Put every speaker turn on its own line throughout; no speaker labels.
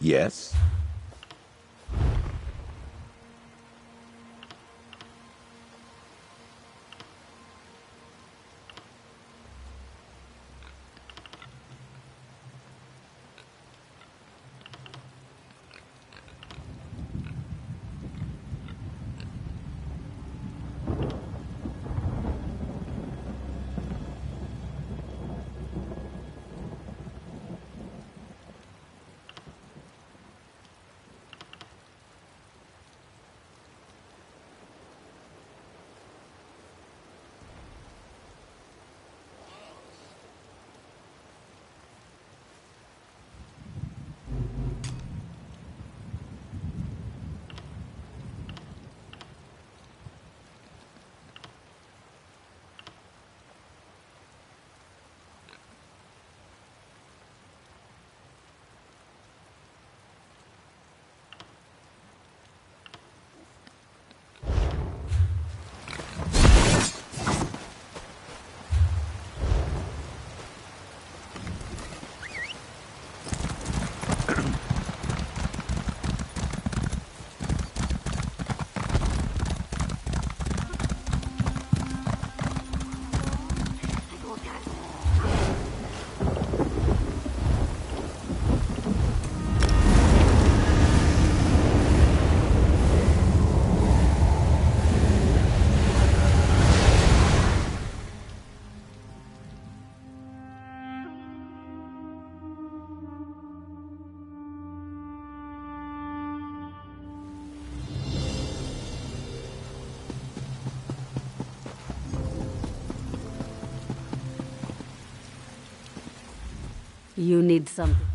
Yes?
You need something.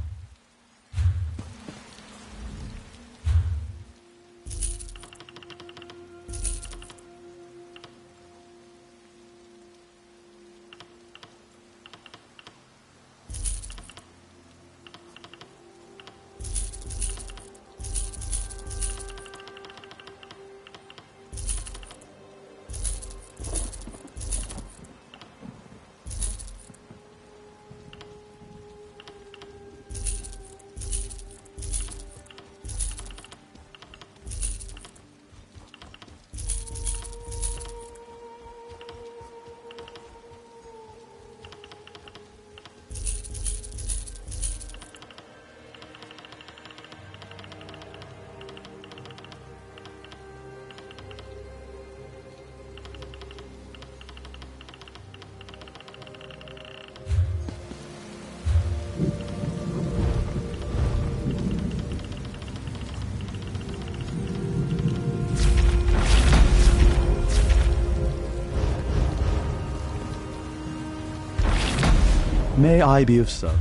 May I be of service?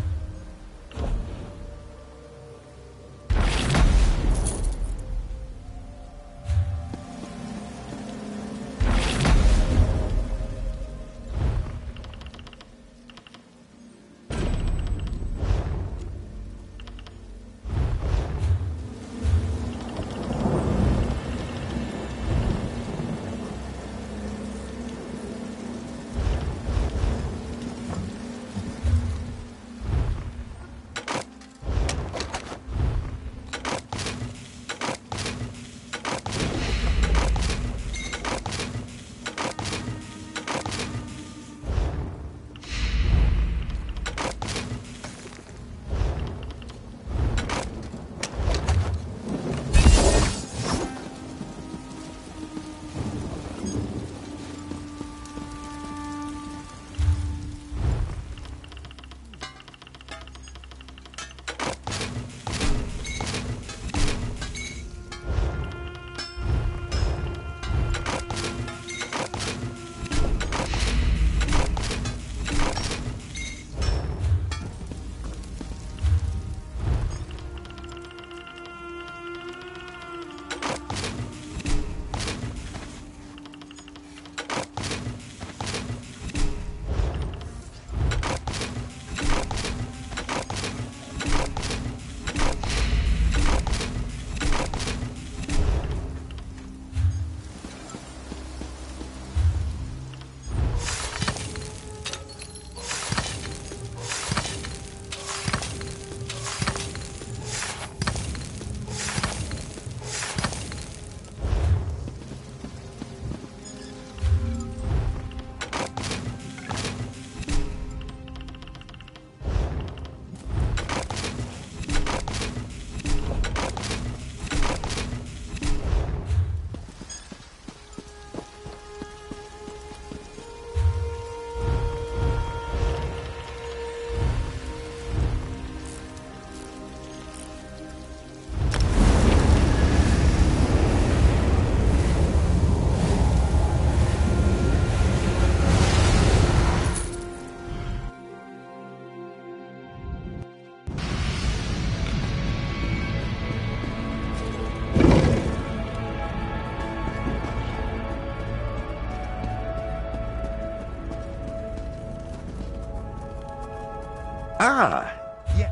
Ah, yeah.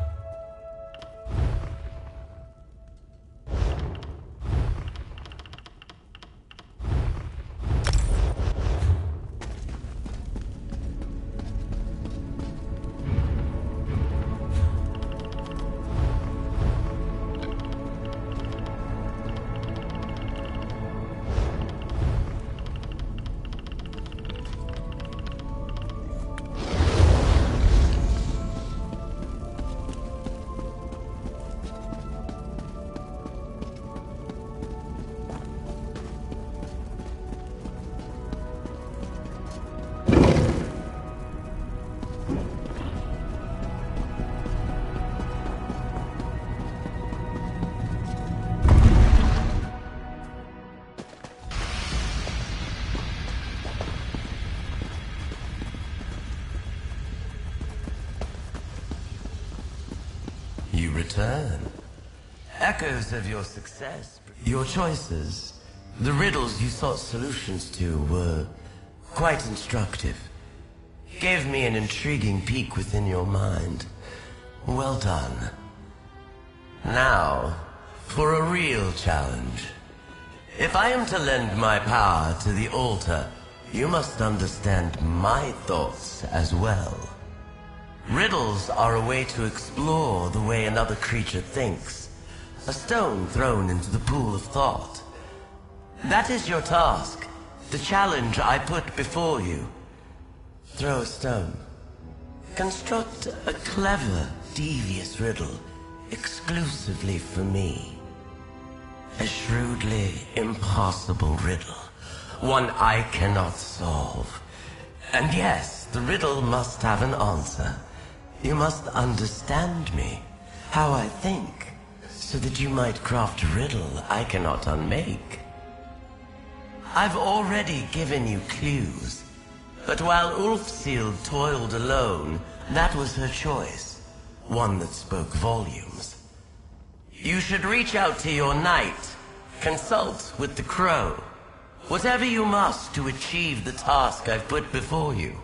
You return. Echoes of your success, your choices, the riddles you sought solutions to were quite instructive. Gave me an intriguing peek within your mind. Well done. Now, for a real challenge. If I am to lend my power to the altar, you must understand my thoughts as well. Riddles are a way to explore the way another creature thinks. A stone thrown into the pool of thought. That is your task, the challenge I put before you. Throw a stone. Construct a clever, devious riddle, exclusively for me. A shrewdly impossible riddle, one I cannot solve. And yes, the riddle must have an answer. You must understand me, how I think, so that you might craft a riddle I cannot unmake. I've already given you clues, but while Ulfsild toiled alone, that was her choice, one that spoke volumes. You should reach out to your knight, consult with the crow, whatever you must to achieve the task I've put before you.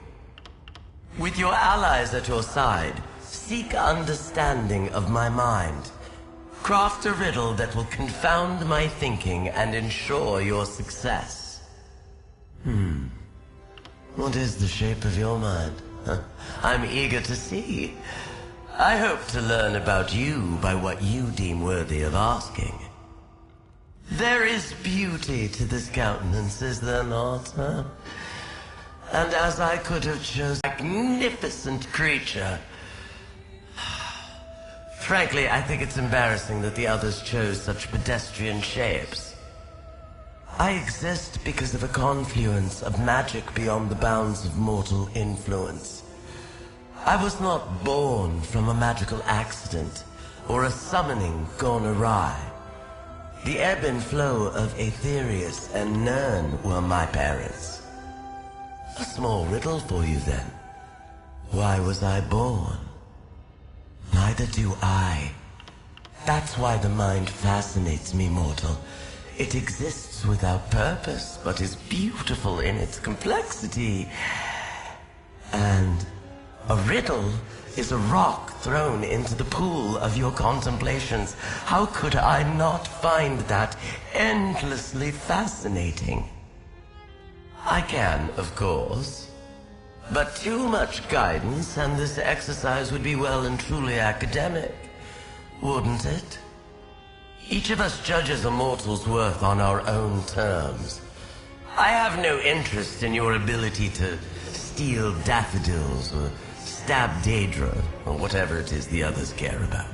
With your allies at your side, seek understanding of my mind. Craft a riddle that will confound my thinking and ensure your success. What is the shape of your mind? I'm eager to see. I hope to learn about you by what you deem worthy of asking. There is beauty to this countenance, is there not, huh? And as I could have chosen a magnificent creature. Frankly, I think it's embarrassing that the others chose such pedestrian shapes. I exist because of a confluence of magic beyond the bounds of mortal influence. I was not born from a magical accident or a summoning gone awry. The ebb and flow of Aetherius and Nirn were my parents. A small riddle for you then. Why was I born? Neither do I. That's why the mind fascinates me, mortal. It exists without purpose, but is beautiful in its complexity. And a riddle is a rock thrown into the pool of your contemplations. How could I not find that endlessly fascinating? I can, of course. But too much guidance and this exercise would be well and truly academic, wouldn't it? Each of us judges a mortal's worth on our own terms. I have no interest in your ability to steal daffodils or stab Daedra, or whatever it is the others care about.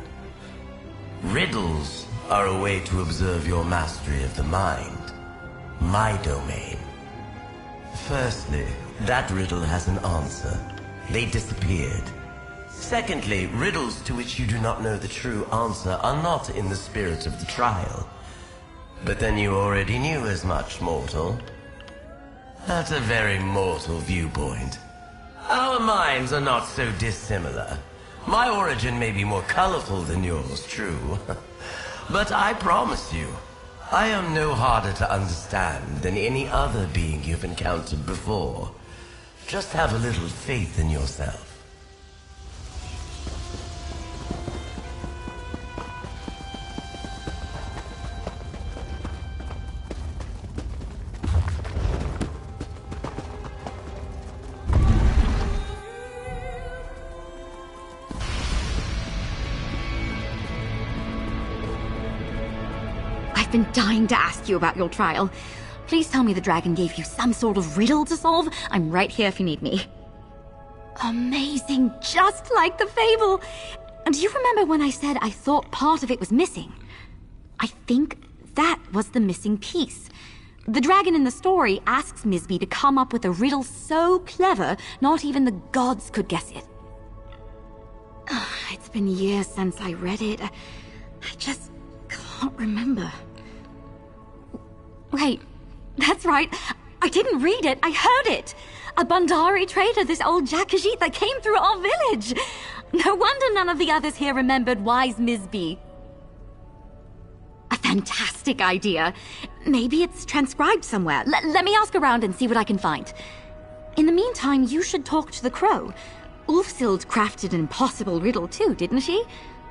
Riddles are a way to observe your mastery of the mind, my domain. Firstly, that riddle has an answer. They disappeared. Secondly, riddles to which you do not know the true answer are not in the spirit of the trial. But then you already knew as much, mortal. That's a very mortal viewpoint. Our minds are not so dissimilar. My origin may be more colorful than yours, true. But I promise you, I am no harder to understand than any other being you've encountered before. Just have a little faith in yourself.
been dying to ask you about your trial. Please tell me the dragon gave you some sort of riddle to solve. I'm right here if you need me. Amazing, just like the fable. And do you remember when I said I thought part of it was missing? I think that was the missing piece. The dragon in the story asks Misby to come up with a riddle so clever, not even the gods could guess it. It's been years since I read it. I just can't remember. Wait, that's right. I didn't read it, I heard it. A Bandari trader, this old Jakajit that came through our village. No wonder none of the others here remembered wise Misby. A fantastic idea. Maybe it's transcribed somewhere. Let me ask around and see what I can find. In the meantime, you should talk to the crow. Ulfsild crafted an impossible riddle too, didn't she?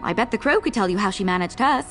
I bet the crow could tell you how she managed hers.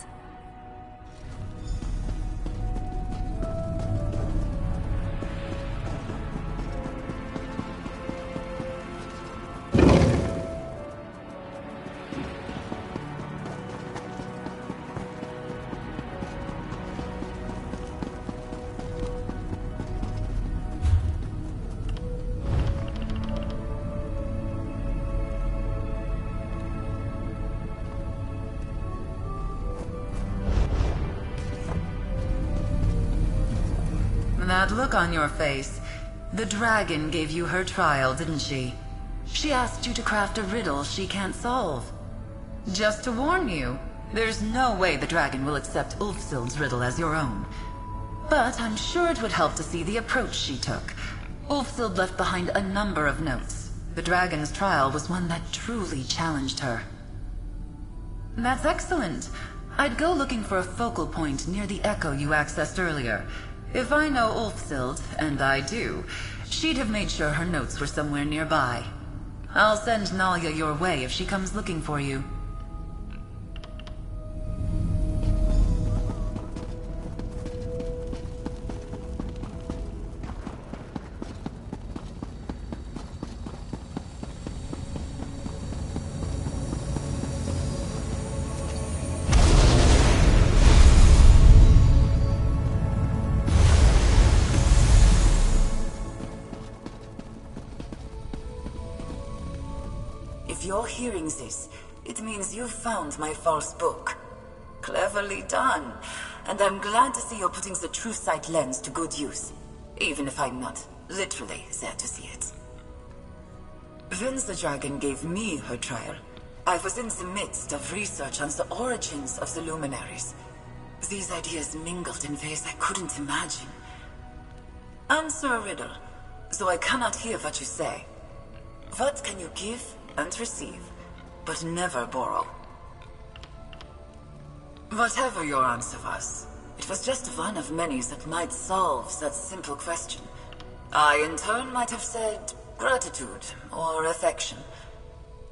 That look on your face. The dragon gave you her trial, didn't she? She asked you to craft a riddle she can't solve. Just to warn you, there's no way the dragon will accept Ulfsild's riddle as your own. But I'm sure it would help to see the approach she took. Ulfsild left behind a number of notes. The dragon's trial was one that truly challenged her. That's excellent. I'd go looking for a focal point near the echo you accessed earlier. If I know Ulfsild, and I do, she'd have made sure her notes were somewhere nearby. I'll send Nalia your way if she comes looking for you.
If you're hearing this, it means you've found my false book. Cleverly done. And I'm glad to see you're putting the True Sight lens to good use, even if I'm not literally there to see it. When the dragon gave me her trial, I was in the midst of research on the origins of the luminaries. These ideas mingled in ways I couldn't imagine. Answer a riddle, though I cannot hear what you say. What can you give and receive, but never borrow? Whatever your answer was, it was just one of many that might solve that simple question. I, in turn, might have said gratitude or affection.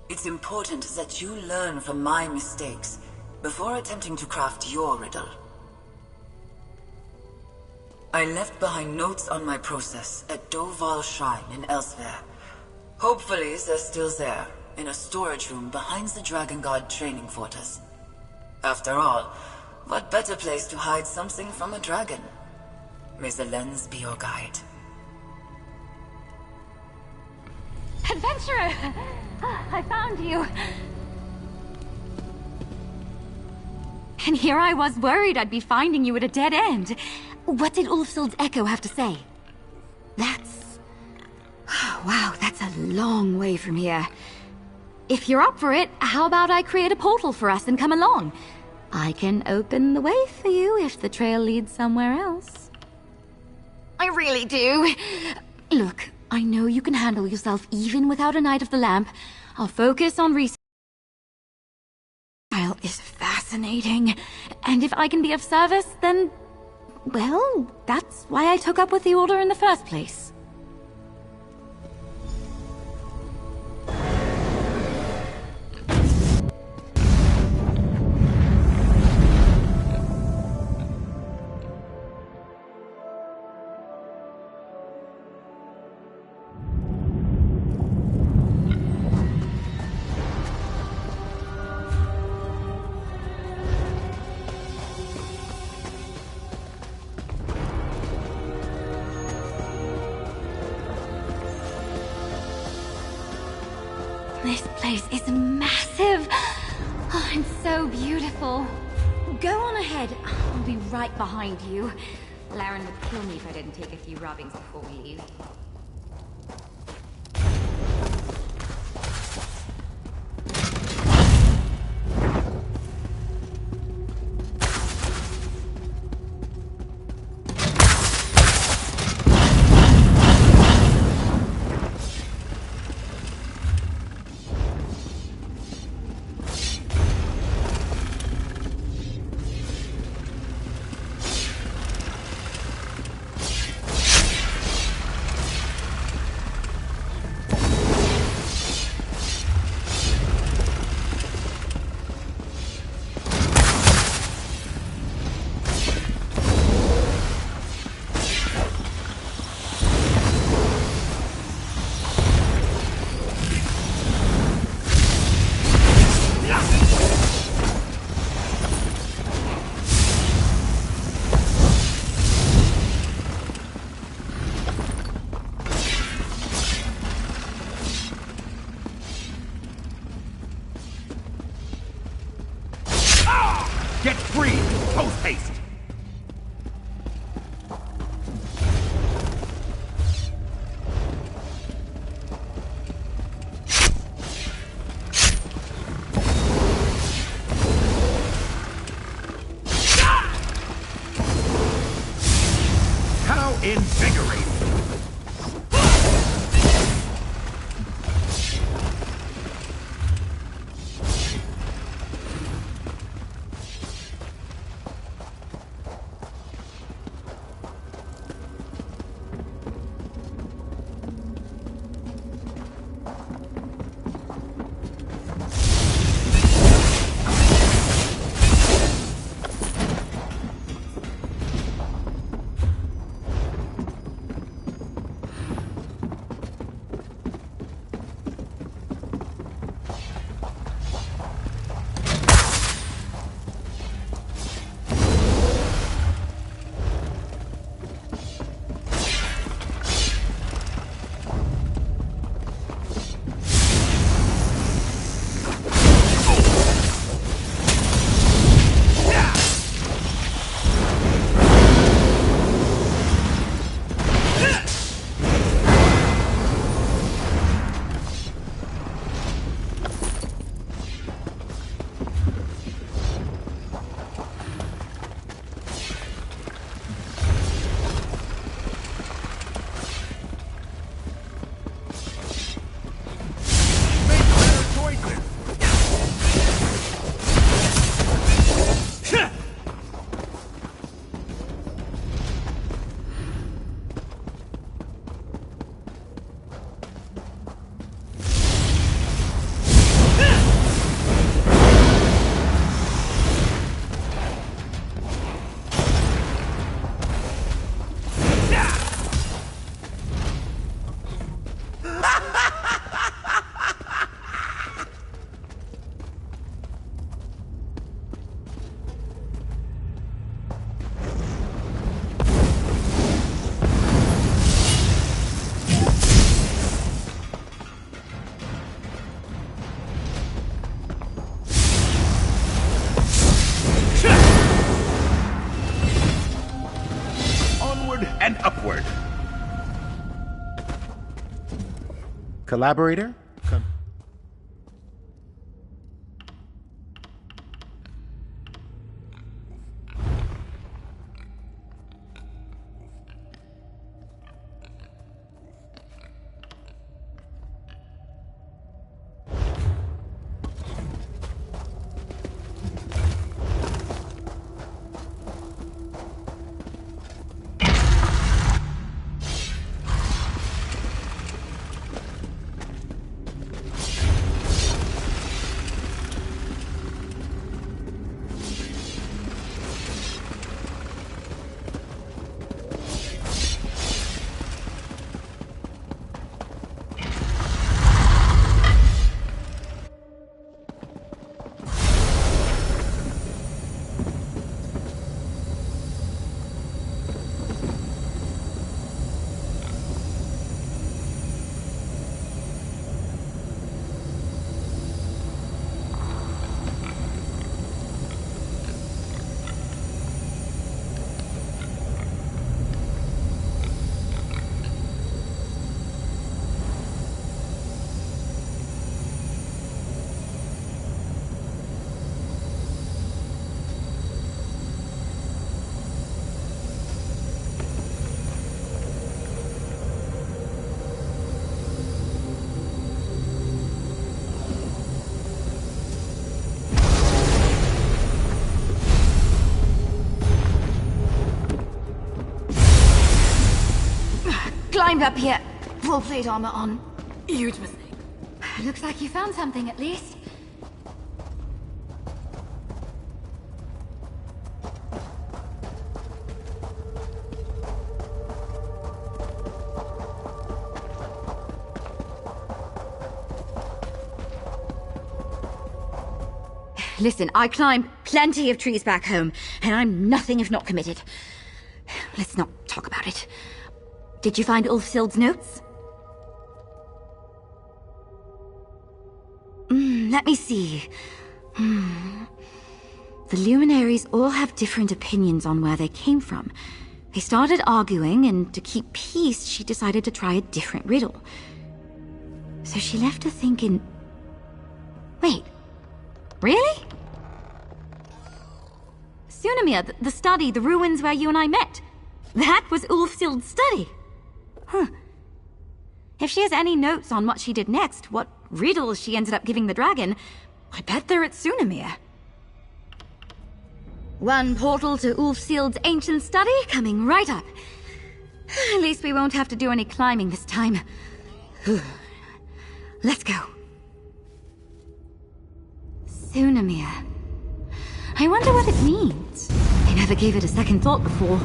It's important that you learn from my mistakes before attempting to craft your riddle. I left behind notes on my process at Doval Shrine and elsewhere. Hopefully, they're still there, in a storage room behind the Dragon God training fortress. After all, what better place to hide something from a dragon? May the lens be your guide.
Adventurer! I found you! And here I was worried I'd be finding you at a dead end. What did Ulfsild's echo have to say? Wow, that's a long way from here. If you're up for it, how about I create a portal for us and come along? I can open the way for you if the trail leads somewhere else. I really do. Look, I know you can handle yourself even without a Knight of the Lamp. I'll focus on research. Trial is fascinating. And if I can be of service, then... well, that's why I took up with the Order in the first place. This place is massive. Oh, and so beautiful. Go on ahead. I'll be right behind you. Laren would kill me if I didn't take a few rubbings before we leave.
Get free! Post haste! How invigorating! And upward. Collaborator?
climbed up here. Full plate armor on. Huge mistake. Looks like you found something at least. Listen, I climbed plenty of trees back home, and I'm nothing if not committed. Let's not talk about it. Did you find Ulfsild's notes? Let me see. The luminaries all have different opinions on where they came from. They started arguing, and to keep peace, she decided to try a different riddle. So she left her thinking... Wait. Really? Sunamir, the study, the ruins where you and I met. That was Ulfsild's study. Huh. If she has any notes on what she did next, what riddles she ended up giving the dragon, I bet they're at Sunamir. One portal to Ulfsild's ancient study coming right up. At least we won't have to do any climbing this time. Let's go. Sunamir. I wonder what it means. I never gave it a second thought before.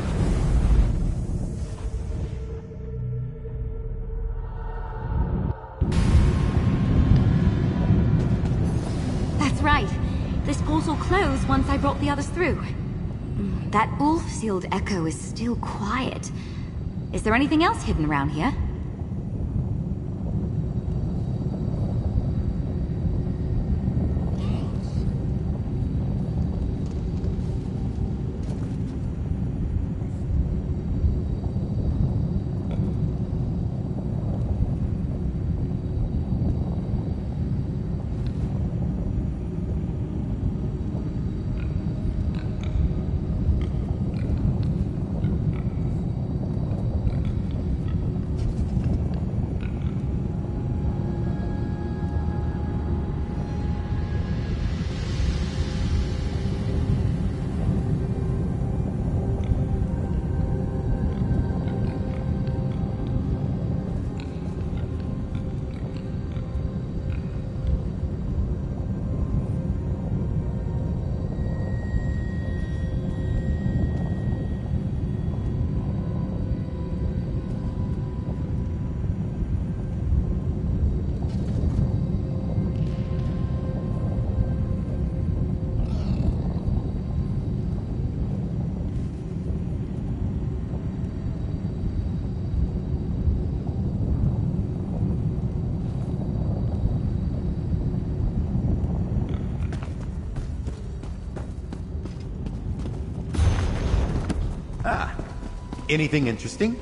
That's right. This portal closed once I brought the others through. That Ulfsild echo is still quiet. Is there anything else hidden around here?
Anything interesting?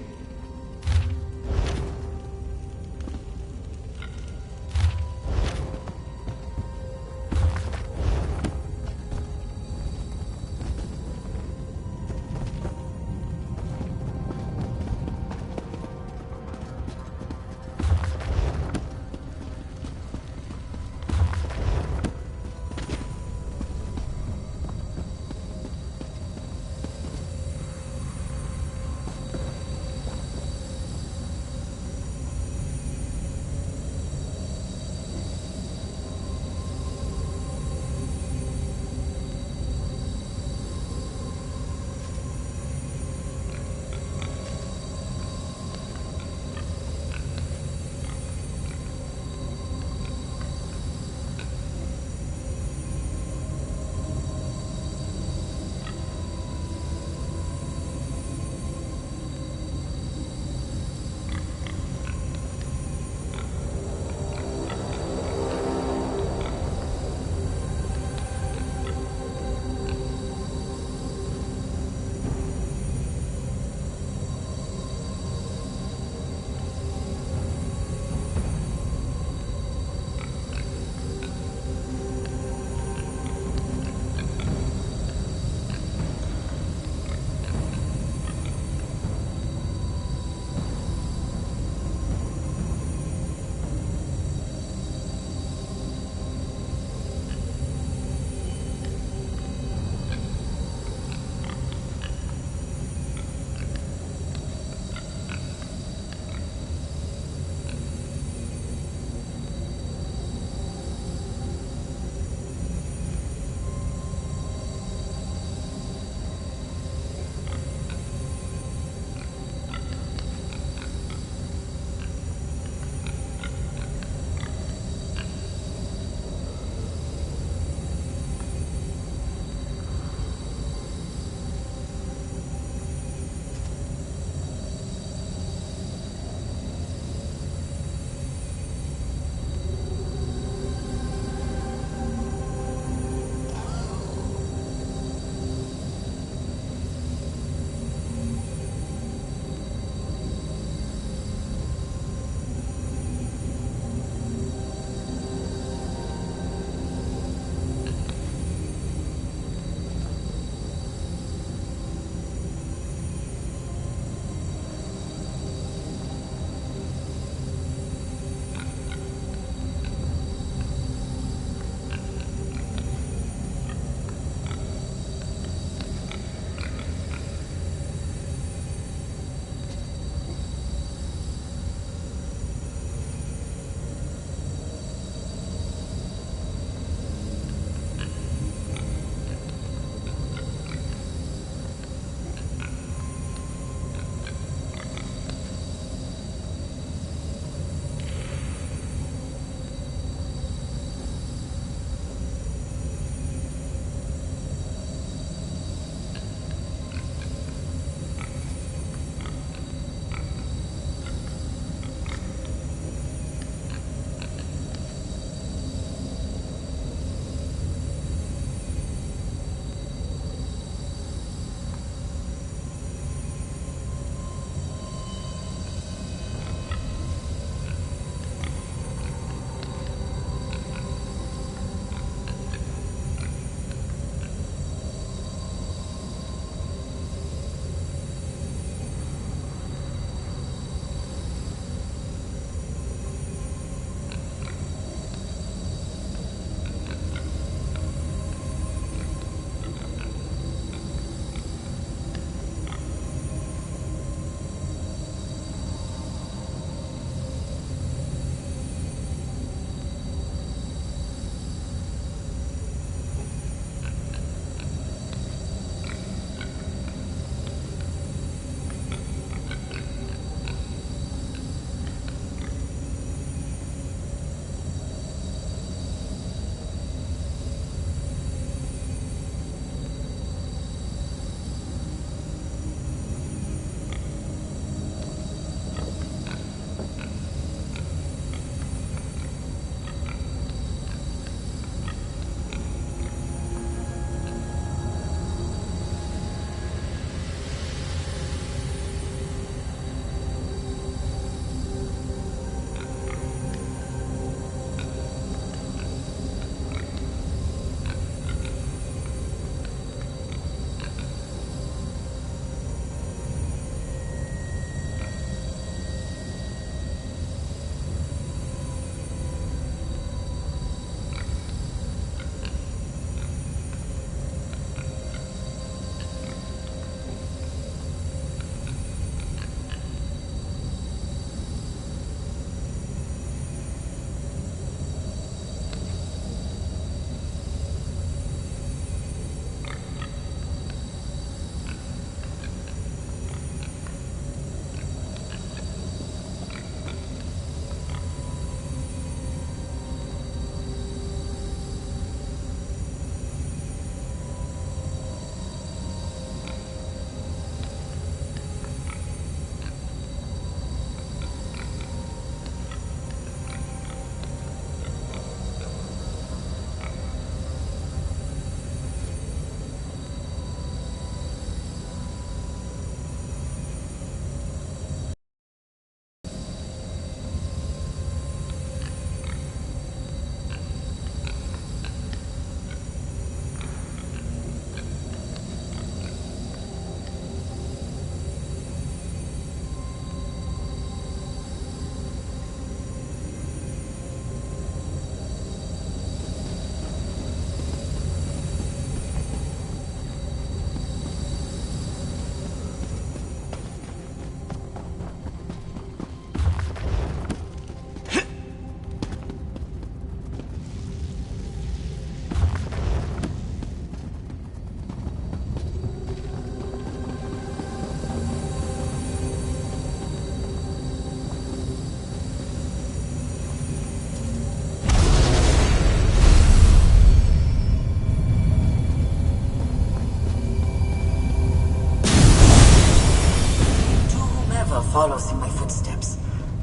follows in my footsteps.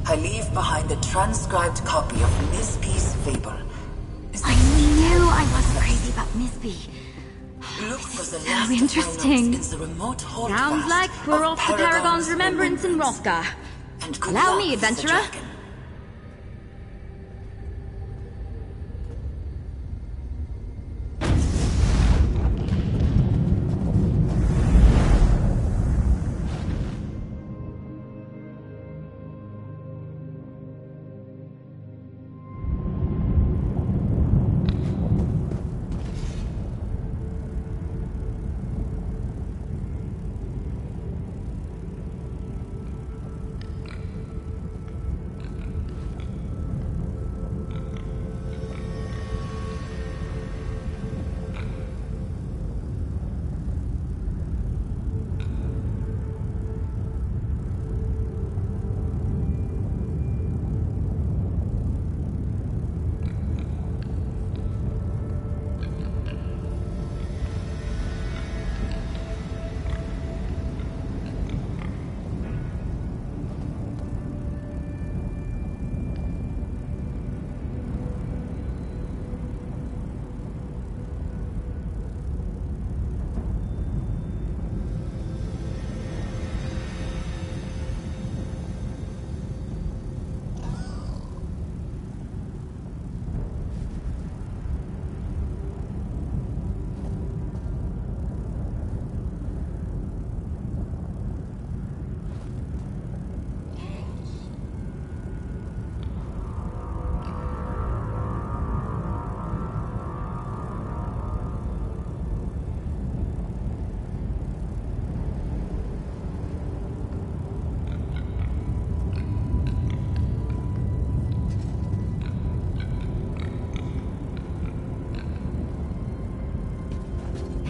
I leave behind a transcribed copy of Miss B's fable.
I knew I wasn't crazy about Miss B.
Look for the
So
last of my
interesting.
notes in the remote holdfast
Sounds like we're
of
off to Paragon's Remembrance in
Remembrance.
Rothgar.
And good
Allow
luck,
me,
Mr.
adventurer.
Dragon.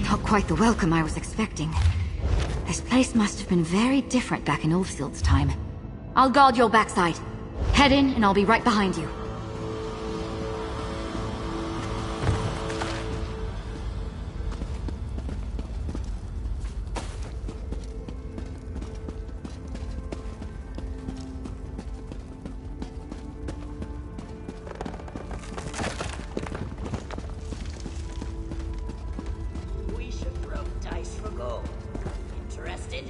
Not quite the welcome I was expecting. This place must have been very different back in Ulfsild's time. I'll guard your backside. Head in, and I'll be right behind you.
We should throw dice for gold. Interested?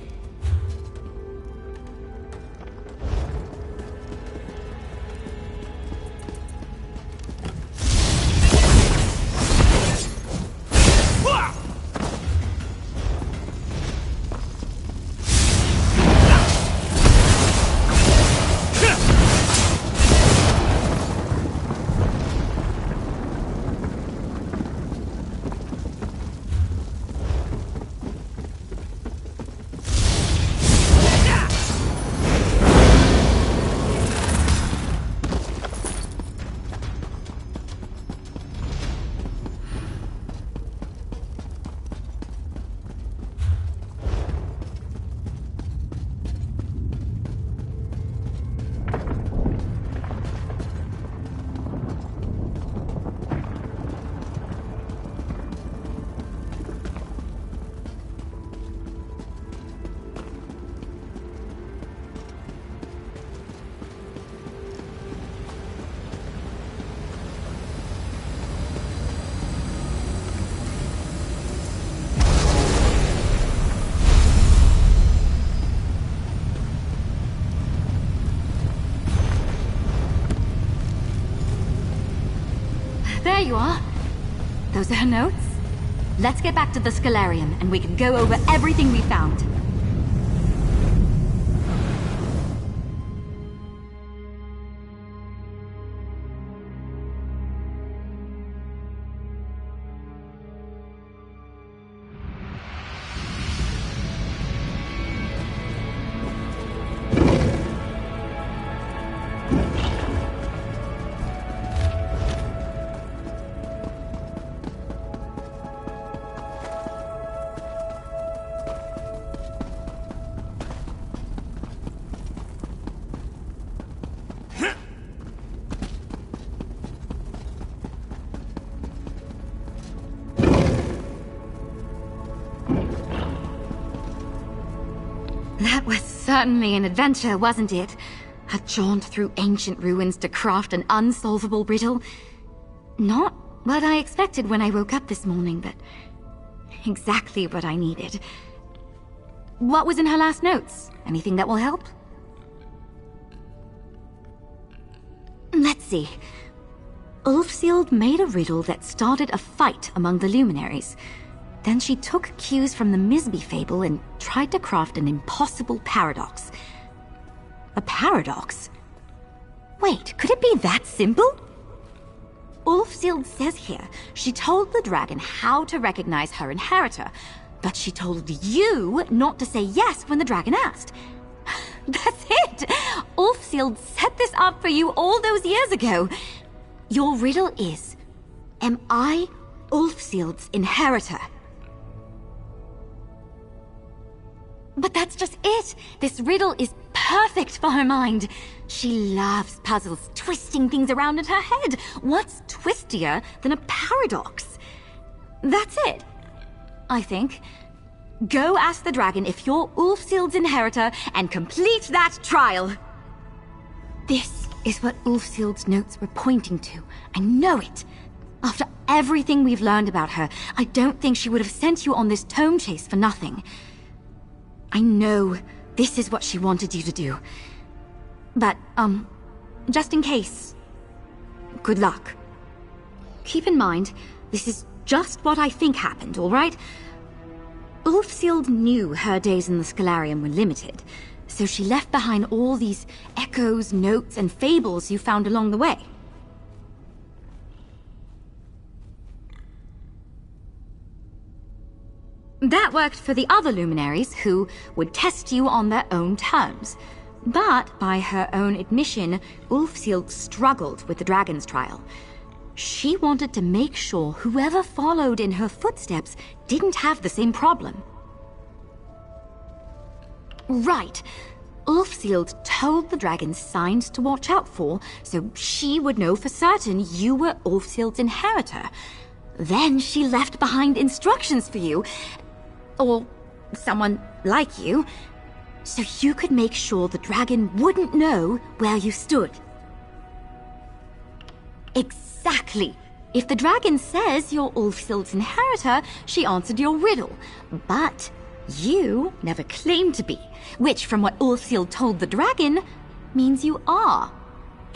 There you are. Those are her notes. Let's get back to the Scalarium, and we can go over everything we found. That was so certainly an adventure, wasn't it? A jaunt through ancient ruins to craft an unsolvable riddle. Not what I expected when I woke up this morning, but exactly what I needed. What was in her last notes? Anything that will help? Let's see. Ulfsild made a riddle that started a fight among the luminaries. Then she took cues from the Misby fable and tried to craft an impossible paradox. A paradox? Wait, could it be that simple? Ulfsild says here she told the dragon how to recognize her inheritor, but she told you not to say yes when the dragon asked. That's it! Ulfsild set this up for you all those years ago. Your riddle is, am I Ulfsild's inheritor? But that's just it! This riddle is perfect for her mind. She loves puzzles, twisting things around in her head. What's twistier than a paradox? That's it, I think. Go ask the dragon if you're Ulfsild's inheritor and complete that trial. This is what Ulfsild's notes were pointing to. I know it. After everything we've learned about her, I don't think she would have sent you on this tome chase for nothing. I know this is what she wanted you to do. But, just in case, good luck. Keep in mind, this is just what I think happened, all right? Ulfsild knew her days in the Scholarium were limited, so she left behind all these echoes, notes, and fables you found along the way. That worked for the other luminaries, who would test you on their own terms. But, by her own admission, Ulfsild struggled with the dragon's trial. She wanted to make sure whoever followed in her footsteps didn't have the same problem. Right. Ulfsild told the dragon signs to watch out for, so she would know for certain you were Ulfsild's inheritor. Then she left behind instructions for you, or someone like you, so you could make sure the dragon wouldn't know where you stood. Exactly. If the dragon says you're Ulfsild's inheritor, she answered your riddle. But you never claimed to be, which, from what Ulfsild told the dragon, means you are.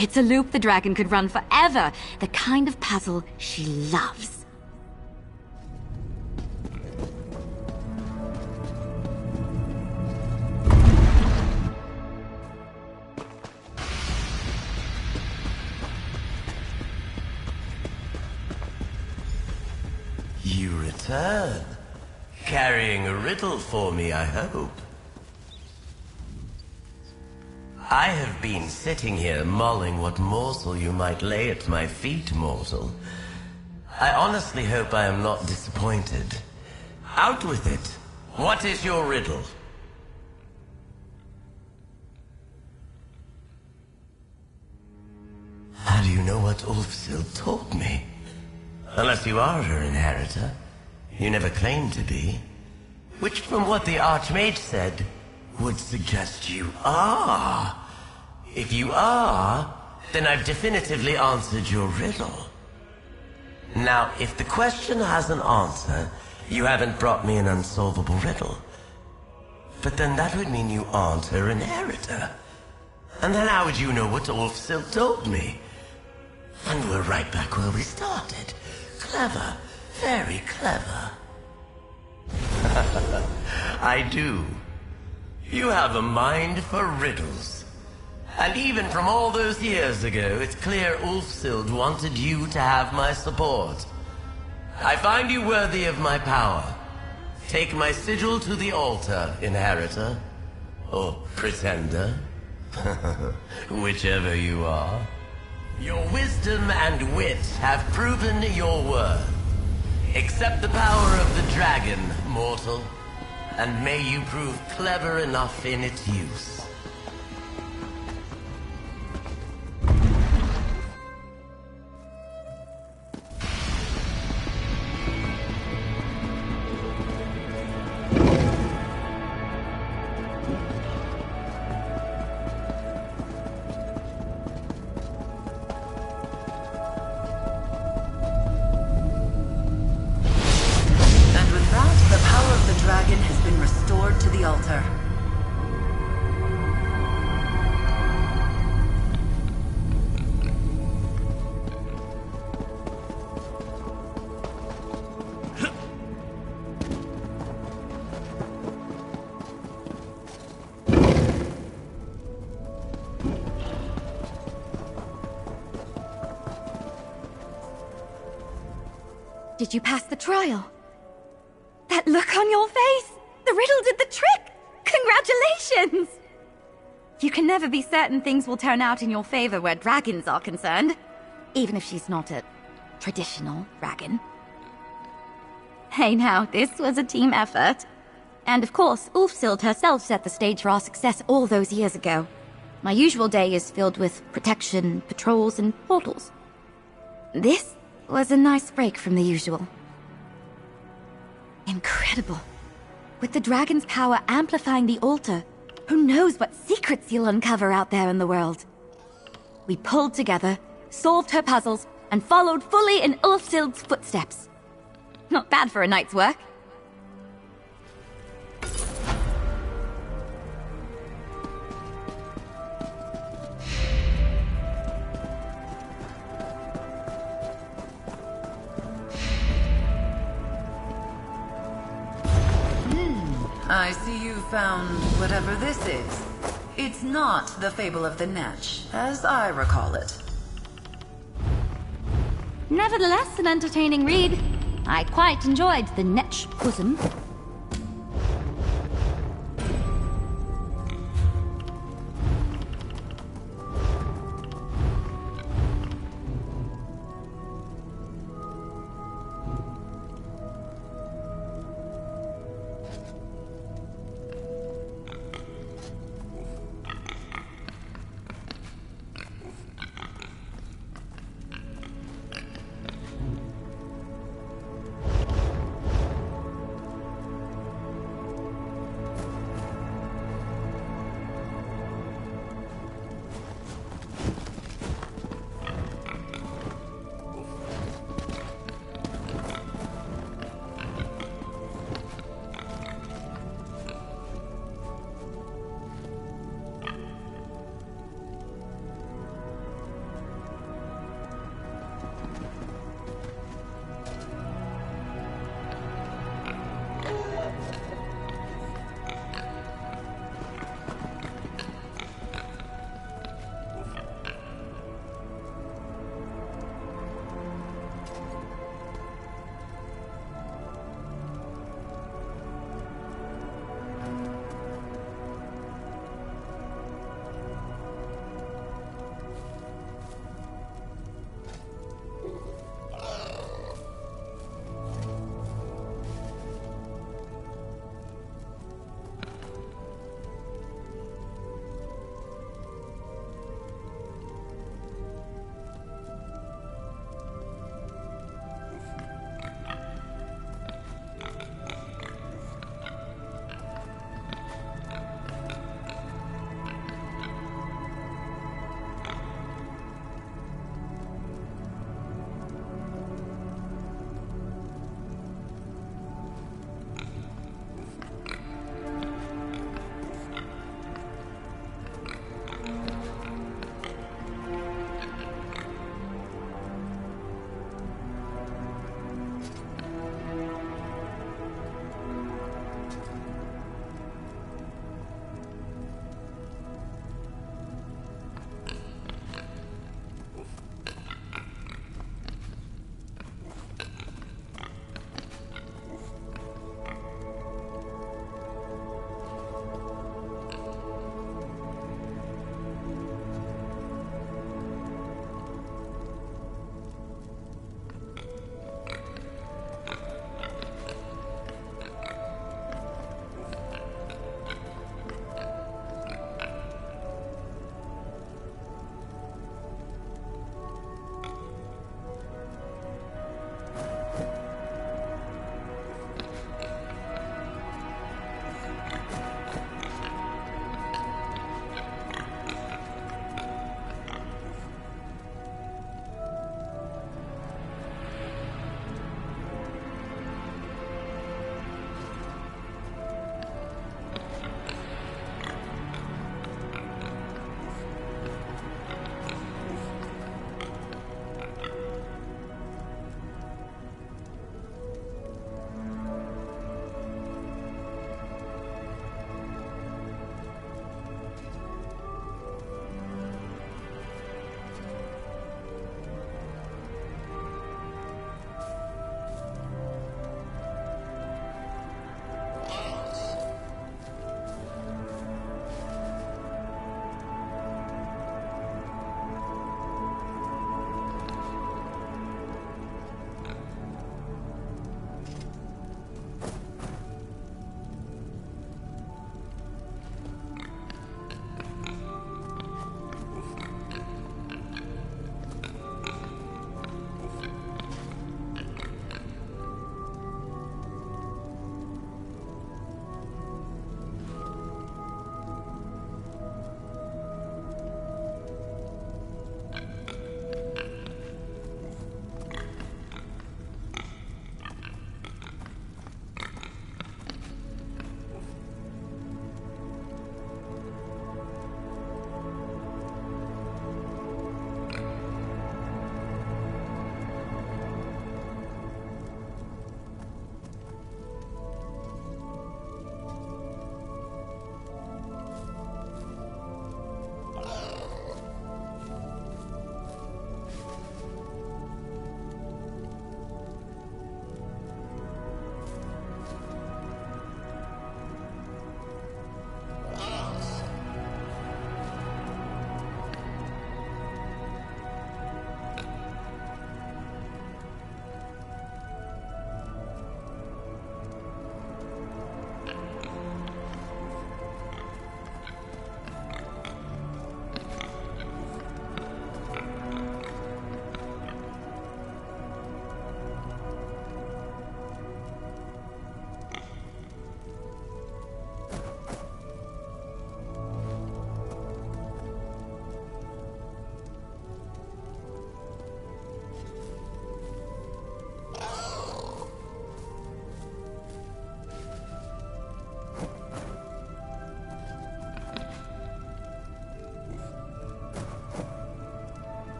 It's a loop the dragon could run forever, the kind of puzzle she loves.
You return, carrying a riddle for me, I hope. I have been sitting here mulling what morsel you might lay at my feet, mortal. I honestly hope I am not disappointed. Out with it. What is your riddle? How do you know what Ulfsild told me? Unless you are her inheritor. You never claimed to be. Which, from what the Archmage said, would suggest you are. If you are, then I've definitively answered your riddle. Now, if the question has an answer, you haven't brought me an unsolvable riddle. But then that would mean you aren't her inheritor. And then how would you know what Ulfsild told me? And we're right back where we started. Clever. Very clever. I do. You have a mind for riddles. And even from all those years ago, it's clear Ulfsild wanted you to have my support. I find you worthy of my power. Take my sigil to the altar, inheritor. Or pretender. Whichever you are. Your wisdom and wit have proven your worth. Accept the power of the dragon, mortal, and may you prove clever enough in its use.
Did you pass the trial? That look on your face! The riddle did the trick! Congratulations! You can never be certain things will turn out in your favor where dragons are concerned. Even if she's not a traditional dragon. Hey now, this was a team effort. And of course, Ulfsild herself set the stage for our success all those years ago. My usual day is filled with protection, patrols, and portals. This was a nice break from the usual. Incredible. With the dragon's power amplifying the altar, who knows what secrets you'll uncover out there in the world? We pulled together, solved her puzzles, and followed fully in Ulfsild's footsteps. Not bad for a night's work.
I see you found whatever this is. It's not the Fable of the Netch, as I recall it.
Nevertheless, an entertaining read. I quite enjoyed the Netch bosom.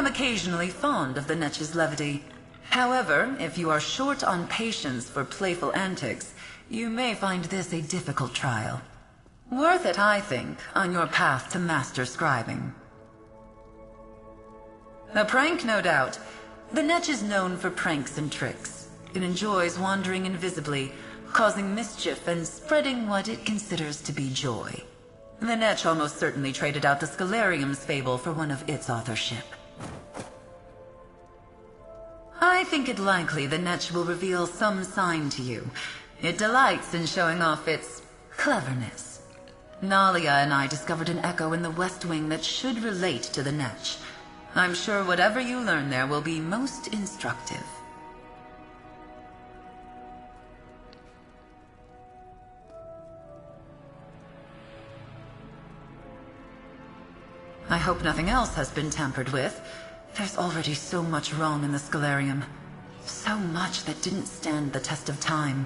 am occasionally fond of the Netch's levity. However, if you are short on patience for playful antics, you may find this a difficult trial. Worth it, I think, on your path to master scribing. A prank, no doubt. The Netch is known for pranks and tricks. It enjoys wandering invisibly, causing mischief and spreading what it considers to be joy. The Netch almost certainly traded out the Scalarium's fable for one of its authorship. I think it likely the Netch will reveal some sign to you. It delights in showing off its cleverness. Nalia and I discovered an echo in the West Wing that should relate to the Netch. I'm sure whatever you learn there will be most instructive. I hope nothing else has been tampered with. There's already so much wrong in the Scalarium. So much that didn't stand the test of time.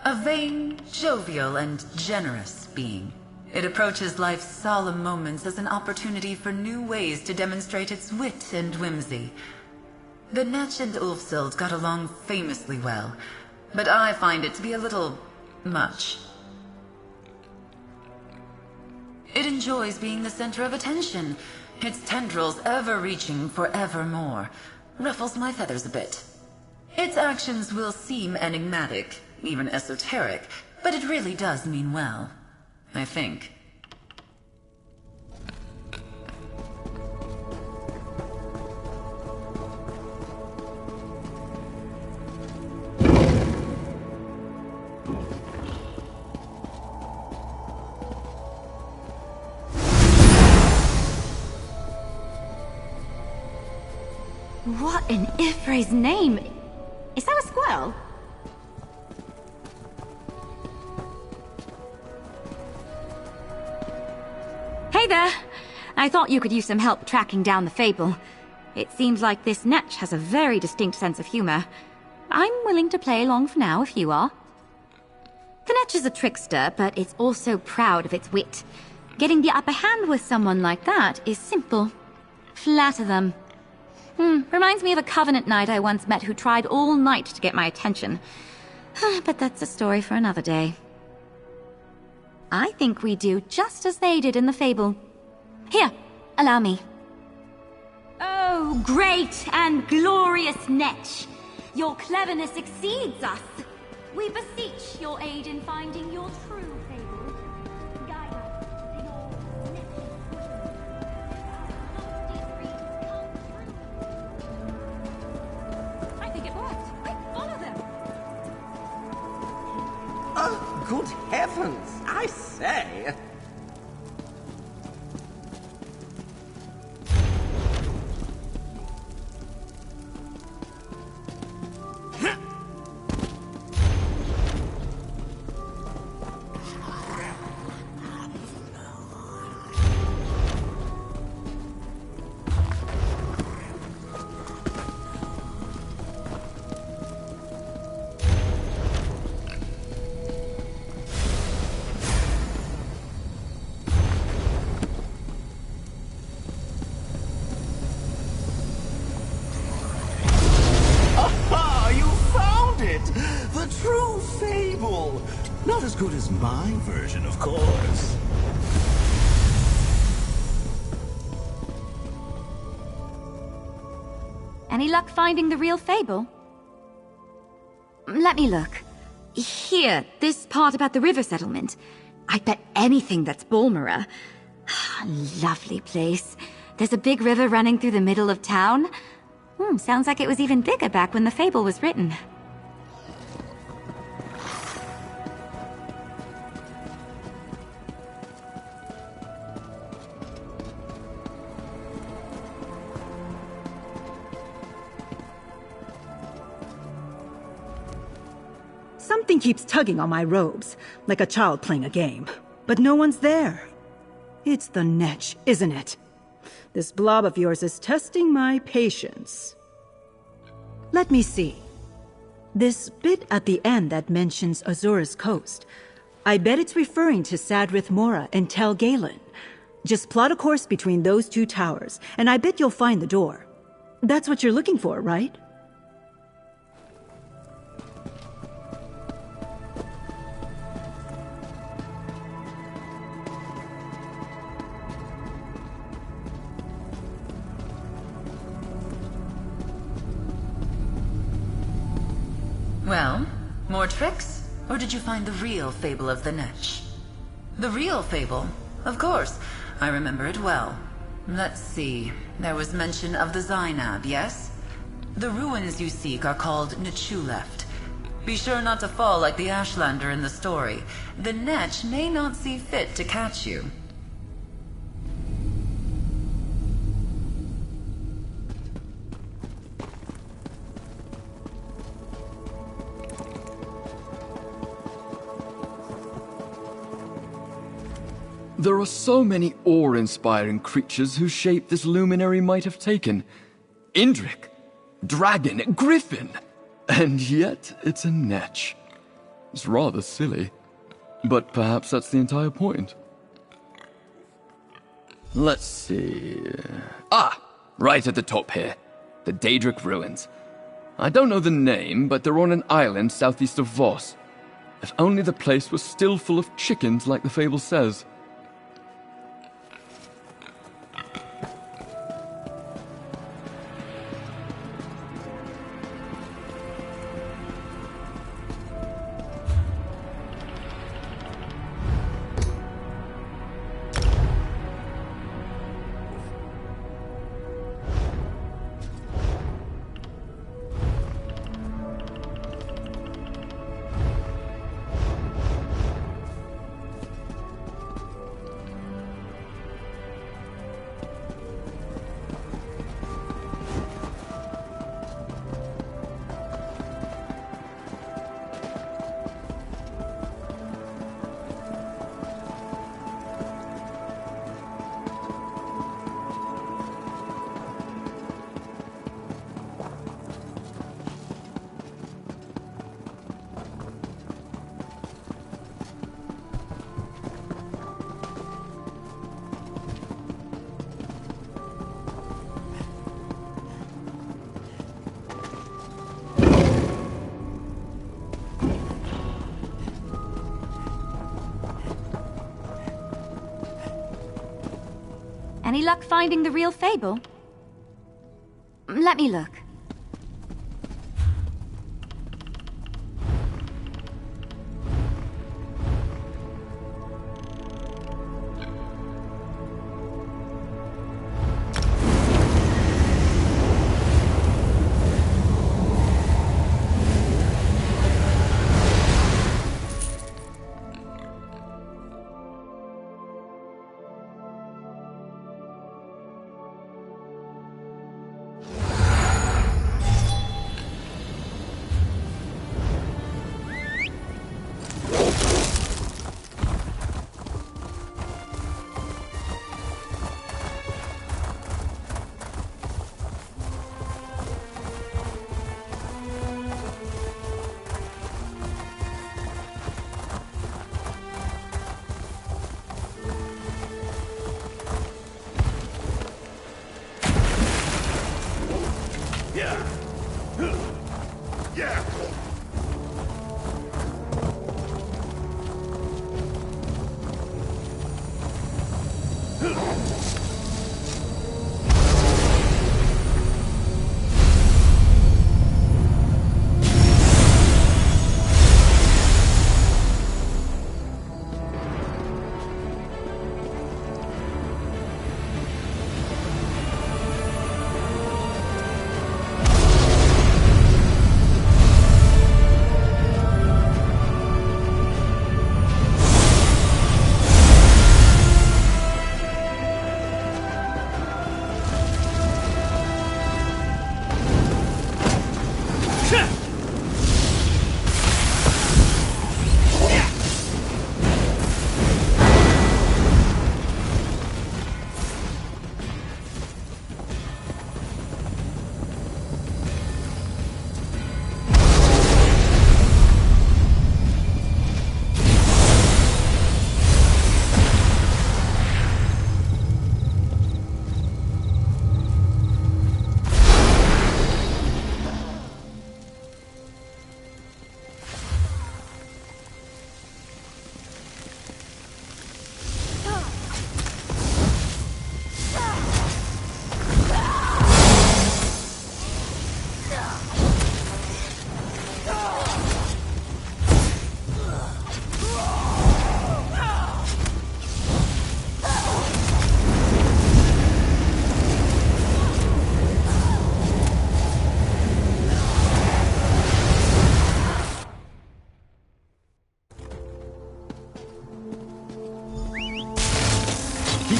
A vain, jovial, and generous being. It approaches life's solemn moments as an opportunity for new ways to demonstrate its wit and whimsy. The Netch and Ulfsild got along famously well, but I find it to be a little much. It enjoys being the center of attention, its tendrils ever-reaching forevermore. Ruffles my feathers a bit. Its actions will seem enigmatic, even esoteric, but it really does mean well, I think.
What in Ifre's name? Is that a squirrel? Hey there! I thought you could use some help tracking down the fable. It seems like this Netch has a very distinct sense of humor. I'm willing to play along for now if you are. The Netch is a trickster, but it's also proud of its wit. Getting the upper hand with someone like that is simple. Flatter them. Reminds me of a Covenant knight I once met who tried all night to get my attention. But that's a story for another day. I think we do just as they did in the fable. Here, allow me. Oh, great and glorious Netch! Your cleverness exceeds us. We beseech your aid in finding your true fable. Guide us to your Netch's I think it worked. Quick, follow them.
Oh, good heavens! I say!
The true fable! Not as good as my version, of course.
Any luck finding the real fable? Let me look. Here, this part about the river settlement. I bet anything that's Bulmera. Lovely place. There's a big river running through the middle of town. Sounds like it was even bigger back when the fable was written.
Something keeps tugging on my robes, like a child playing a game. But no one's there. It's the Netch, isn't it? This blob of yours is testing my patience. Let me see. This bit at the end that mentions Azura's coast. I bet it's referring to Sadrith Mora and Tel Galen. Just plot a course between those two towers, and I bet you'll find the door. That's what you're looking for, right?
Well, more tricks? Or did you find the real fable of the Netch? The real fable? Of course. I remember it well. Let's see. There was mention of the Zainab, yes? The ruins you seek are called Nechuleft. Be sure not to fall like the Ashlander in the story. The Netch may not see fit to catch you.
There are so many awe-inspiring creatures whose shape this luminary might have taken. Indrik, dragon, griffin, and yet it's a Netch. It's rather silly, but perhaps that's the entire point. Let's see... right at the top here. The Daedric Ruins. I don't know the name, but they're on an island southeast of Voss. If only the place was still full of chickens like the fable says.
Any luck finding the real Fable? Let me look.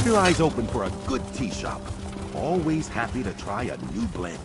Keep your eyes open for a good tea shop. Always happy to try a new blend.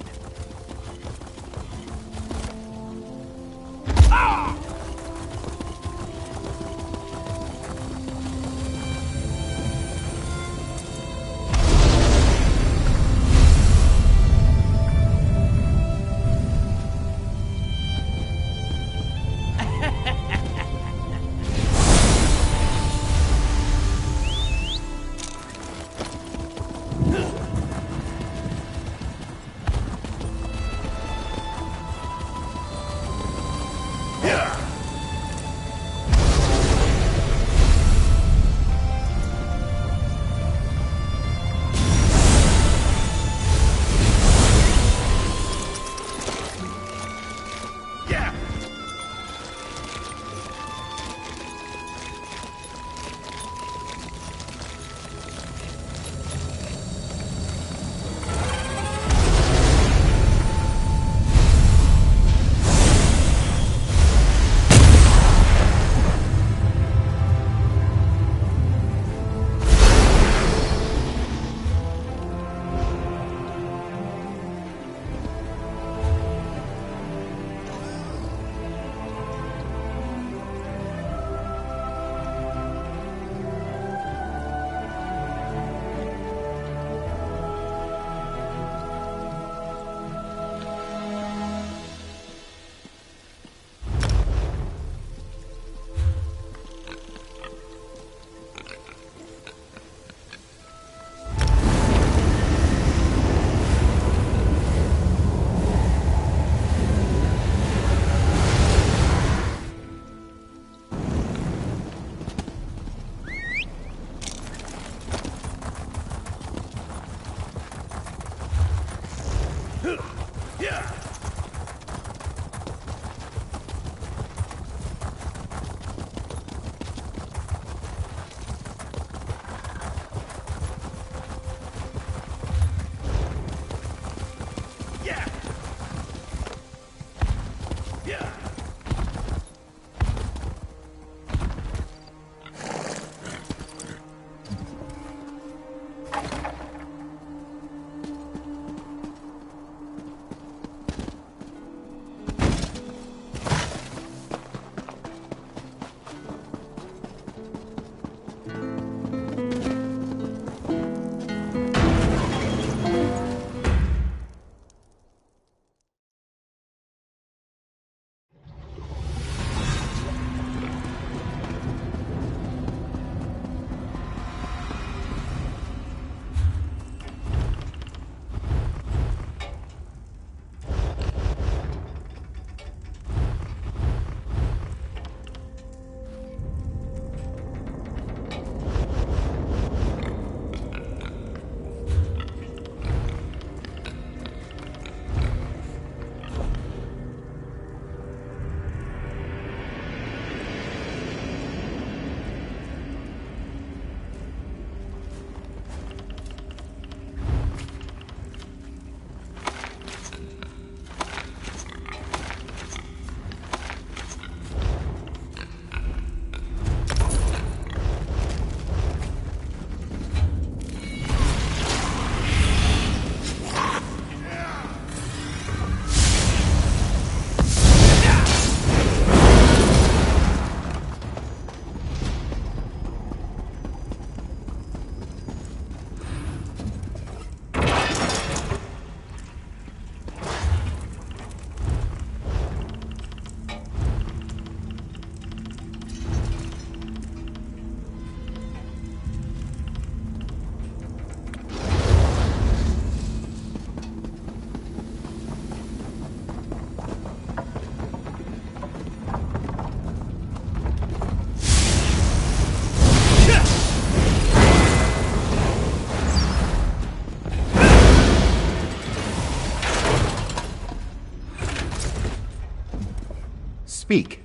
Speak.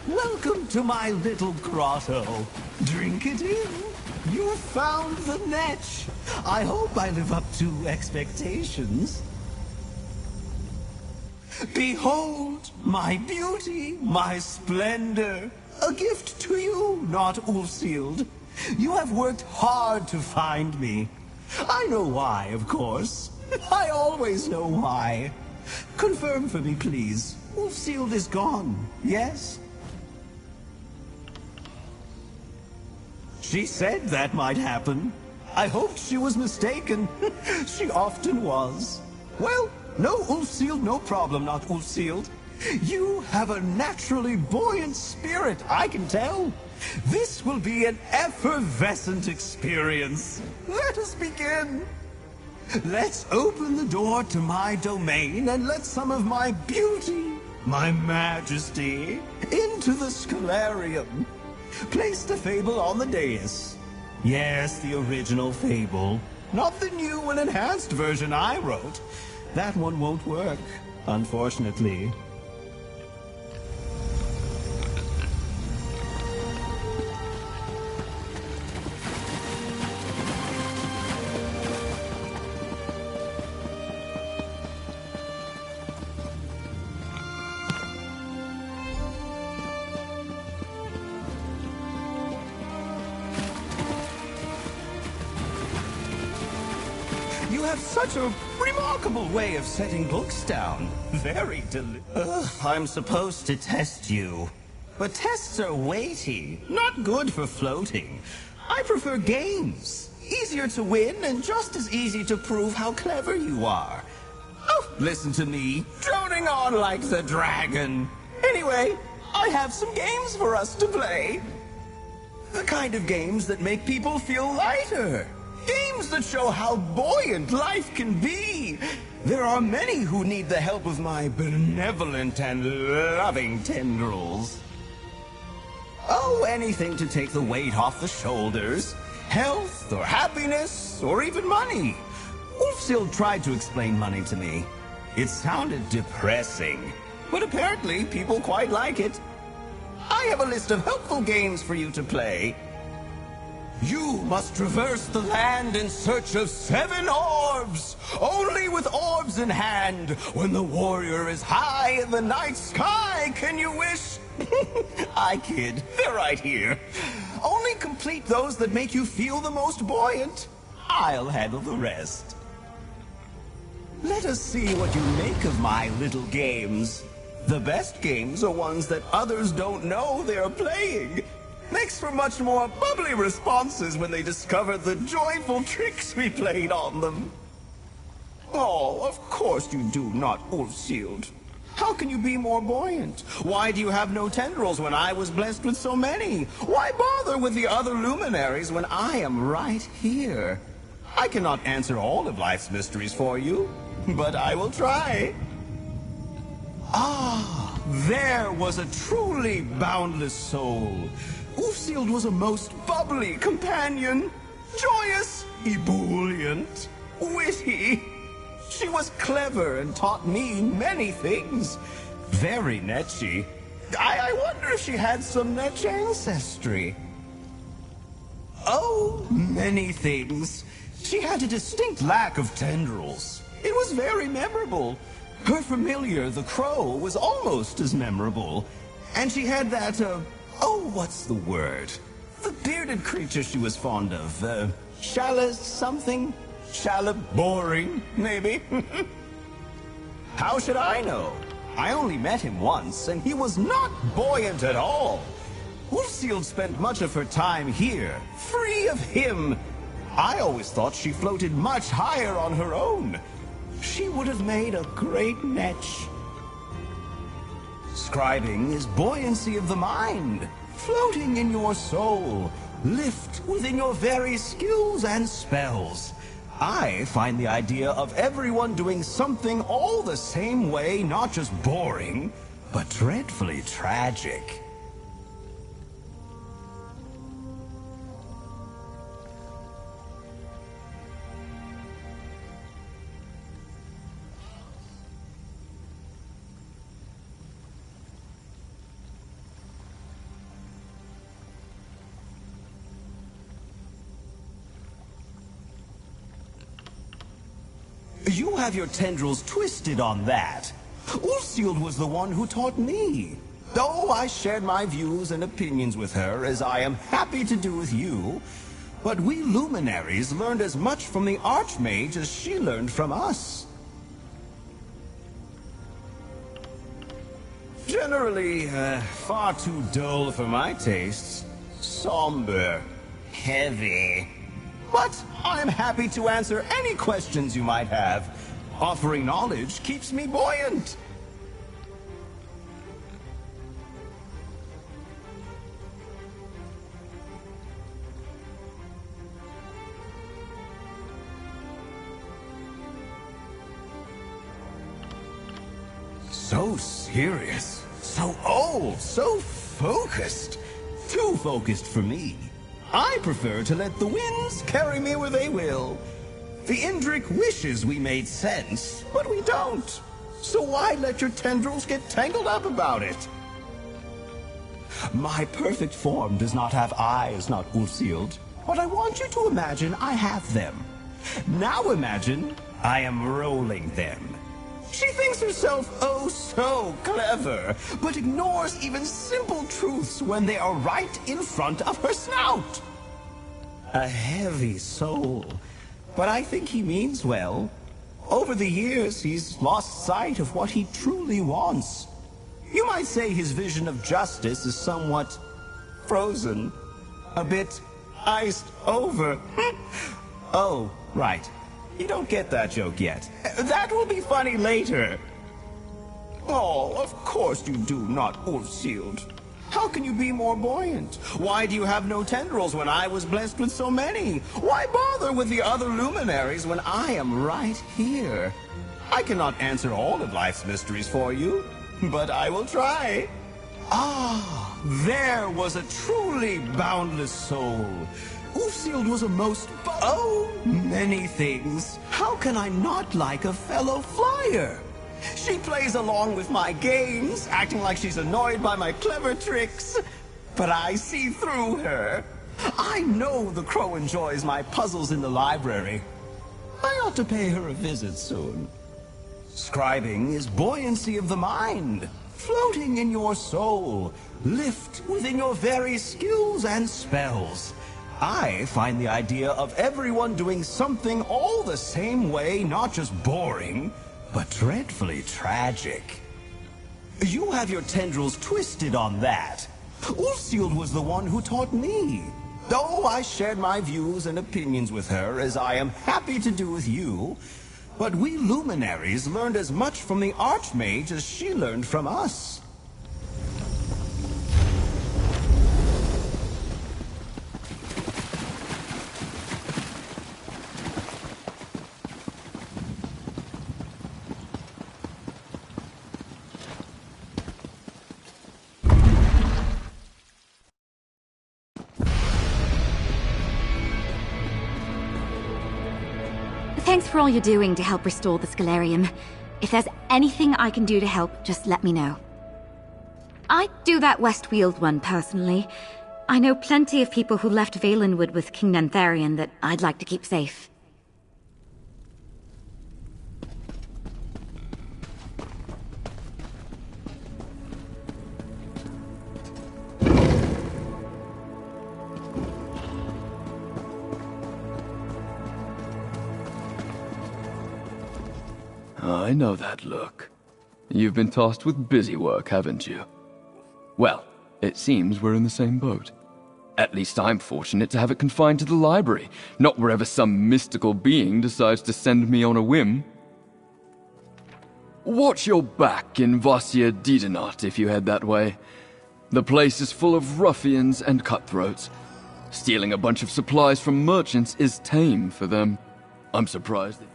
Welcome to my little grotto. Drink it in. You found the netch. I hope I live up to expectations. Behold, my beauty, my splendor. A gift to you, not Ulfsealed. You have worked hard to find me. I know why, of course. I always know why. Confirm for me, please. Ulfsealed is gone, yes? She said that might happen. I hoped she was mistaken. She often was. Well, no Ulfsealed, no problem, not Ulfsealed. You have a naturally buoyant spirit, I can tell. This will be an effervescent experience. Let us begin. Let's open the door to my domain and let some of my beauty, my majesty, into the Scholarium. Place the fable on the dais. Yes, the original fable. Not the new and enhanced version I wrote. That one won't work, unfortunately. You have such a remarkable way of setting books down. Very I'm supposed to test you. But tests are weighty, not good for floating. I prefer games. Easier to win and just as easy to prove how clever you are. Oh, listen to me, droning on like the dragon. Anyway, I have some games for us to play. The kind of games that make people feel lighter. Games that show how buoyant life can be. There are many who need the help of my benevolent and loving tendrils. Oh, anything to take the weight off the shoulders. Health, or happiness, or even money. Wolfsild tried to explain money to me. It sounded depressing, but apparently people quite like it. I have a list of helpful games for you to play. You must traverse the land in search of 7 orbs! Only with orbs in hand, when the warrior is high in the night sky, can you wish? I kid, they're right here. Only complete those that make you feel the most buoyant. I'll handle the rest. Let us see what you make of my little games. The best games are ones that others don't know they're playing. Makes for much more bubbly responses when they discover the joyful tricks we played on them. Oh, of course you do not, Wolfshield. How can you be more buoyant? Why do you have no tendrils when I was blessed with so many? Why bother with the other luminaries when I am right here? I cannot answer all of life's mysteries for you, but I will try. Ah, there was a truly boundless soul. Wolfshield was a most bubbly companion, joyous, ebullient, witty. She was clever and taught me many things. Very netchy. I wonder if she had some netch ancestry. Oh, many things. She had a distinct lack of tendrils. It was very memorable. Her familiar, the crow, was almost as memorable. And she had that, oh, what's the word? The bearded creature she was fond of. Shala something? Shala boring, maybe? How should I know? I only met him once, and he was not buoyant at all. Wolfshield spent much of her time here, free of him. I always thought she floated much higher on her own. She would have made a great netch. Scribing is buoyancy of the mind, floating in your soul, lift within your very skills and spells. I find the idea of everyone doing something all the same way not just boring, but dreadfully tragic. You have your tendrils twisted on that. Wolfshield was the one who taught me. Though I shared my views and opinions with her, as I am happy to do with you, but we luminaries learned as much from the Archmage as she learned from us. Generally, far too dull for my tastes. Somber. Heavy. But I'm happy to answer any questions you might have. Offering knowledge keeps me buoyant. So serious, so old, so focused. Too focused for me. I prefer to let the winds carry me where they will. The Indrik wishes we made sense, but we don't. So why let your tendrils get tangled up about it? My perfect form does not have eyes, not Ulsealed, but I want you to imagine I have them. Now imagine I am rolling them. She thinks herself oh so clever, but ignores even simple truths when they are right in front of her snout. A heavy soul, but I think he means well. Over the years, he's lost sight of what he truly wants. You might say his vision of justice is somewhat frozen, a bit iced over. Oh, right. You don't get that joke yet. That will be funny later. Oh, of course you do, not Ulsealed. How can you be more buoyant? Why do you have no tendrils when I was blessed with so many? Why bother with the other luminaries when I am right here? I cannot answer all of life's mysteries for you, but I will try. Ah, there was a truly boundless soul. Ulsealed was a most... oh, many things. How can I not like a fellow flyer? She plays along with my games, acting like she's annoyed by my clever tricks. But I see through her. I know the crow enjoys my puzzles in the library. I ought to pay her a visit soon. Scribing is buoyancy of the mind, floating in your soul, lift within your very skills and spells. I find the idea of everyone doing something all the same way not just boring, but dreadfully tragic. You have your tendrils twisted on that. Ulsealed was the one who taught me. Though I shared my views and opinions with her, as I am happy to do with you, but we luminaries learned as much from the Archmage as she learned from us.
Thanks for all you're doing to help restore the Scalarium. If there's anything I can do to help, just let me know. I'd do that Westweald one, personally. I know plenty of people who left Valenwood with King Nantharion that I'd like to keep safe.
I know that look. You've been tasked with busy work, haven't you? Well, it seems we're in the same boat. At least I'm fortunate to have it confined to the library, not wherever some mystical being decides to send me on a whim. Watch your back in Vasya Didenot if you head that way. The place is full of ruffians and cutthroats. Stealing a bunch of supplies from merchants is tame for them. I'm surprised that...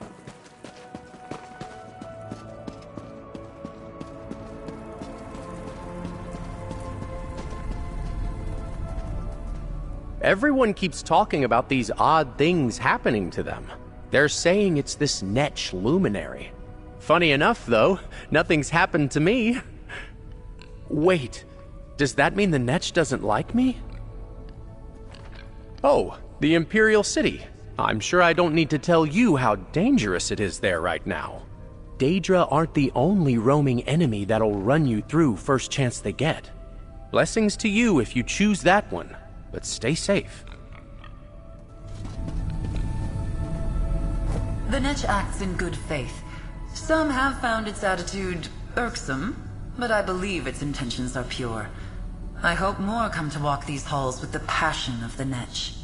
Everyone keeps talking about these odd things happening to them. They're saying it's this Netch luminary. Funny enough, though, nothing's happened to me. Wait, does that mean the Netch doesn't like me? Oh, the Imperial City. I'm sure I don't need to tell you how dangerous it is there right now. Daedra aren't the only roaming enemy that'll run you through first chance they get. Blessings to you if you choose that one. But stay safe.
The Netch acts in good faith. Some have found its attitude irksome, but I believe its intentions are pure. I hope more come to walk these halls with the passion of the Netch.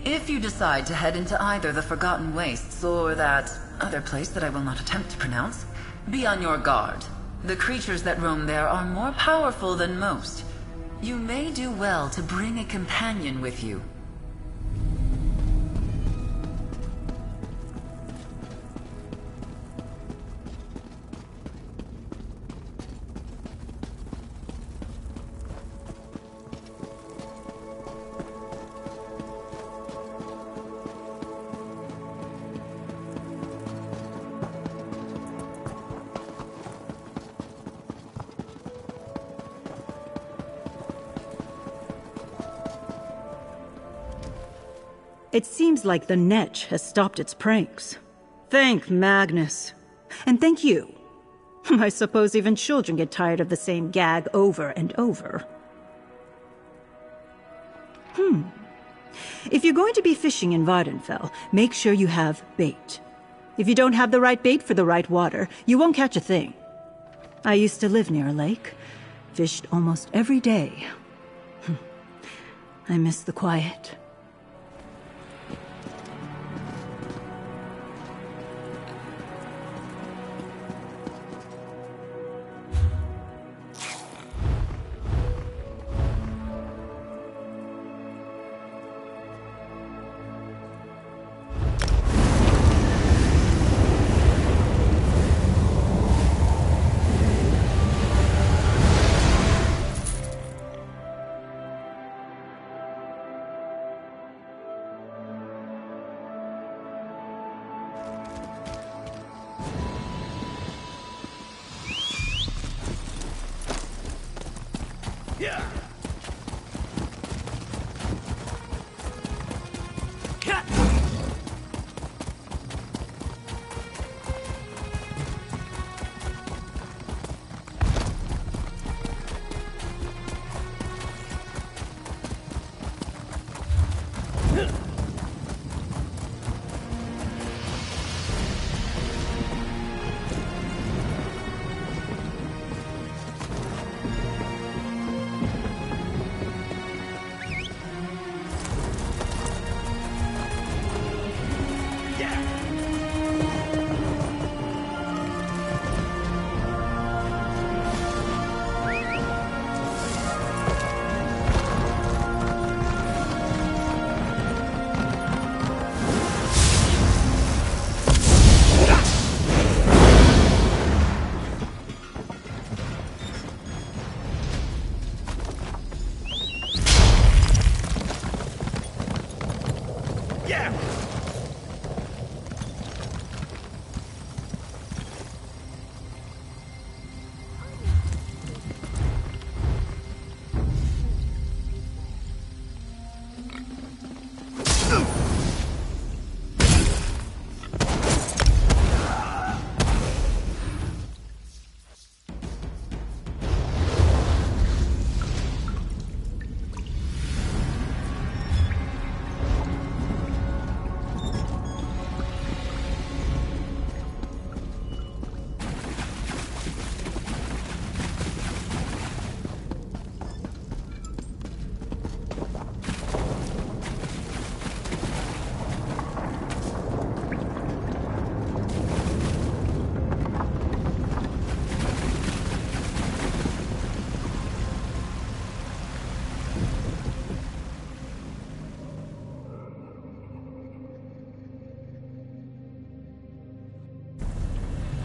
If you decide to head into either the Forgotten Wastes or that other place that I will not attempt to pronounce, be on your guard. The creatures that roam there are more powerful than most. You may do well to bring a companion with you.
It seems like the Netch has stopped its pranks. Thank Magnus. And thank you. I suppose even children get tired of the same gag over and over. If you're going to be fishing in Vardenfell, make sure you have bait. If you don't have the right bait for the right water, you won't catch a thing. I used to live near a lake. Fished almost every day. I miss the quiet.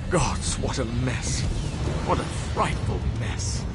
Gods, what a mess. What a frightful mess.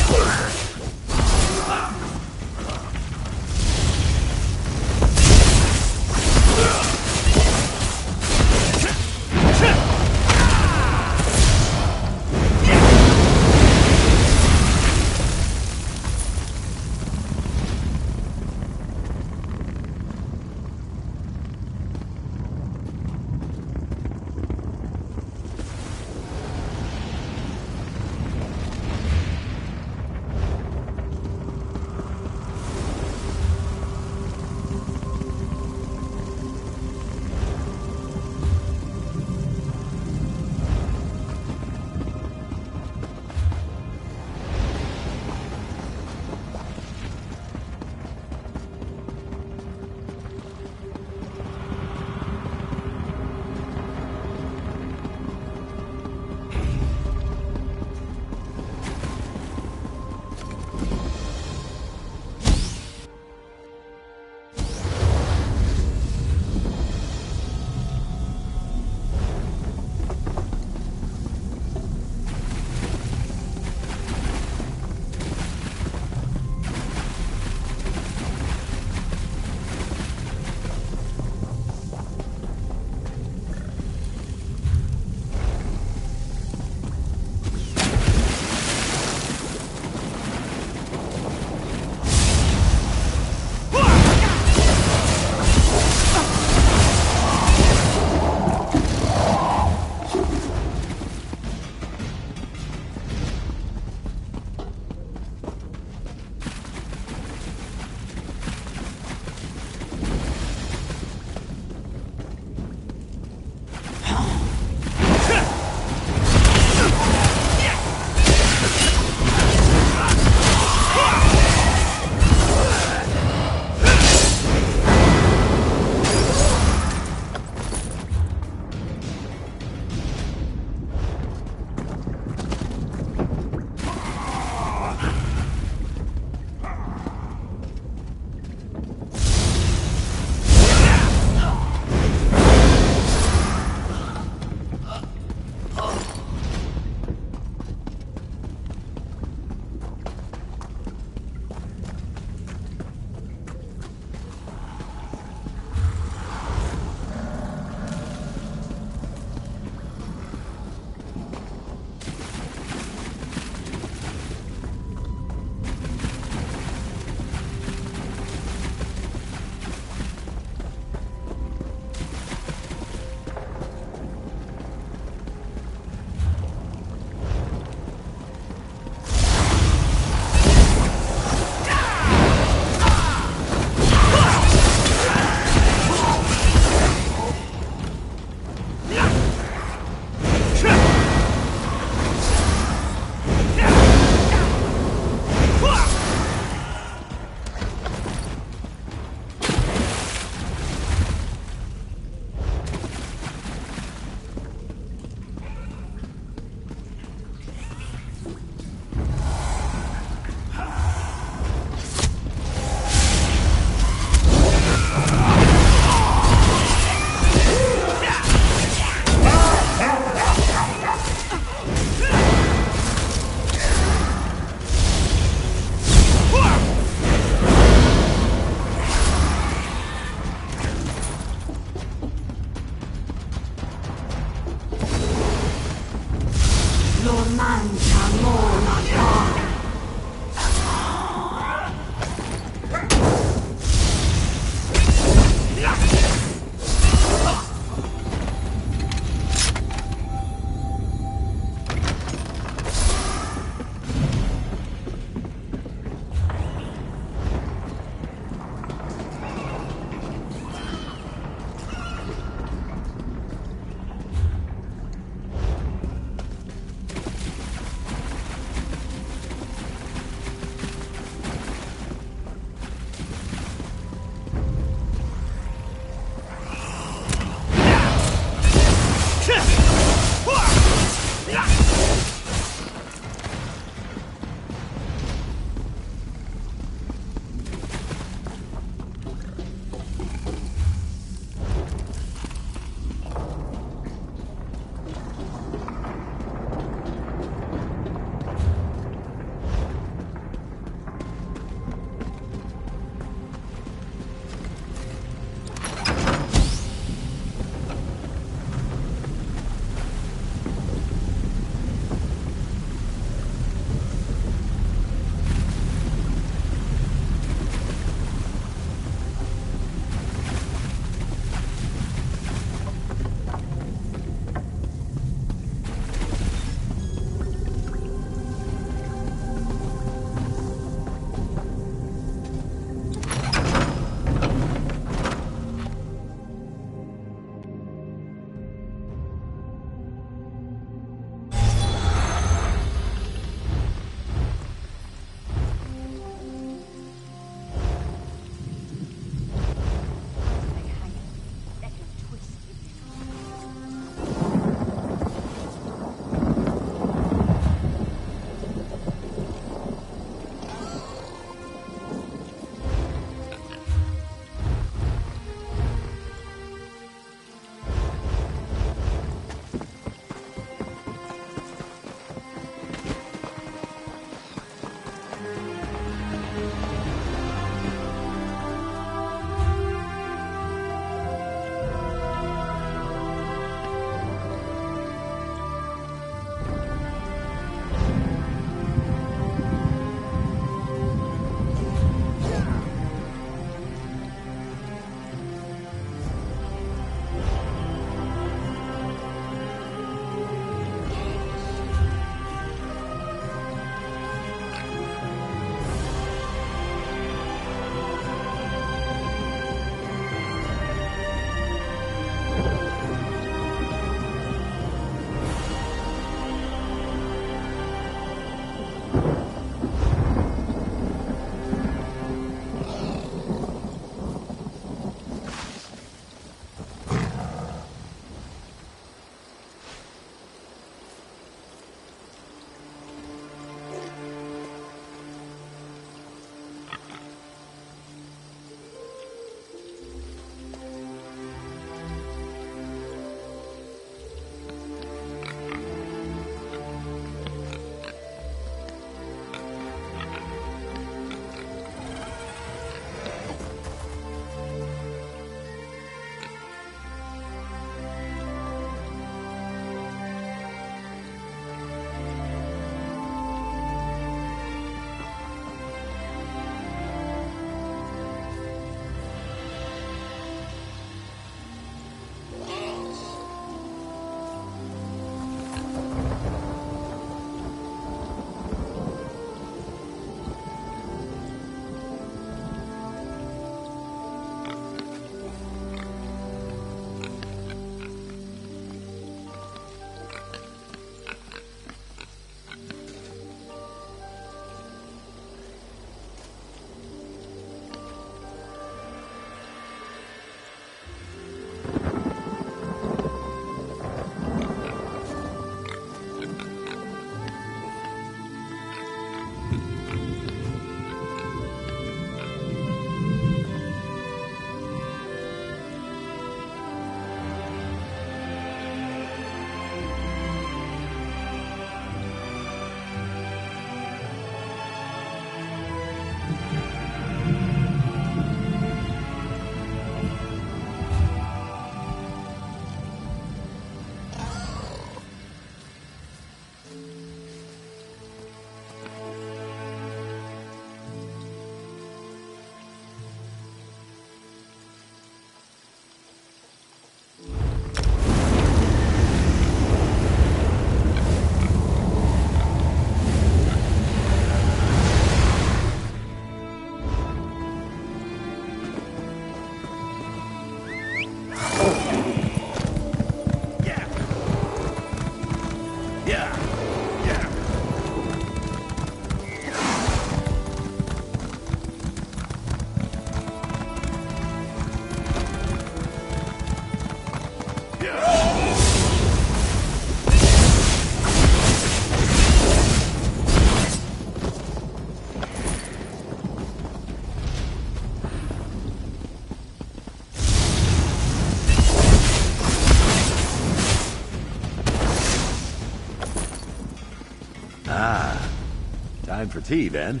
Time for tea, then.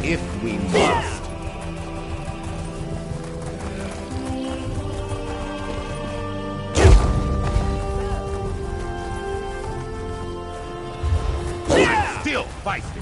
If we must. Still feisty.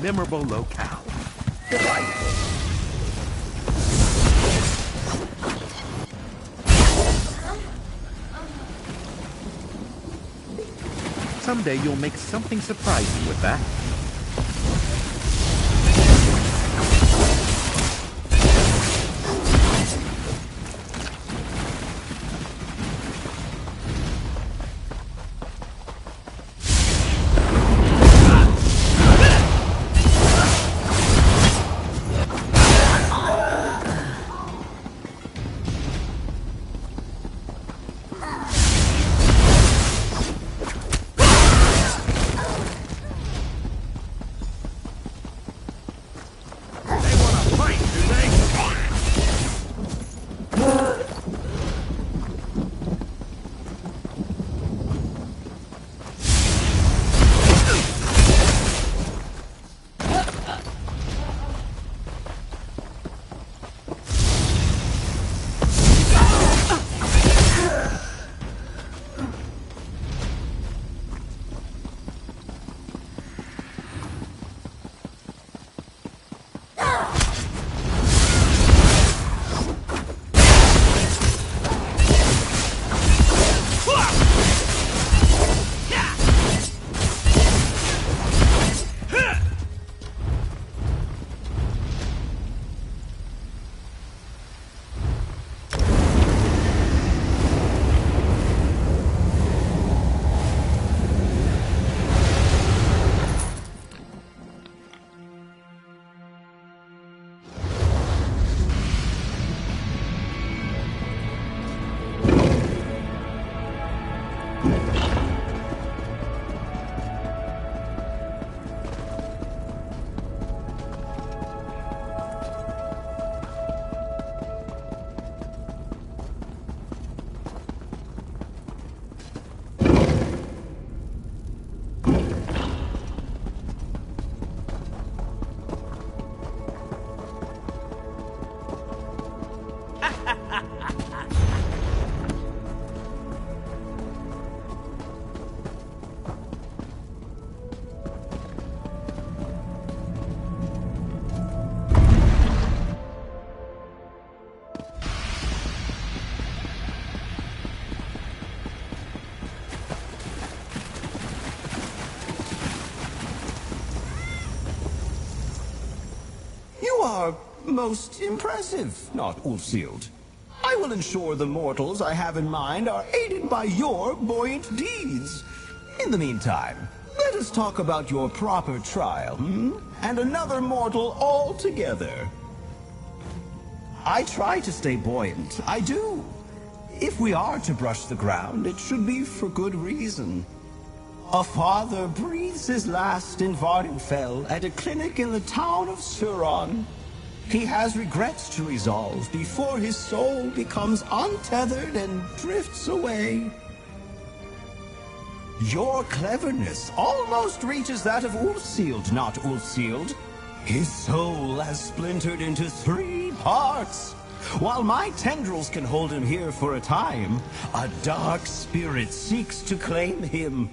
Memorable locale. Someday you'll make something surprising with that.
are most impressive, not Ulfsild. I will ensure the mortals I have in mind are aided by your buoyant deeds. In the meantime, let us talk about your proper trial, and another mortal altogether. I try to stay buoyant, I do. If we are to brush the ground, it should be for good reason. A father breathes his last in Vardenfell at a clinic in the town of Suron. He has regrets to resolve before his soul becomes untethered and drifts away. Your cleverness almost reaches that of Ulfsild, not Ulfsild. His soul has splintered into 3 parts. While my tendrils can hold him here for a time, a dark spirit seeks to claim him.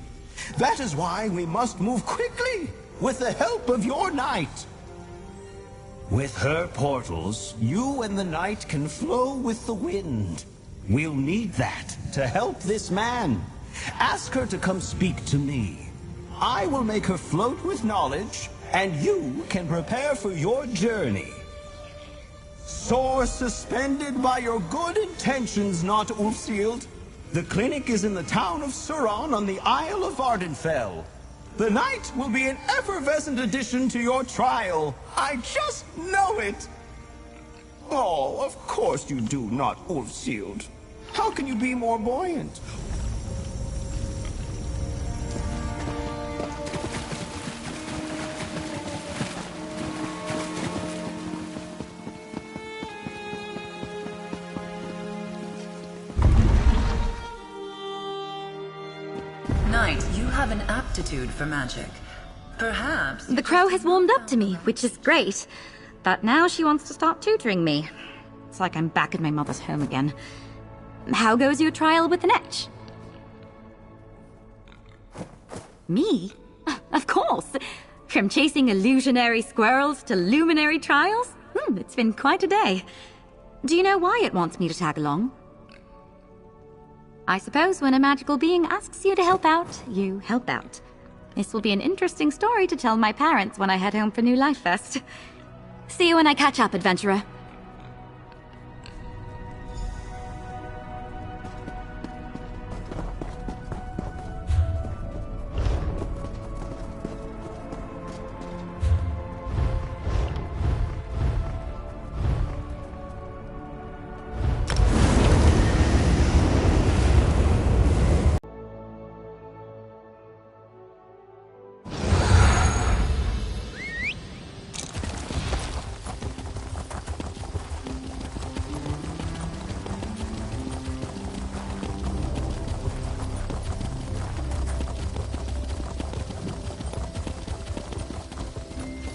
That is why we must move quickly, with the help of your knight. With her portals, you and the knight can flow with the wind. We'll need that to help this man. Ask her to come speak to me. I will make her float with knowledge, and you can prepare for your journey. Soar suspended by your good intentions, not Ulfsild. The clinic is in the town of Suron on the Isle of Vardenfell. The night will be an effervescent addition to your trial. I just know it. Oh, of course you do, not Ulfsild. How can you be more buoyant?
Knight, you have an aptitude for magic. Perhaps...
The crow has warmed up to me, which is great. But now she wants to start tutoring me. It's like I'm back at my mother's home again. How goes your trial with the Netch? Me? Of course! From chasing illusionary squirrels to luminary trials? It's been quite a day. Do you know why it wants me to tag along? I suppose when a magical being asks you to help out, you help out. This will be an interesting story to tell my parents when I head home for New Life Fest. See you when I catch up, adventurer.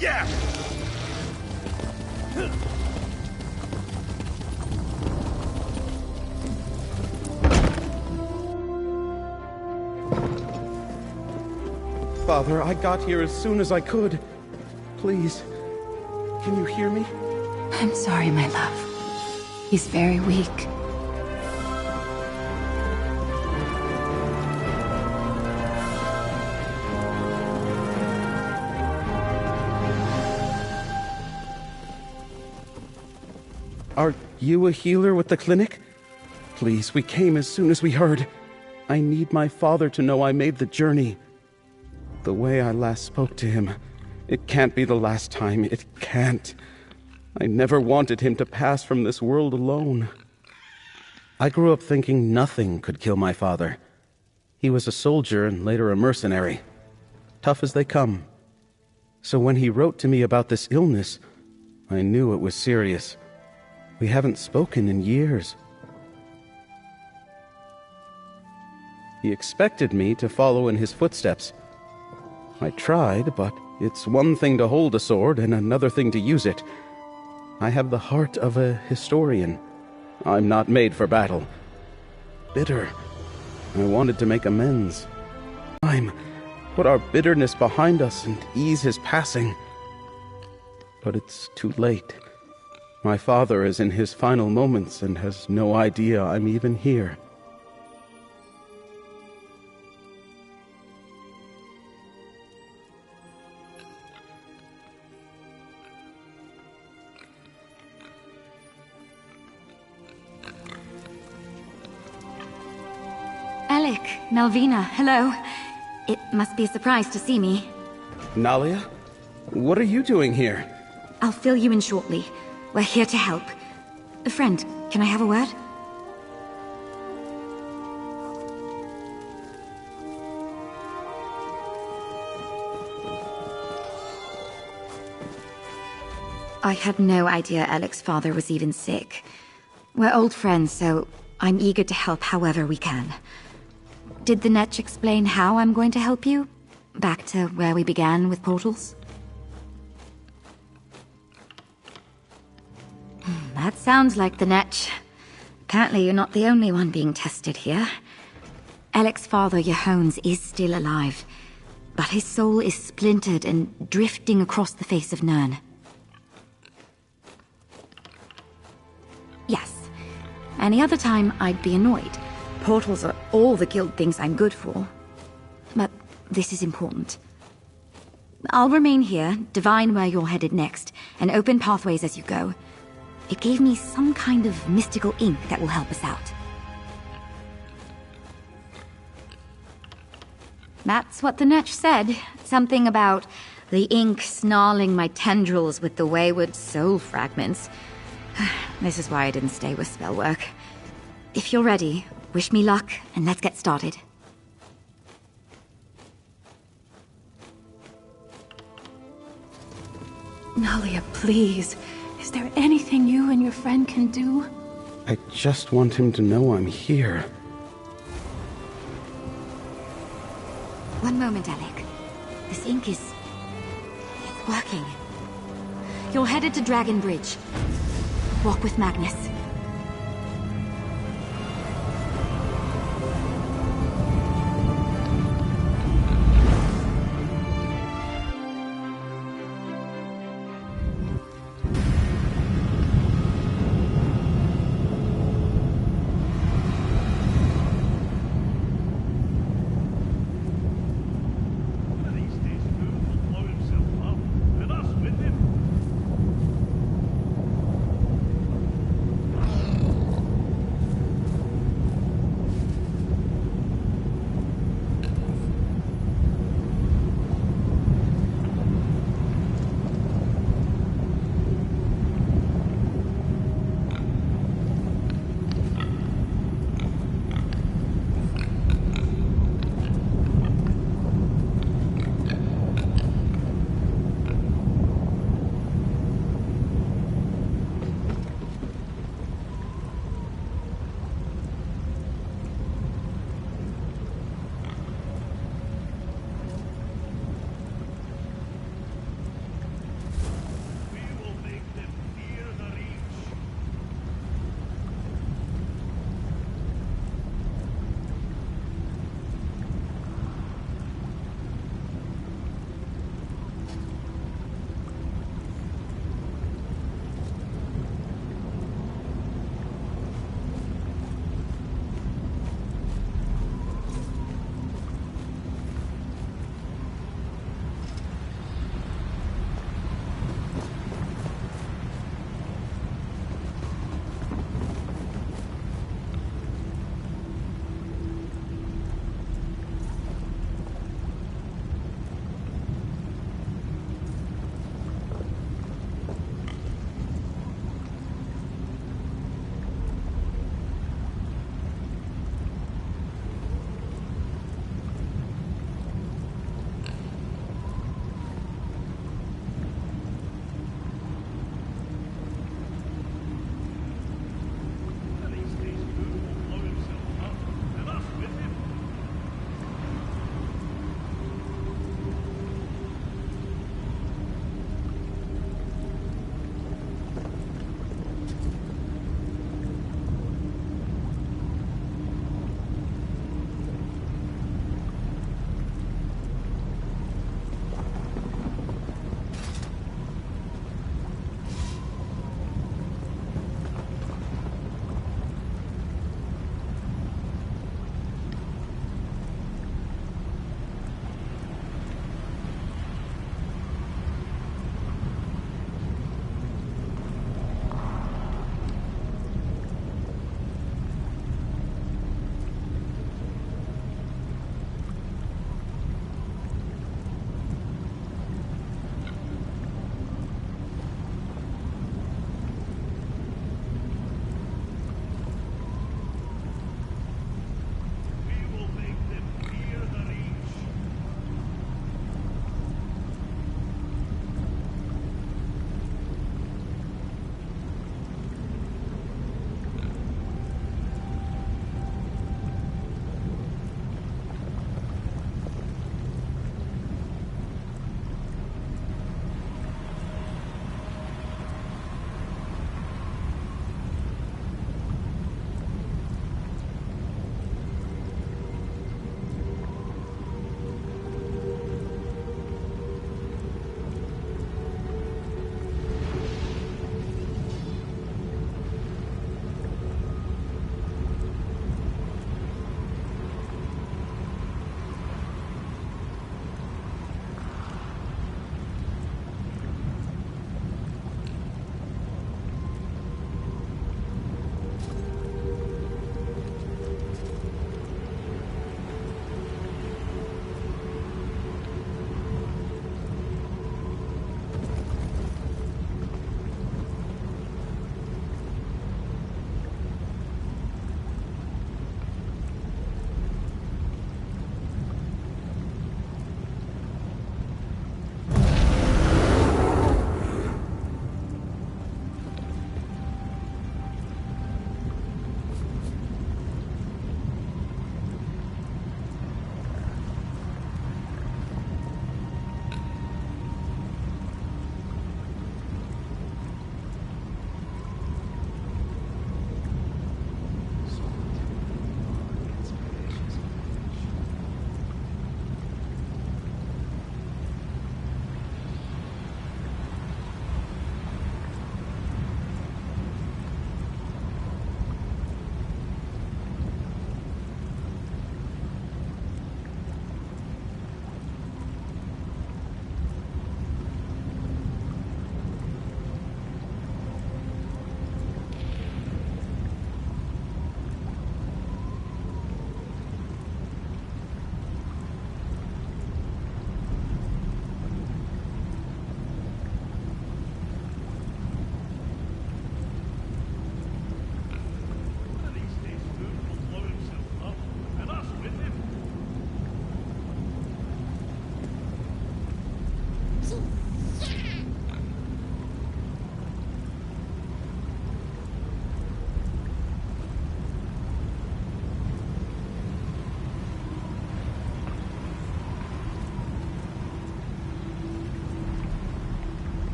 Yeah!
Father, I got here as soon as I could. Please, can you hear me?
I'm sorry, my love. He's very weak.
Are you a healer with the clinic? Please, we came as soon as we heard. I need my father to know I made the journey. The way I last spoke to him, it can't be the last time. It can't. I never wanted him to pass from this world alone. I grew up thinking nothing could kill my father. He was a soldier and later a mercenary. Tough as they come. So when he wrote to me about this illness, I knew it was serious. We haven't spoken in years. He expected me to follow in his footsteps. I tried, but it's one thing to hold a sword and another thing to use it. I have the heart of a historian. I'm not made for battle. Bitter. I wanted to make amends. Put our bitterness behind us and ease his passing. But it's too late. My father is in his final moments and has no idea I'm even here.
Malvina, hello. It must be a surprise to see me.
Nalia? What are you doing here?
I'll fill you in shortly. We're here to help. Friend, can I have a word? I had no idea Alec's father was even sick. We're old friends, so I'm eager to help however we can. Did the Netch explain how I'm going to help you? Back to where we began with portals? That sounds like the Netch. Apparently you're not the only one being tested here. Alec's father, Yehones, is still alive, but his soul is splintered and drifting across the face of Nirn. Yes. Any other time, I'd be annoyed. Portals are all the guild thinks I'm good for. But this is important. I'll remain here, divine where you're headed next, and open pathways as you go. It gave me some kind of mystical ink that will help us out. That's what the Netch said. Something about the ink snarling my tendrils with the wayward soul fragments. This is why I didn't stay with spellwork. If you're ready, wish me luck, and let's get started.
Nalia, please. Is there anything you and your friend can do?
I just want him to know I'm here.
One moment, Alec. This ink is... it's working. You're headed to Dragon Bridge. Walk with Magnus.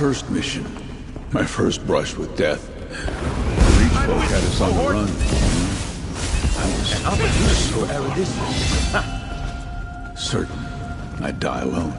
first mission. My first brush with death. The Reach folk had us on the run. I was so certain I'd die alone.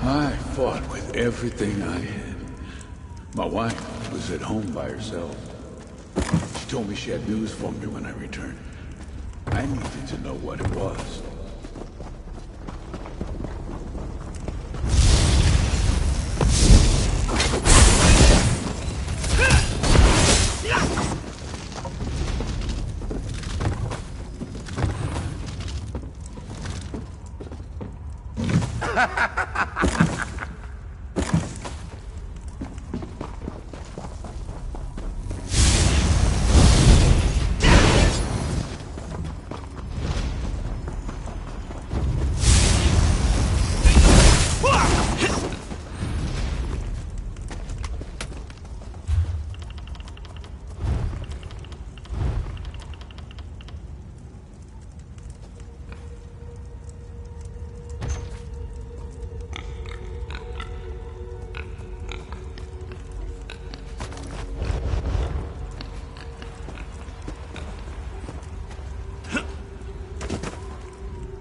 I fought with everything I had. My wife was at home by herself. She told me she had news for me when I returned. I needed to know what it was.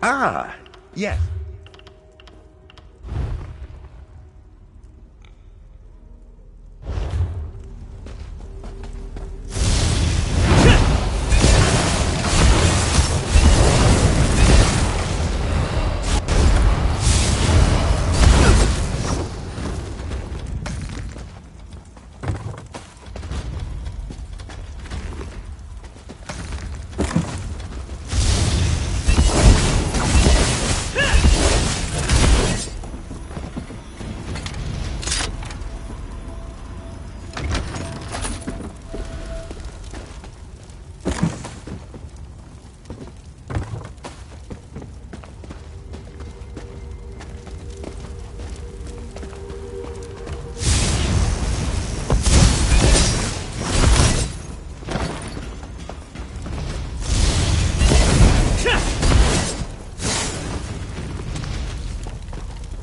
Ah, yes.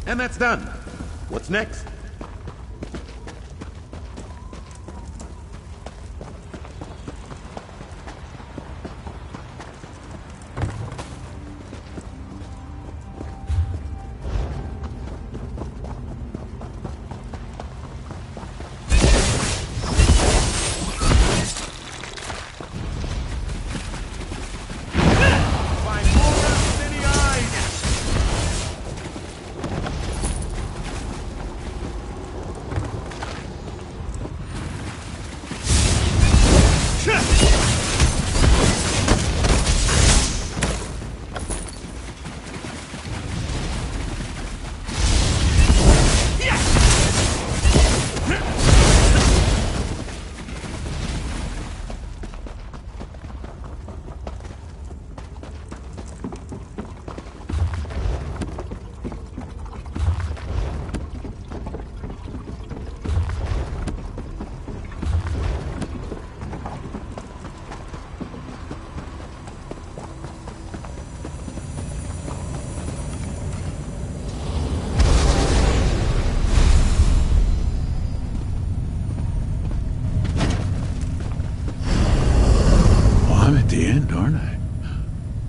And that's done. What's next?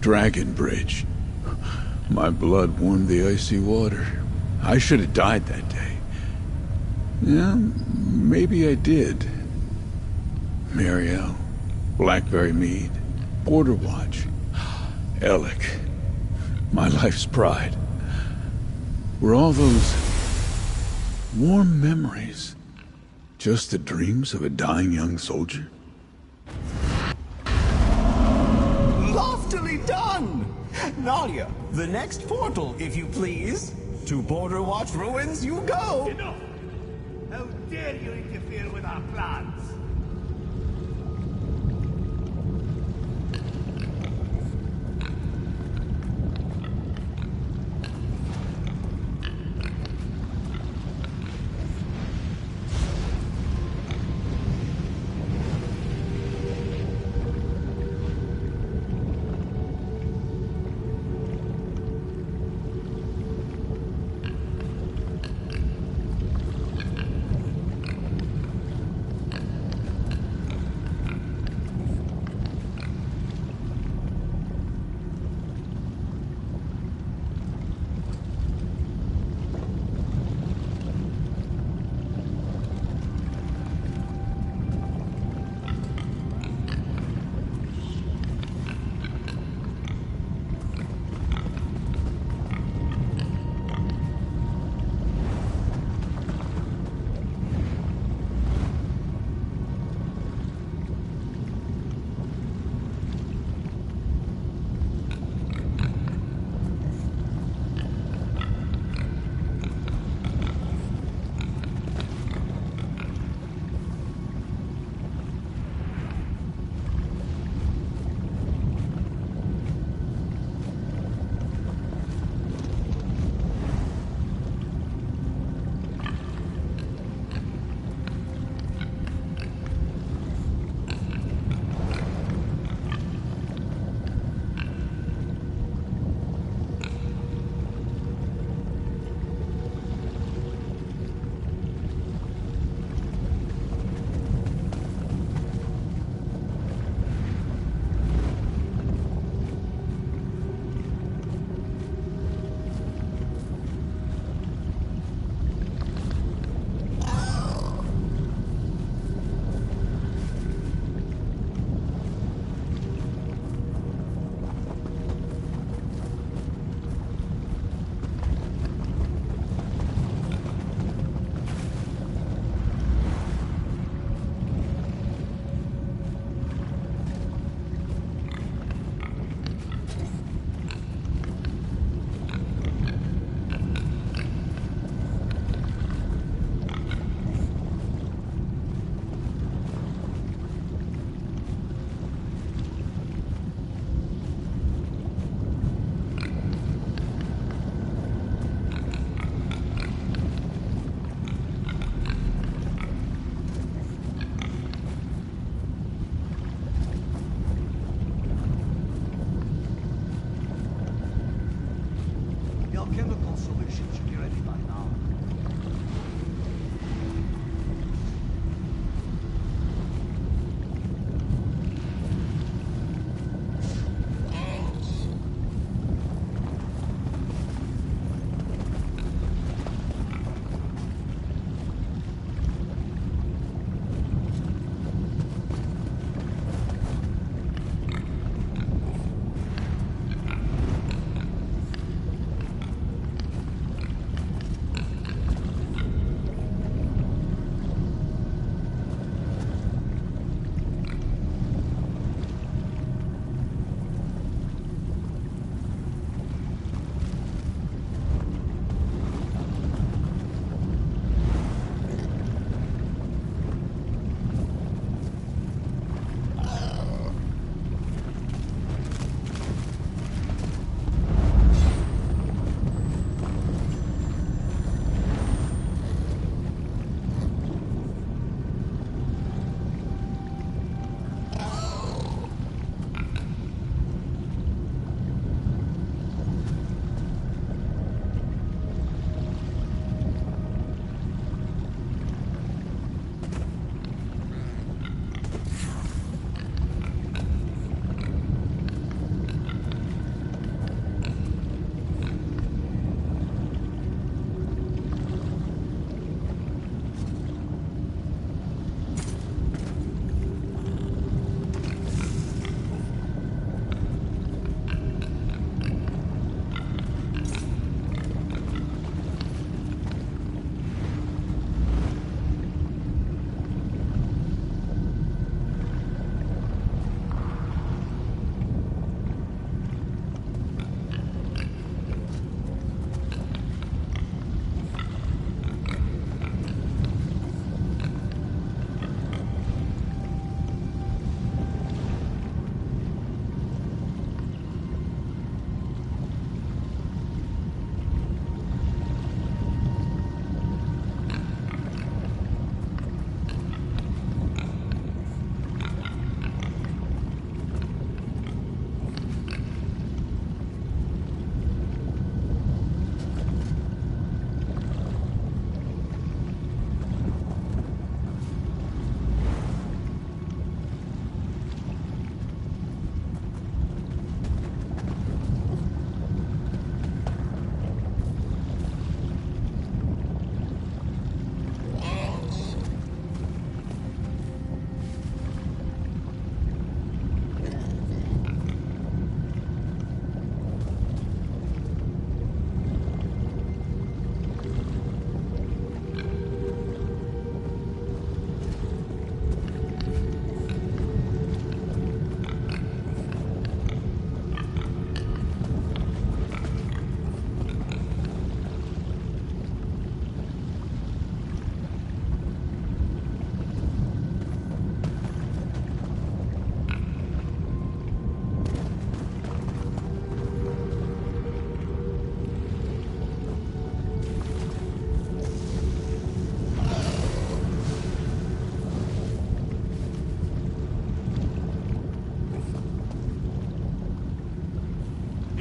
Dragon Bridge. My blood warmed the icy water. I should have died that day. Yeah, maybe I did. Mariel, Blackberry Mead, Border Watch, Alec, my life's pride. Were all those warm memories just the dreams of a dying young soldier?
Magnalia. The next portal, if you please. To Border Watch Ruins you go!
Enough! How dare you interfere with our plans?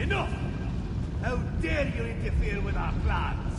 Enough! How dare you interfere with our plans?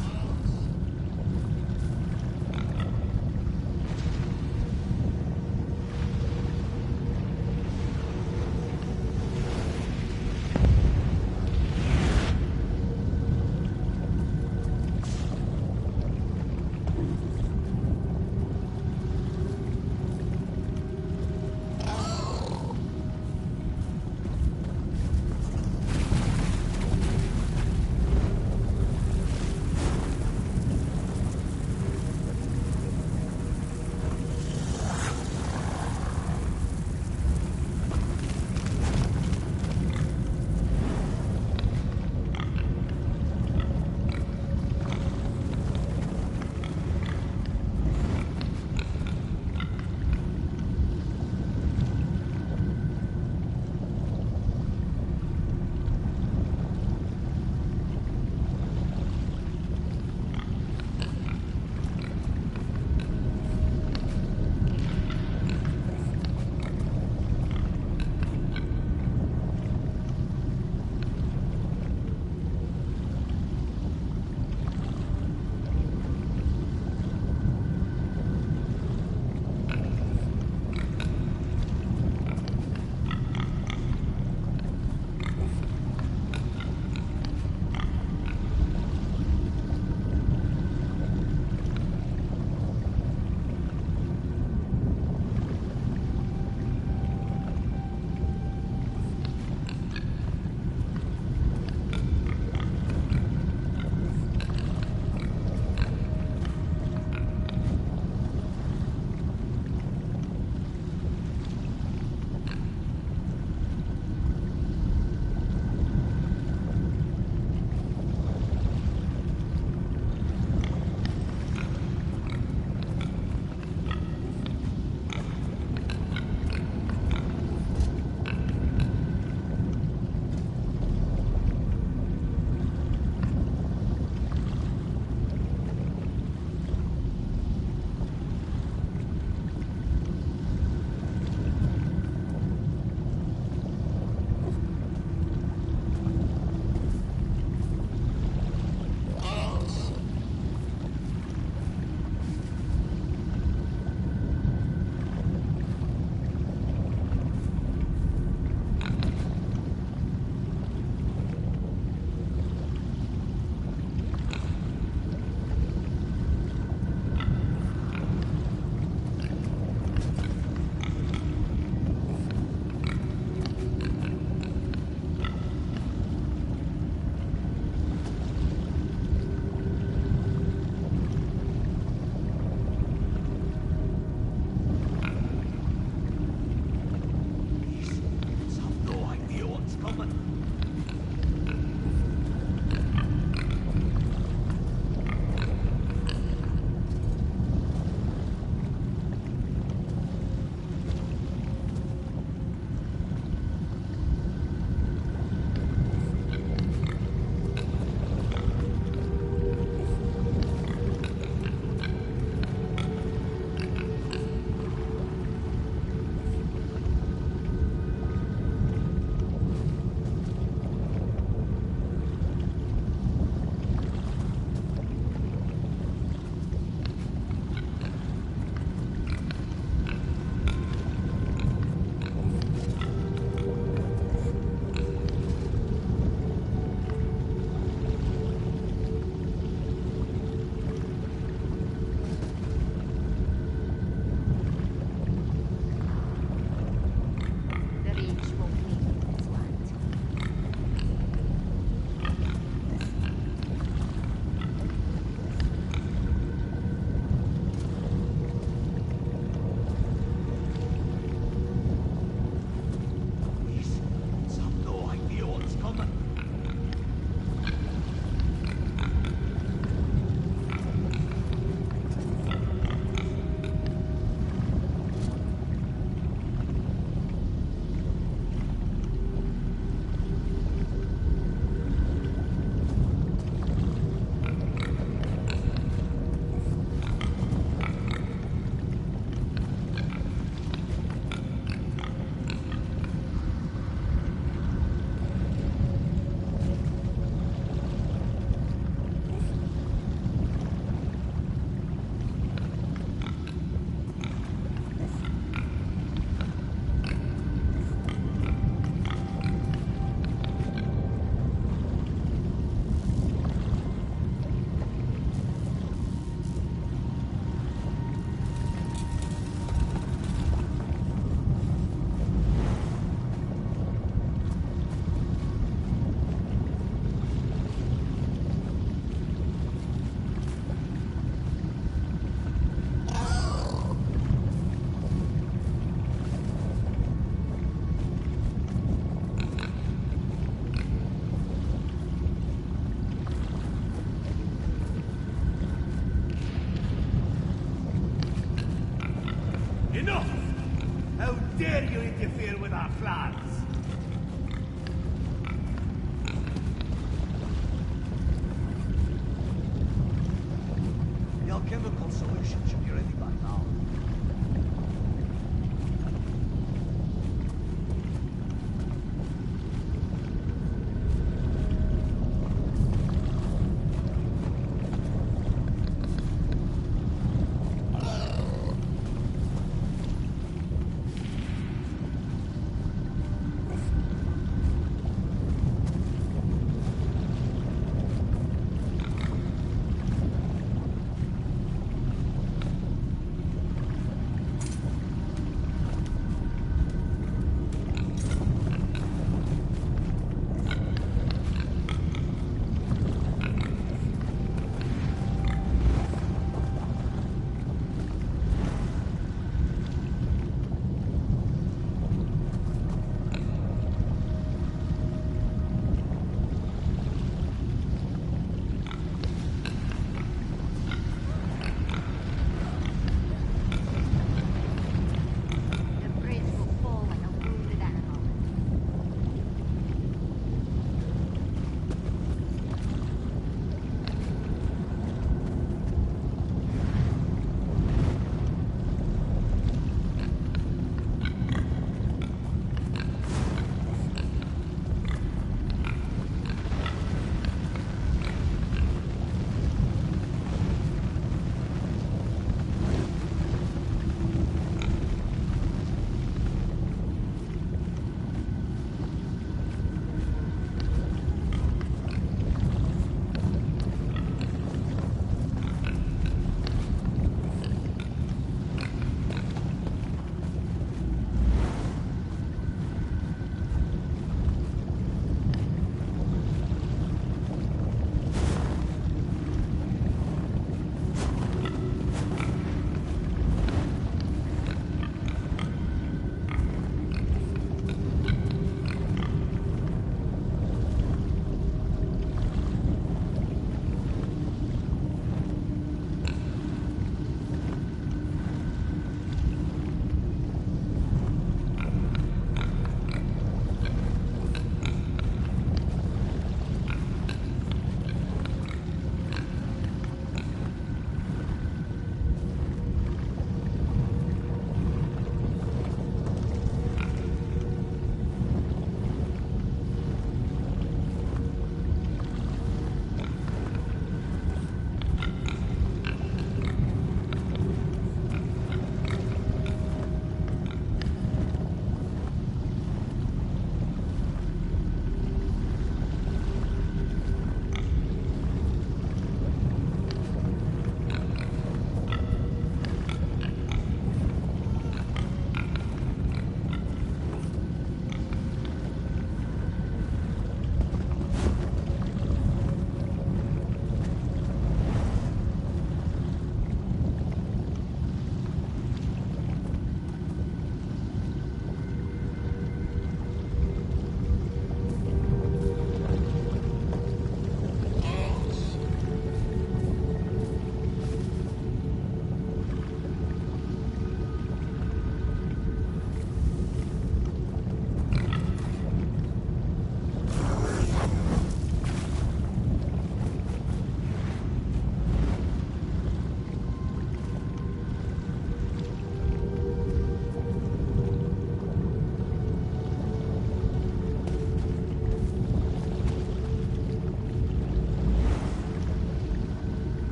potion should be ready by now.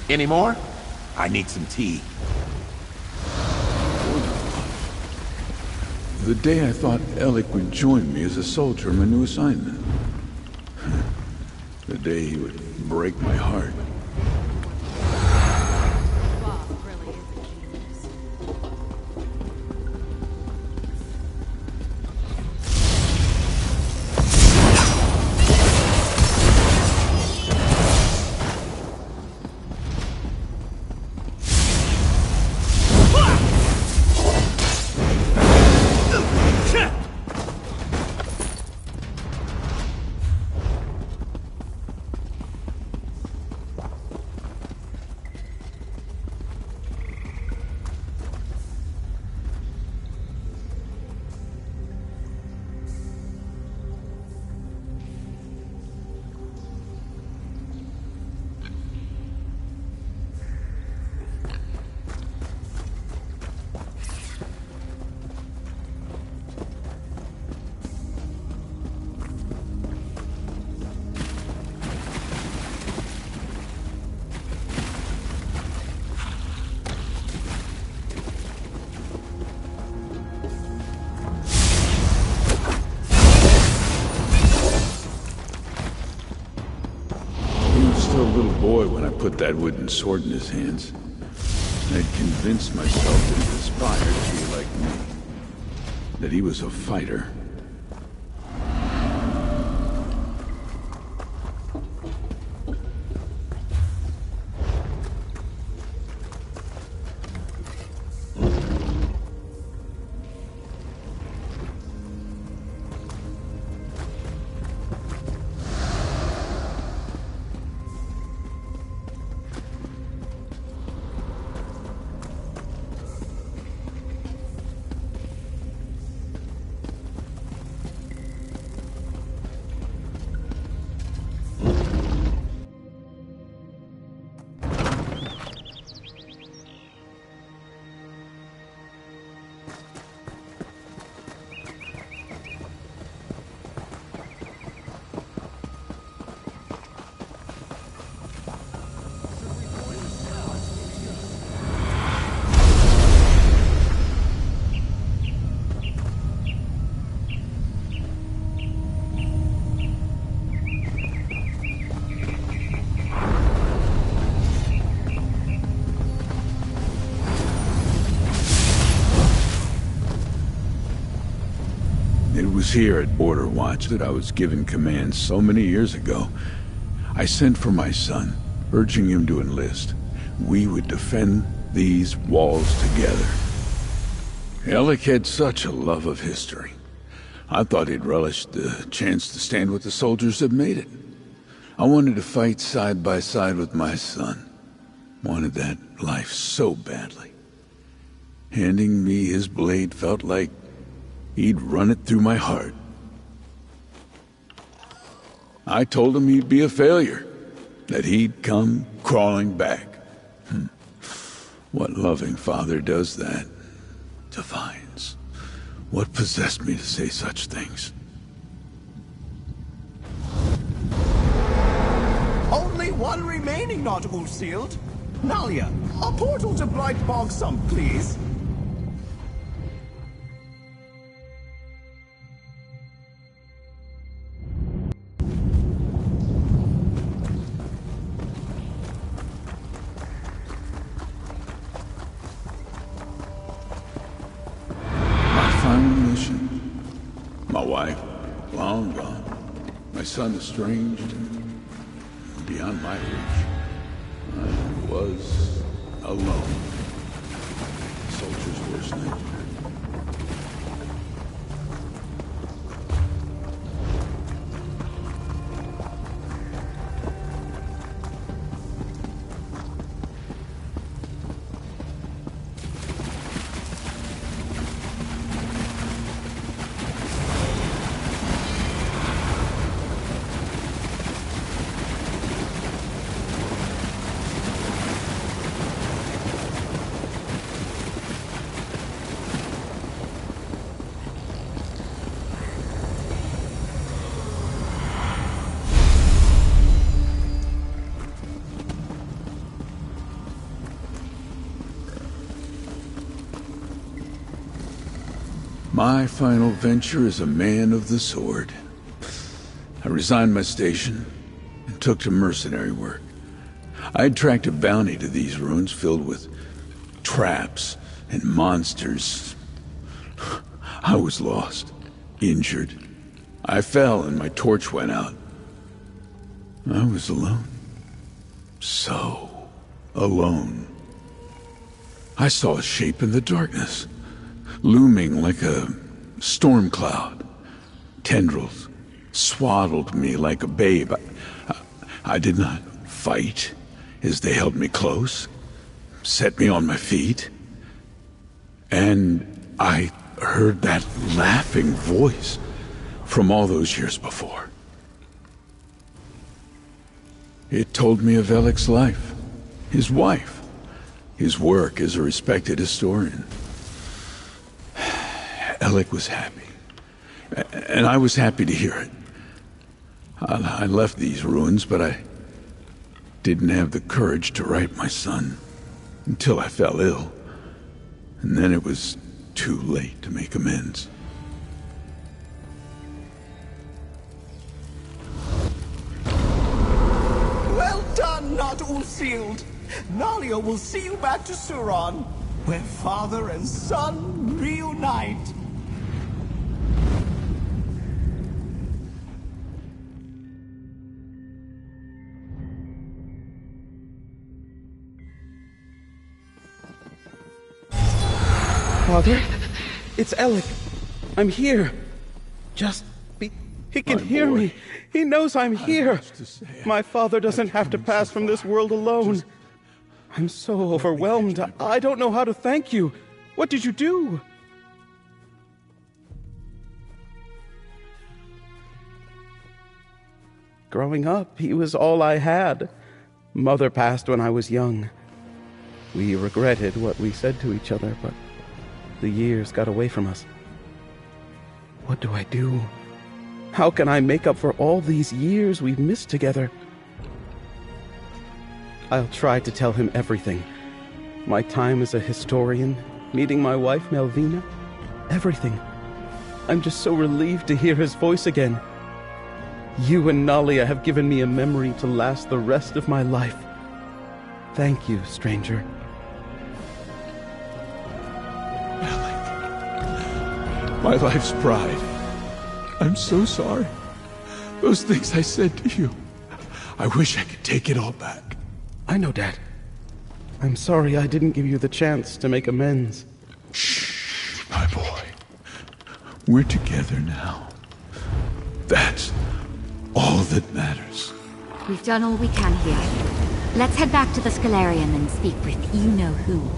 Any more? I need some tea.
The day I thought Alec would join me as a soldier in my new assignment. The day he would break my heart. Put that wooden sword in his hands. I'd convinced myself that he aspired to be like me. That he was a fighter. It was here at Border Watch that I was given command so many years ago. I sent for my son, urging him to enlist. We would defend these walls together. Alec had such a love of history. I thought he'd relish the chance to stand with the soldiers that made it. I wanted to fight side by side with my son. Wanted that life so badly. Handing me his blade felt like he'd run it through my heart. I told him he'd be a failure, that he'd come crawling back. What loving father does that? Divines. What possessed me to say such things?
Only one remaining not all-sealed. Nalia, a portal to Blight Bog Sump, please.
My wife, long gone. My son estranged and beyond my reach. I was alone. Soldier's worst nightmare. My final venture as a man of the sword. I resigned my station and took to mercenary work. I'd tracked a bounty to these ruins filled with traps and monsters. I was lost, injured. I fell and my torch went out. I was alone. So alone. I saw a shape in the darkness, looming like a storm cloud. Tendrils swaddled me like a babe. I did not fight as they held me close, set me on my feet, and I heard that laughing voice from all those years before. It told me of Alec's life, his wife, his work as a respected historian. Alec was happy, and I was happy to hear it. I left these ruins, but I didn't have the courage to write my son until I fell ill, and then it was too late to make amends.
Well done, not Ulfield. Nalia will see you back to Suron, where father and son reunite.
Father? It's Alec. I'm here. Just be... He can hear me. He knows I'm here. My father doesn't have to pass from this world alone. I'm so overwhelmed. I don't know how to thank you. What did you do? Growing up, he was all I had. Mother passed when I was young. We regretted what we said to each other, but the years got away from us. What do I do? How can I make up for all these years we've missed together? I'll try to tell him everything. My time as a historian, meeting my wife Melvina, everything. I'm just so relieved to hear his voice again. You and Nalia have given me a memory to last the rest of my life. Thank you, stranger.
My life's pride. I'm so sorry. Those things I said to you. I wish I could take it all back.
I know, Dad. I'm sorry I didn't give you the chance to make amends.
Shh, my boy. We're together now. That's all that matters.
We've done all we can here. Let's head back to the Scalarium and speak with you-know-who.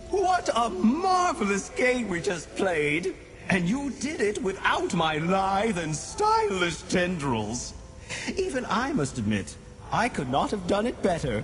What a marvelous game we just played! And you did it without my lithe and stylish tendrils. Even I must admit, I could not have done it better.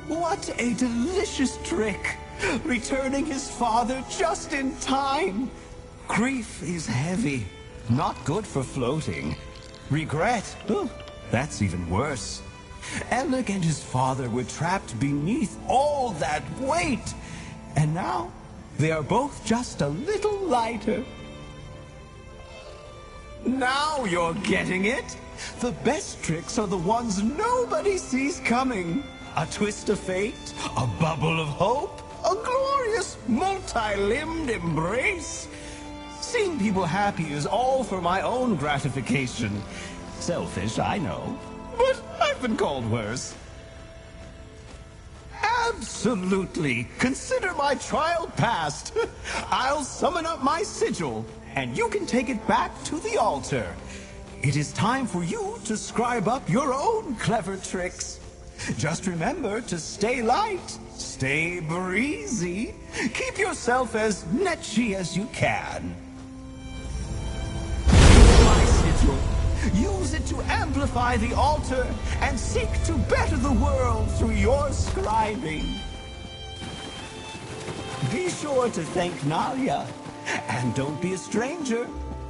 What a delicious trick! Returning his father just in time! Grief is heavy, not good for floating. Regret, oh, that's even worse. Alec and his father were trapped beneath all that weight, and now they are both just a little lighter. Now you're getting it! The best tricks are the ones nobody sees coming. A twist of fate, a bubble of hope, a glorious multi-limbed embrace. Seeing people happy is all for my own gratification. Selfish, I know, but I've been called worse. Absolutely. Consider my trial passed. I'll summon up my sigil, and you can take it back to the altar. It is time for you to scribe up your own clever tricks. Just remember to stay light, stay breezy, keep yourself as netchy as you can. My sigil. Use it to amplify the altar and seek to better the world through your scribing. Be sure to thank Nalia, and don't be a stranger,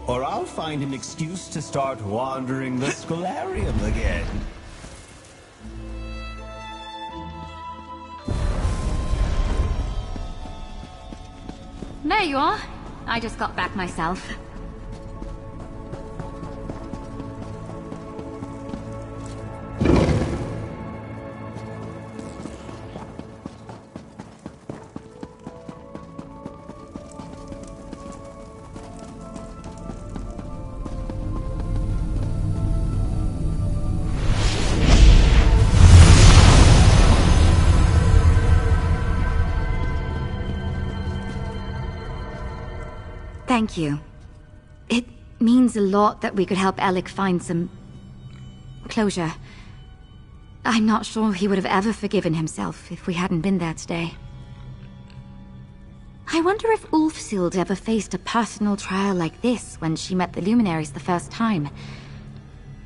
or I'll find an excuse to start wandering the Scholarium again.
There you are. I just got back myself. Thank you. It means a lot that we could help Alec find some closure. I'm not sure he would have ever forgiven himself if we hadn't been there today. I wonder if Ulfsild ever faced a personal trial like this when she met the Luminaries the first time.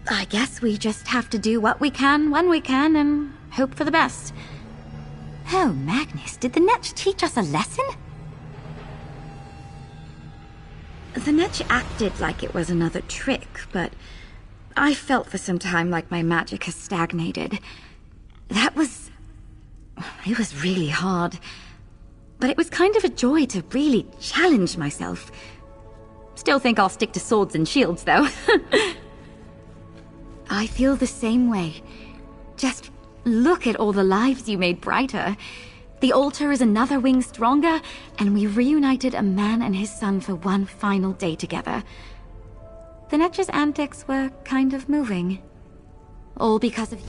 I guess we just have to do what we can when we can and hope for the best. Oh, Magnus, did the Netch teach us a lesson? The Netch acted like it was another trick, but I felt for some time like my magic has stagnated. It was really hard. But it was kind of a joy to really challenge myself. Still think I'll stick to swords and shields, though. I feel the same way. Just look at all the lives you made brighter. The altar is another wing stronger, and we reunited a man and his son for one final day together. The Netch's antics were kind of moving. All because of you.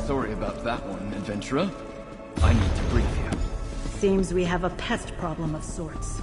Sorry about that one, adventurer. I need to brief you.
Seems we have a pest problem of sorts.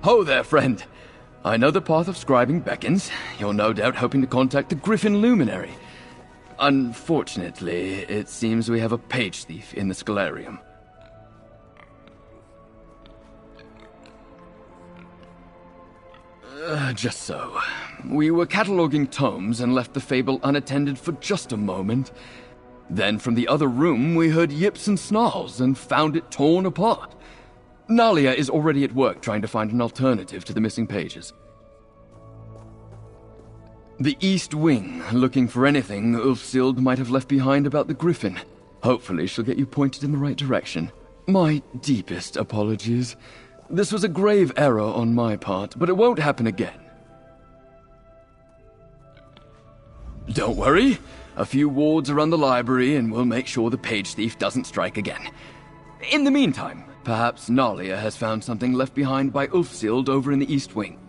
Ho there, friend. I know the path of scribing beckons. You're no doubt hoping to contact the Griffin Luminary. Unfortunately, it seems we have a page thief in the Scalarium. Just so. We were cataloguing tomes and left the fable unattended for just a moment. Then from the other room we heard yips and snarls and found it torn apart. Nalia is already at work trying to find an alternative to the missing pages. The East Wing, looking for anything Ulfsild might have left behind about the Griffin. Hopefully she'll get you pointed in the right direction. My deepest apologies. This was a grave error on my part, but it won't happen again. Don't worry. A few wards around the library and we'll make sure the page thief doesn't strike again. In the meantime, perhaps Nalia has found something left behind by Ulfsild over in the East Wing.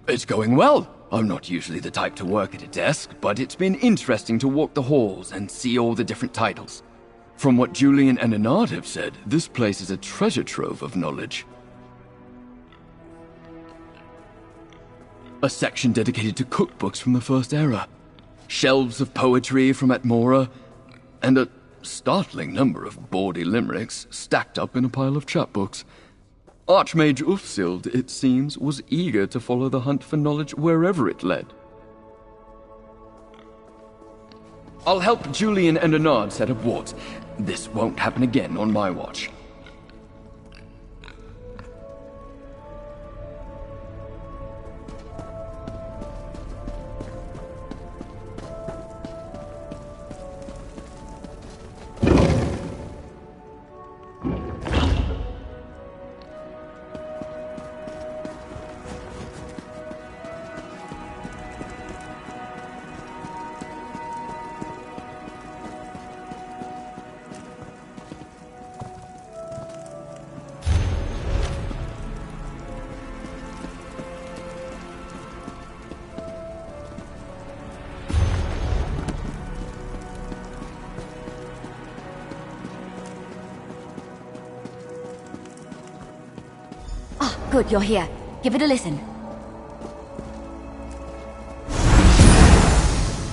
It's going well. I'm not usually the type to work at a desk, but it's been interesting to walk the halls and see all the different titles. From what Julian and Anard have said, this place is a treasure trove of knowledge. A section dedicated to cookbooks from the First Era, shelves of poetry from Atmora, and a startling number of bawdy limericks stacked up in a pile of chapbooks. Archmage Ulfsild, it seems, was eager to follow the hunt for knowledge wherever it led. I'll help Julian and Anard set up wards. This won't happen again on my watch.
Good, you're here. Give it a listen.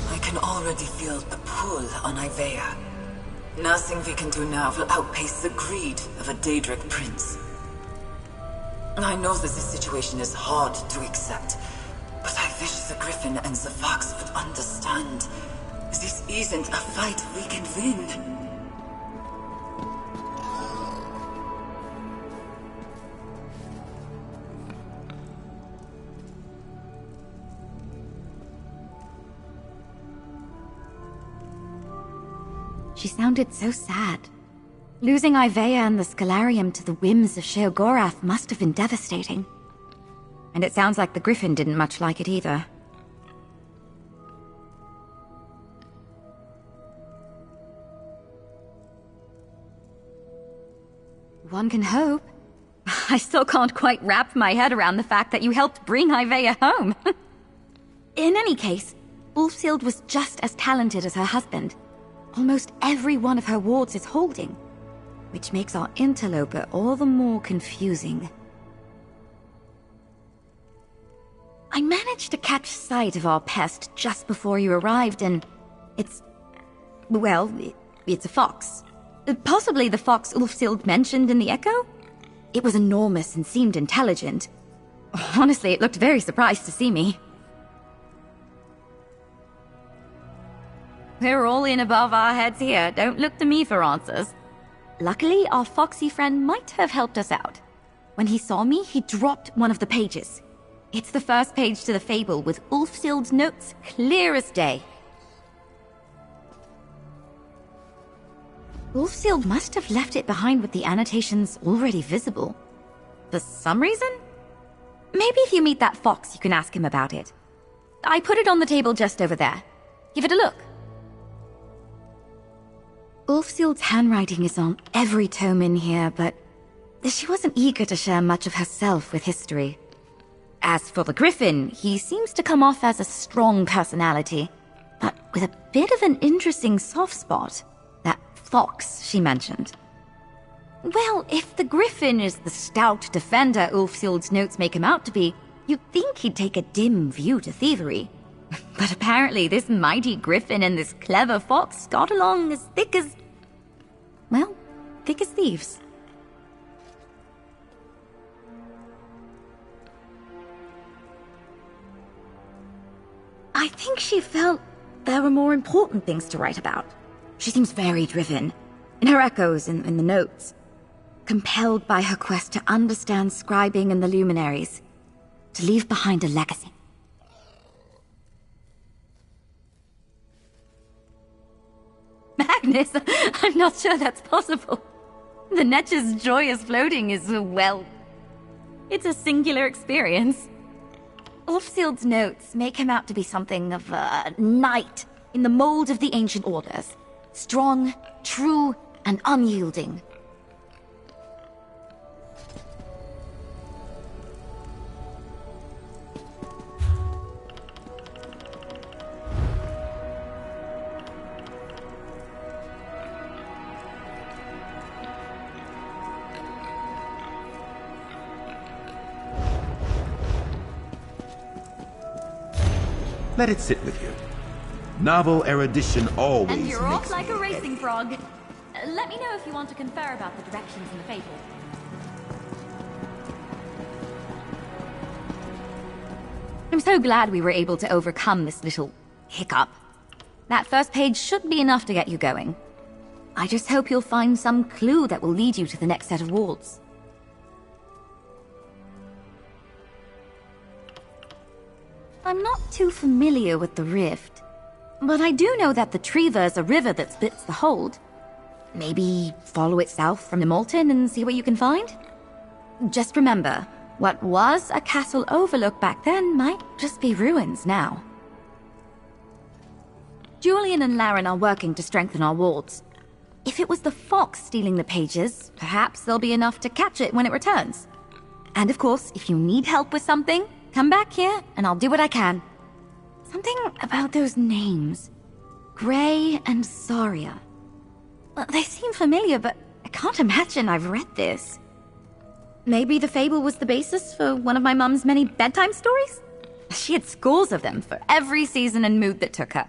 I can already feel the pull on Ivea. Nothing we can do now will outpace the greed of a Daedric prince. I know that this situation is hard to accept, but I wish the Griffin and the Fox would understand. This isn't a fight we can win.
She sounded so sad. Losing Ivea and the Scalarium to the whims of Sheogorath must have been devastating. And it sounds like the Griffin didn't much like it either. One can hope. I still can't quite wrap my head around the fact that you helped bring Ivea home. In any case, Ulfsild was just as talented as her husband. Almost every one of her wards is holding, which makes our interloper all the more confusing. I managed to catch sight of our pest just before you arrived, and it's a fox. Possibly the fox Ulfsild mentioned in the Echo? It was enormous and seemed intelligent. Honestly, it looked very surprised to see me. We're all in above our heads here. Don't look to me for answers. Luckily, our foxy friend might have helped us out. When he saw me, he dropped one of the pages. It's the first page to the fable with Ulfsild's notes clear as day. Ulfsild must have left it behind with the annotations already visible. For some reason? Maybe if you meet that fox, you can ask him about it. I put it on the table just over there. Give it a look. Ulfsild's handwriting is on every tome in here, but she wasn't eager to share much of herself with history. As for the Griffin, he seems to come off as a strong personality, but with a bit of an interesting soft spot. That fox she mentioned. Well, if the Griffin is the stout defender Ulfsild's notes make him out to be, you'd think he'd take a dim view to thievery. But apparently this mighty Griffin and this clever fox got along as thick as... well, thick as thieves. I think she felt there were more important things to write about. She seems very driven, in her echoes in the notes. Compelled by her quest to understand scribing and the luminaries, to leave behind a legacy. Magnus, I'm not sure that's possible. The Netch's joyous floating is, well, it's a singular experience. Ulfsild's notes make him out to be something of a knight in the mold of the ancient orders. Strong, true, and unyielding.
Let it sit with you. Novel erudition always
And you're off
makes
like
me
a racing frog. Let me know if you want to confer about the directions in the fable. I'm so glad we were able to overcome this little hiccup. That first page should be enough to get you going. I just hope you'll find some clue that will lead you to the next set of walls. I'm not too familiar with the Rift, but I do know that the Treva is a river that splits the hold. Maybe follow it south from the Molten and see what you can find? Just remember, what was a castle overlook back then might just be ruins now. Julian and Laren are working to strengthen our wards. If it was the fox stealing the pages, perhaps there'll be enough to catch it when it returns. And of course, if you need help with something, come back here, and I'll do what I can. Something about those names. Gray and Saria. They seem familiar, but I can't imagine I've read this. Maybe the fable was the basis for one of my mum's many bedtime stories? She had scores of them for every season and mood that took her.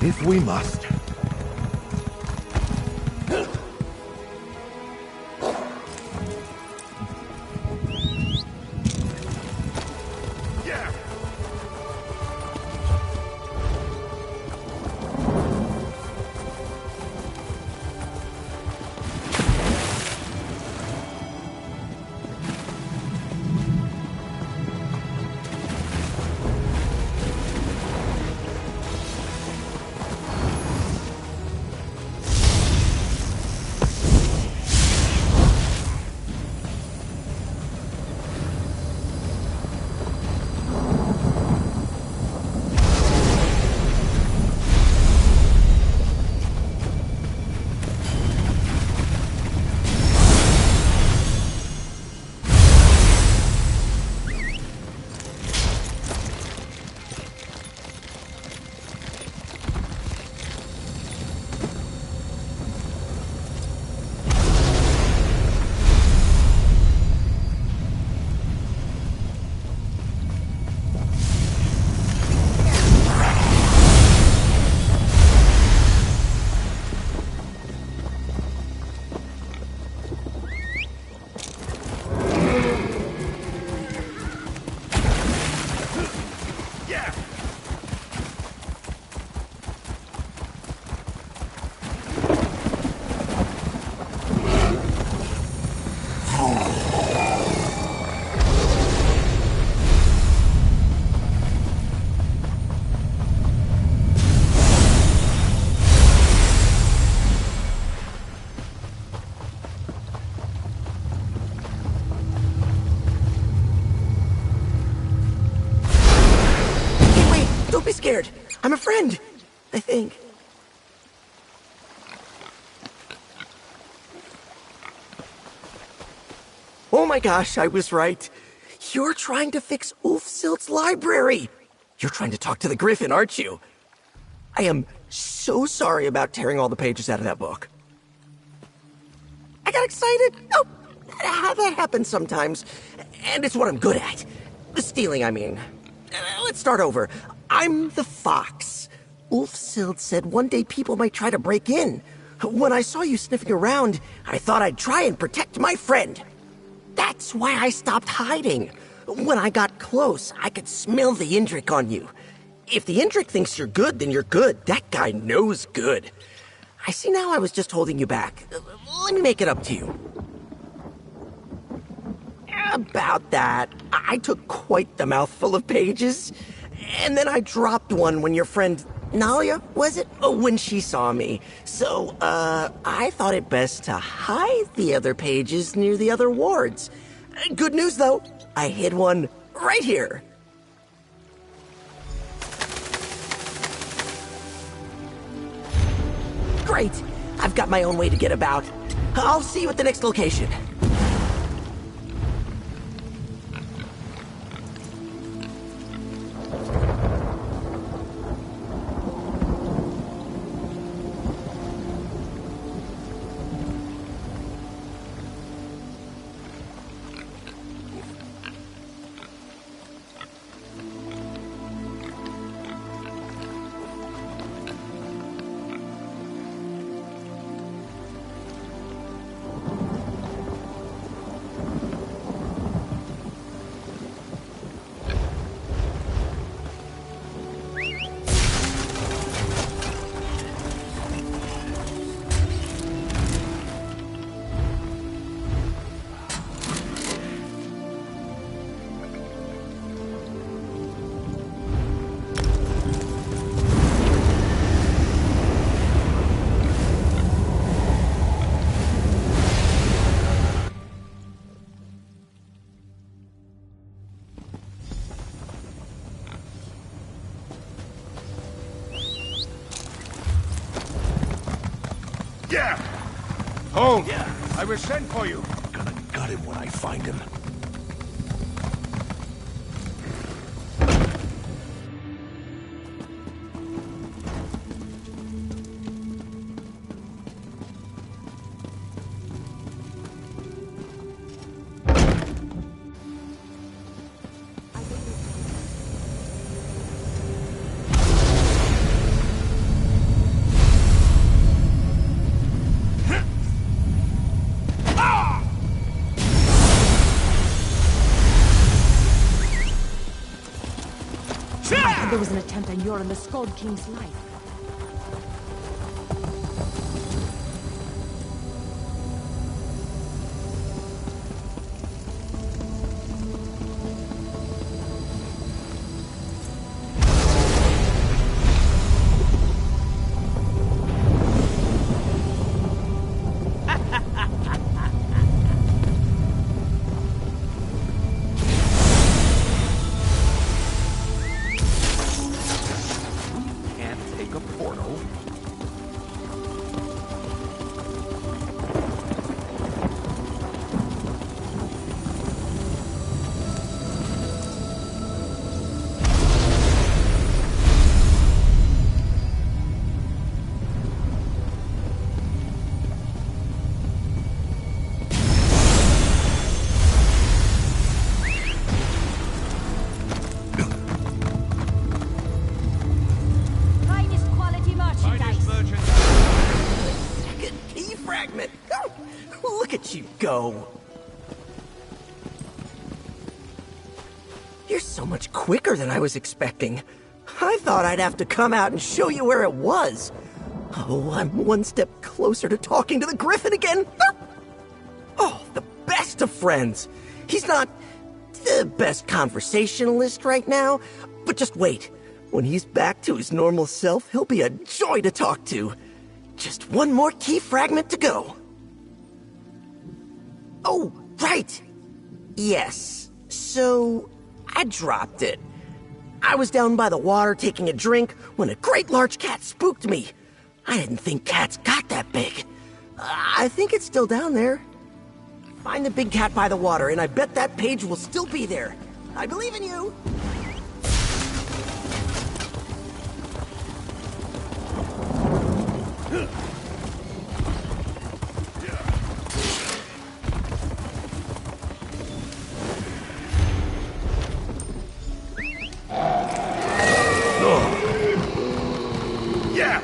If we must.
Oh my gosh, I was right. You're trying to fix Ulfsild's library. You're trying to talk to the Griffin, aren't you? I am so sorry about tearing all the pages out of that book. I got excited. Oh, that happens sometimes. And it's what I'm good at. The stealing, I mean. Let's start over. I'm the fox. Ulfsild said one day people might try to break in. When I saw you sniffing around, I thought I'd try and protect my friend. That's why I stopped hiding. When I got close, I could smell the Indrik on you. If the Indrik thinks you're good, then you're good. That guy knows good. I see now I was just holding you back. Let me make it up to you. About that, I took quite the mouthful of pages. And then I dropped one when your friend Nalia, was it? Oh, when she saw me. So, I thought it best to hide the other pages near the other wards. Good news, though. I hid one right here. Great. I've got my own way to get about. I'll see you at the next location.
Yeah! Home! Yeah. I will send for you.
I'm gonna gut him when I find him.
There was an attempt on your and the Skald King's life. Go. You're so much quicker than I was expecting. I thought I'd have to come out and show you where it was. Oh, I'm one step closer to talking to the Griffin again. Oh, the best of friends. He's not the best conversationalist right now, but just wait. When he's back to his normal self, he'll be a joy to talk to. Just one more key fragment to go. Oh, right. Yes. So, I dropped it. I was down by the water taking a drink when a great large cat spooked me. I didn't think cats got that big. I think it's still down there. Find the big cat by the water, and I bet that page will still be there. I believe in you!
Yeah!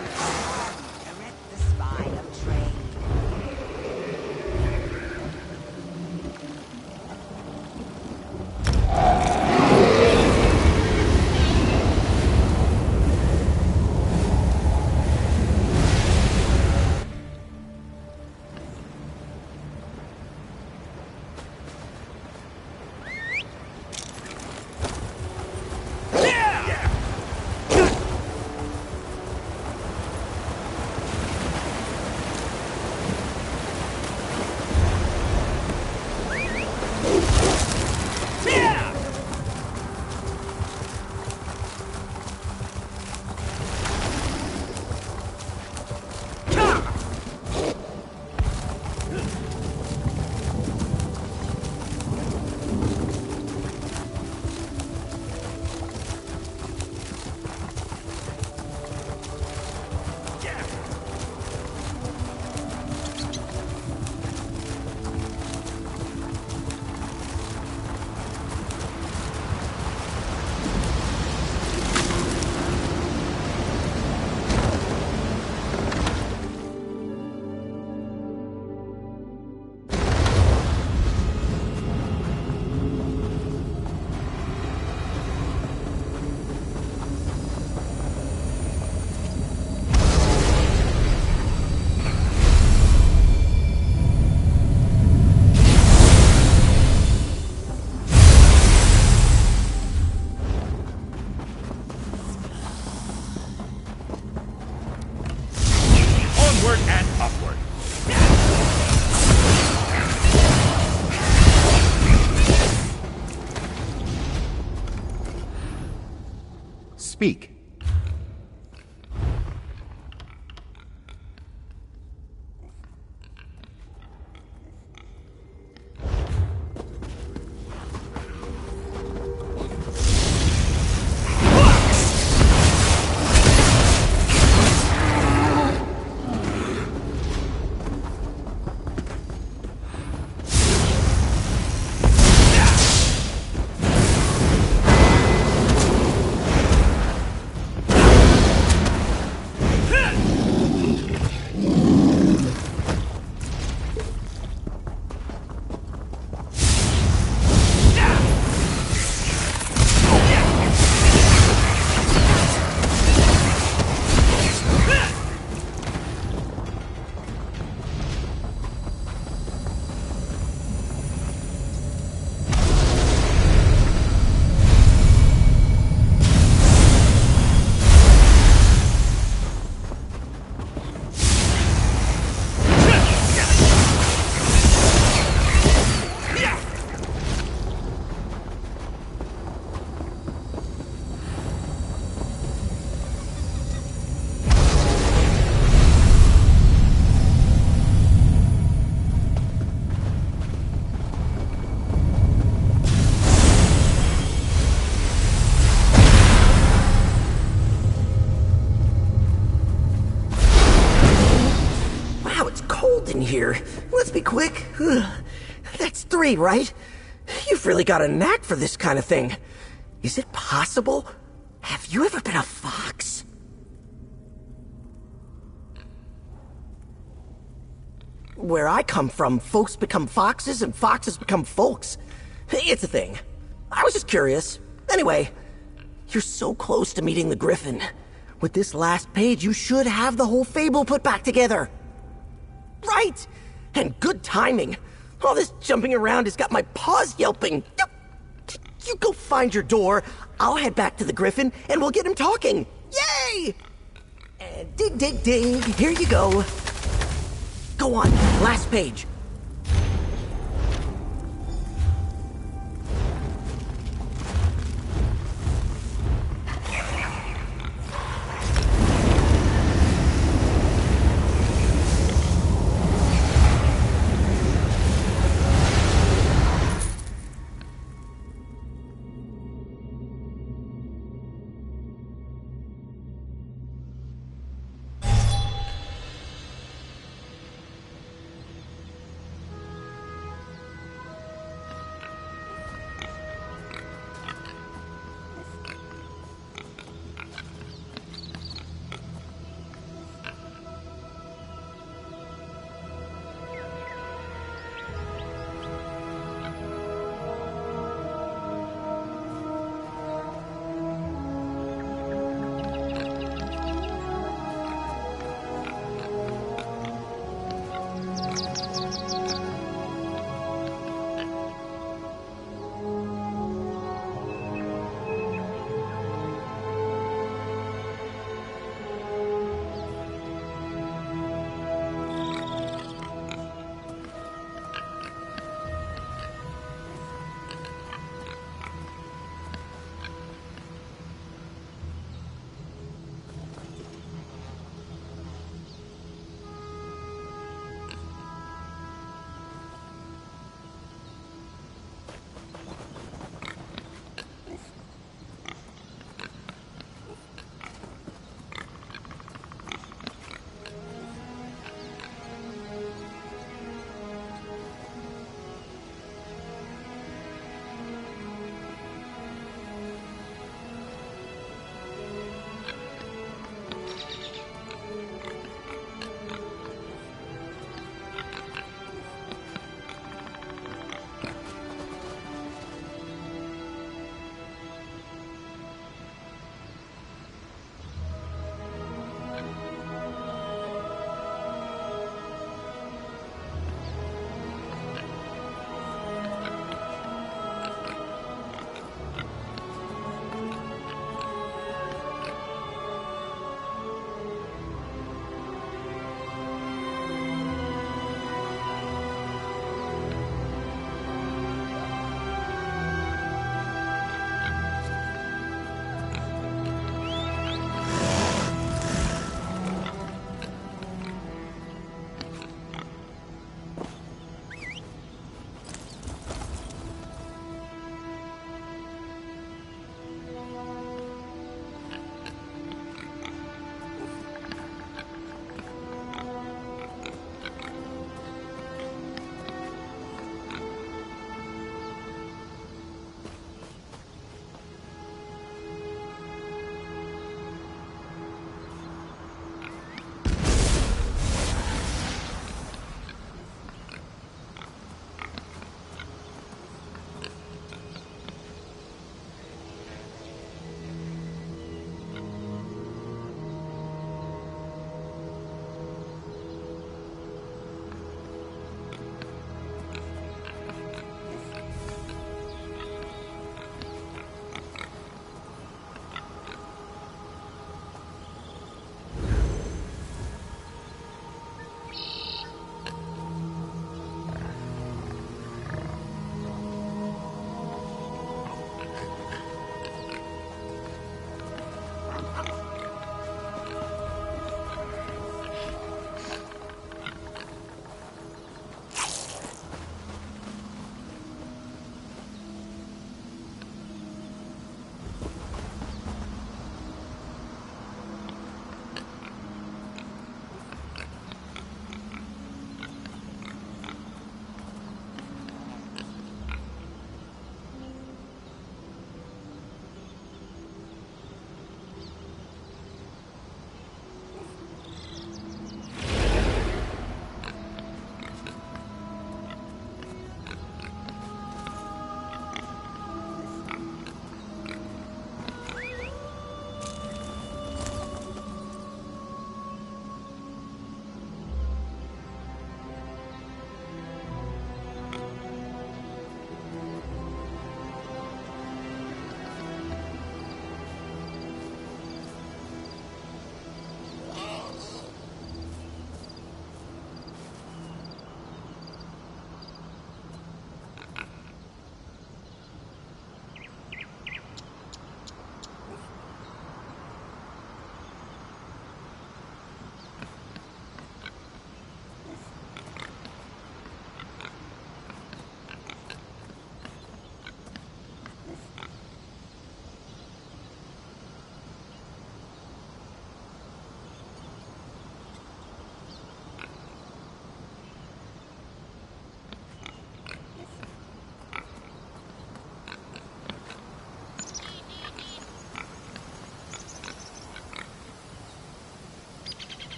Onward and upward.
Speak.
In here. Let's be quick. That's 3, right? You've really got a knack for this kind of thing. Is it possible? Have you ever been a fox? Where I come from, folks become foxes and foxes become folks. It's a thing. I was just curious. Anyway, you're so close to meeting the Griffin. With this last page, you should have the whole fable put back together. Right! And good timing. All this jumping around has got my paws yelping. You go find your door, I'll head back to the Griffin, and we'll get him talking. Yay! And dig, dig, dig. Here you go. Go on, last page.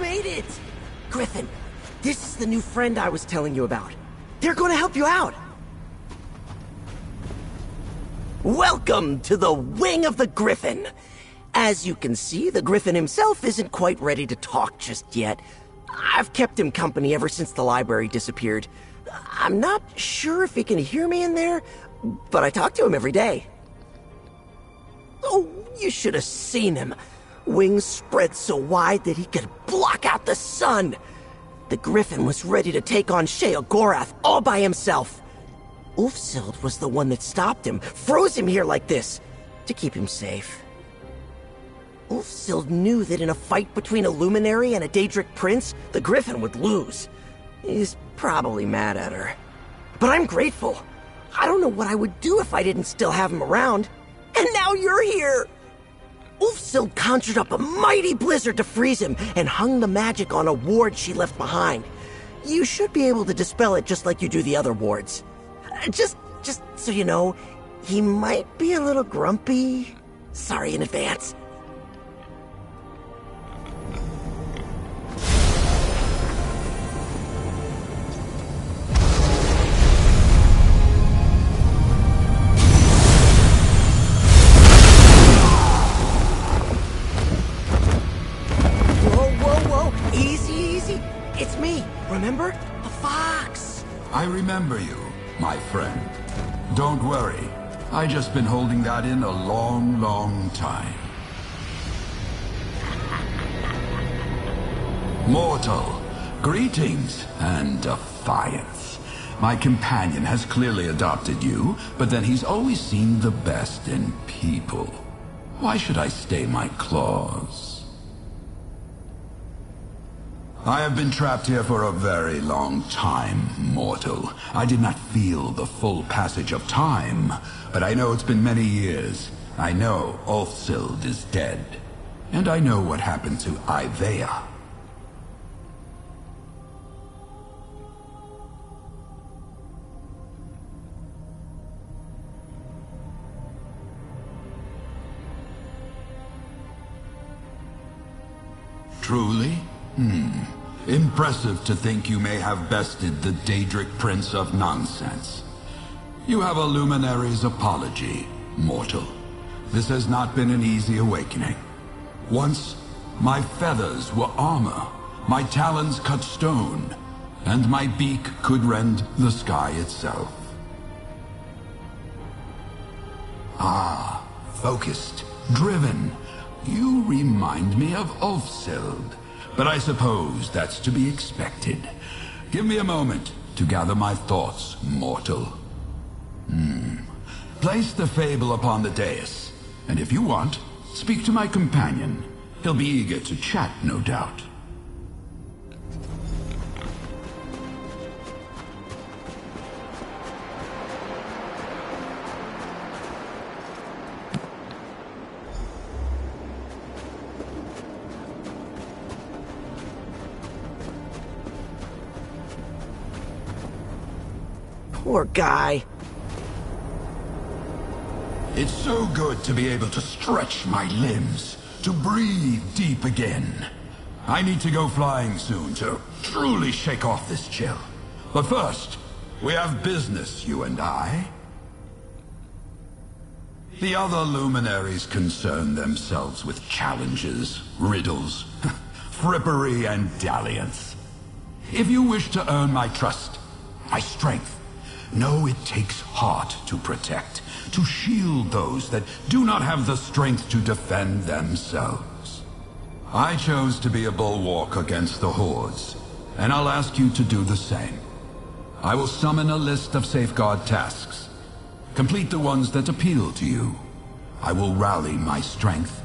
made it! Griffin, this is the new friend I was telling you about. They're gonna help you out. Welcome to the Wing of the Griffin. As you can see, the Griffin himself isn't quite ready to talk just yet. I've kept him company ever since the library disappeared. I'm not sure if he can hear me in there, but I talk to him every day. Oh, you should have seen him. Wings spread so wide that he could block out the sun. The Griffin was ready to take on Sheogorath all by himself. Ulfsild was the one that stopped him, froze him here like this, to keep him safe. Ulfsild knew that in a fight between a luminary and a Daedric prince, the Griffin would lose. He's probably mad at her. But I'm grateful. I don't know what I would do if I didn't still have him around. And now you're here! Ulfsild conjured up a mighty blizzard to freeze him and hung the magic on a ward she left behind. You should be able to dispel it just like you do the other wards. Just so you know, he might be a little grumpy. Sorry in advance. Whoa. Easy. It's me, remember? The fox.
I remember you, my friend. Don't worry. I just been holding that in a long time. Mortal, greetings and defiance. My companion has clearly adopted you, but then he's always seen the best in people. Why should I stay my claws? I have been trapped here for a very long time, mortal. I did not feel the full passage of time, but I know it's been many years. I know Ulfsild is dead, and I know what happened to Ivea. Truly? Impressive to think you may have bested the Daedric Prince of Nonsense. You have a luminary's apology, mortal. This has not been an easy awakening. Once, my feathers were armor, my talons cut stone, and my beak could rend the sky itself. Ah, focused, driven. You remind me of Ulfsild. But I suppose that's to be expected. Give me a moment to gather my thoughts, mortal. Place the fable upon the dais, and if you want, speak to my companion. He'll be eager to chat, no doubt.
Poor guy.
It's so good to be able to stretch my limbs, to breathe deep again. I need to go flying soon to truly shake off this chill. But first, we have business, you and I. The other luminaries concern themselves with challenges, riddles, frippery, and dalliance. If you wish to earn my trust, my strength, know it takes heart to protect, to shield those that do not have the strength to defend themselves. I chose to be a bulwark against the hordes, and I'll ask you to do the same. I will summon a list of safeguard tasks. Complete the ones that appeal to you. I will rally my strength,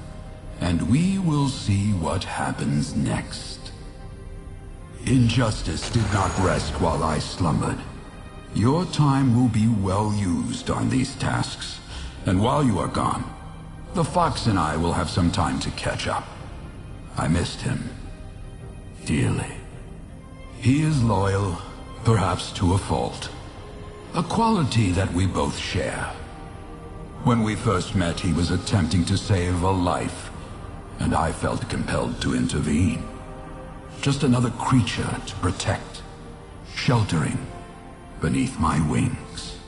and we will see what happens next. Injustice did not rest while I slumbered. Your time will be well used on these tasks, and while you are gone, the fox and I will have some time to catch up. I missed him dearly. He is loyal, perhaps to a fault, a quality that we both share. When we first met, he was attempting to save a life, and I felt compelled to intervene. Just another creature to protect, sheltering beneath my wings.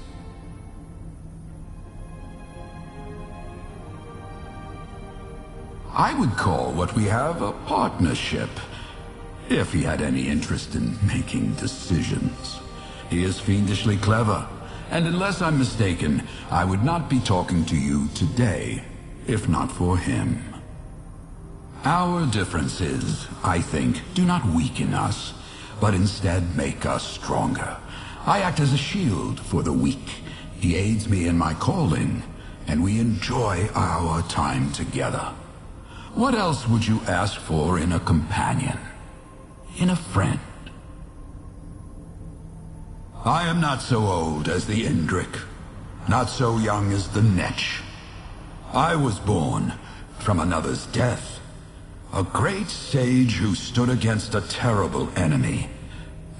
I would call what we have a partnership, if he had any interest in making decisions. He is fiendishly clever, and unless I'm mistaken, I would not be talking to you today, if not for him. Our differences, I think, do not weaken us, but instead make us stronger. I act as a shield for the weak. He aids me in my calling, and we enjoy our time together. What else would you ask for in a companion? In a friend? I am not so old as the Indrik, not so young as the Netch. I was born from another's death, a great sage who stood against a terrible enemy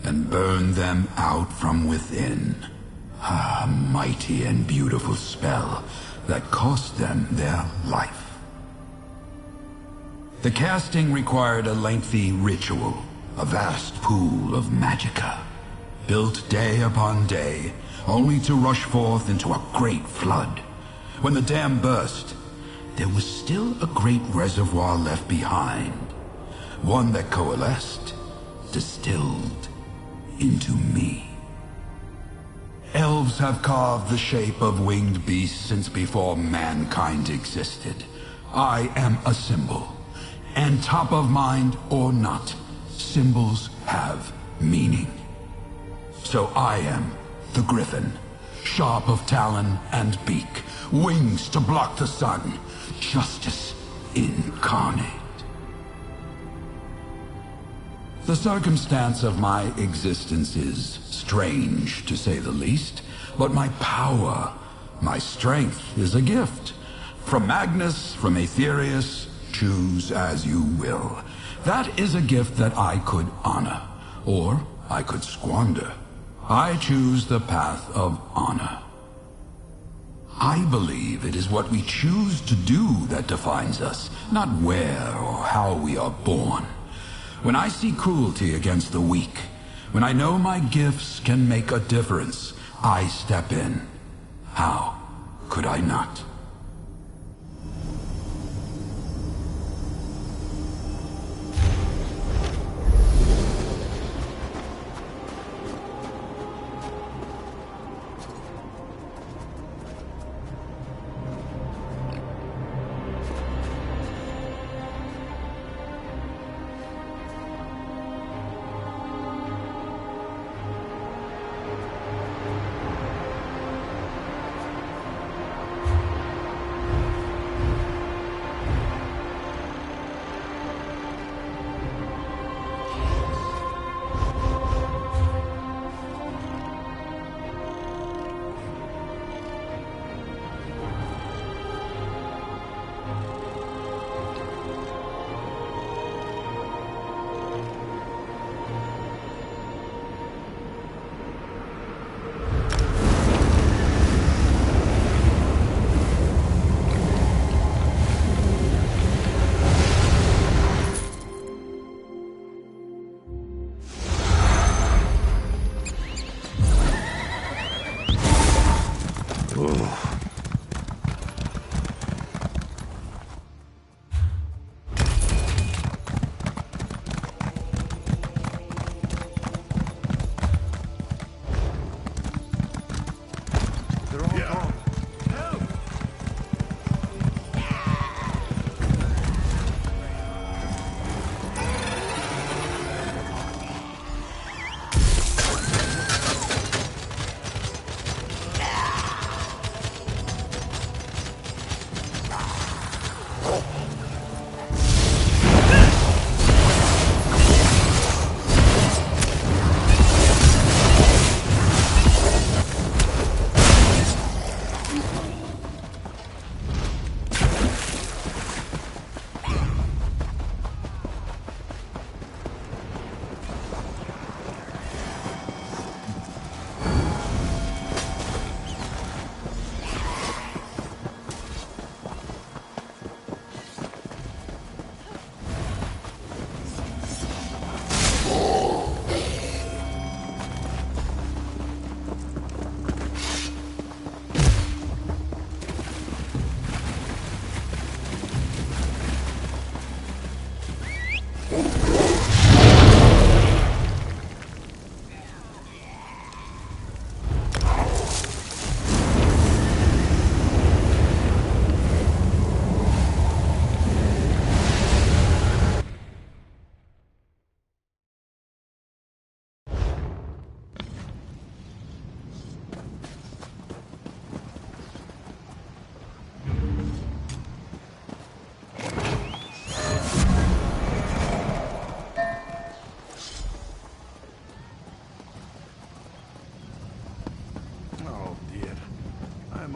and burned them out from within. A mighty and beautiful spell that cost them their life. The casting required a lengthy ritual, a vast pool of magicka, built day upon day, only to rush forth into a great flood. When the dam burst, there was still a great reservoir left behind, one that coalesced, distilled into me. Elves have carved the shape of winged beasts since before mankind existed. I am a symbol, and top of mind or not, symbols have meaning. So I am the Griffin, sharp of talon and beak, wings to block the sun, justice incarnate. The circumstance of my existence is strange, to say the least, but my power, my strength is a gift. From Magnus, from Aetherius, choose as you will. That is a gift that I could honor, or I could squander. I choose the path of honor. I believe it is what we choose to do that defines us, not where or how we are born. When I see cruelty against the weak, when I know my gifts can make a difference, I step in. How could I not?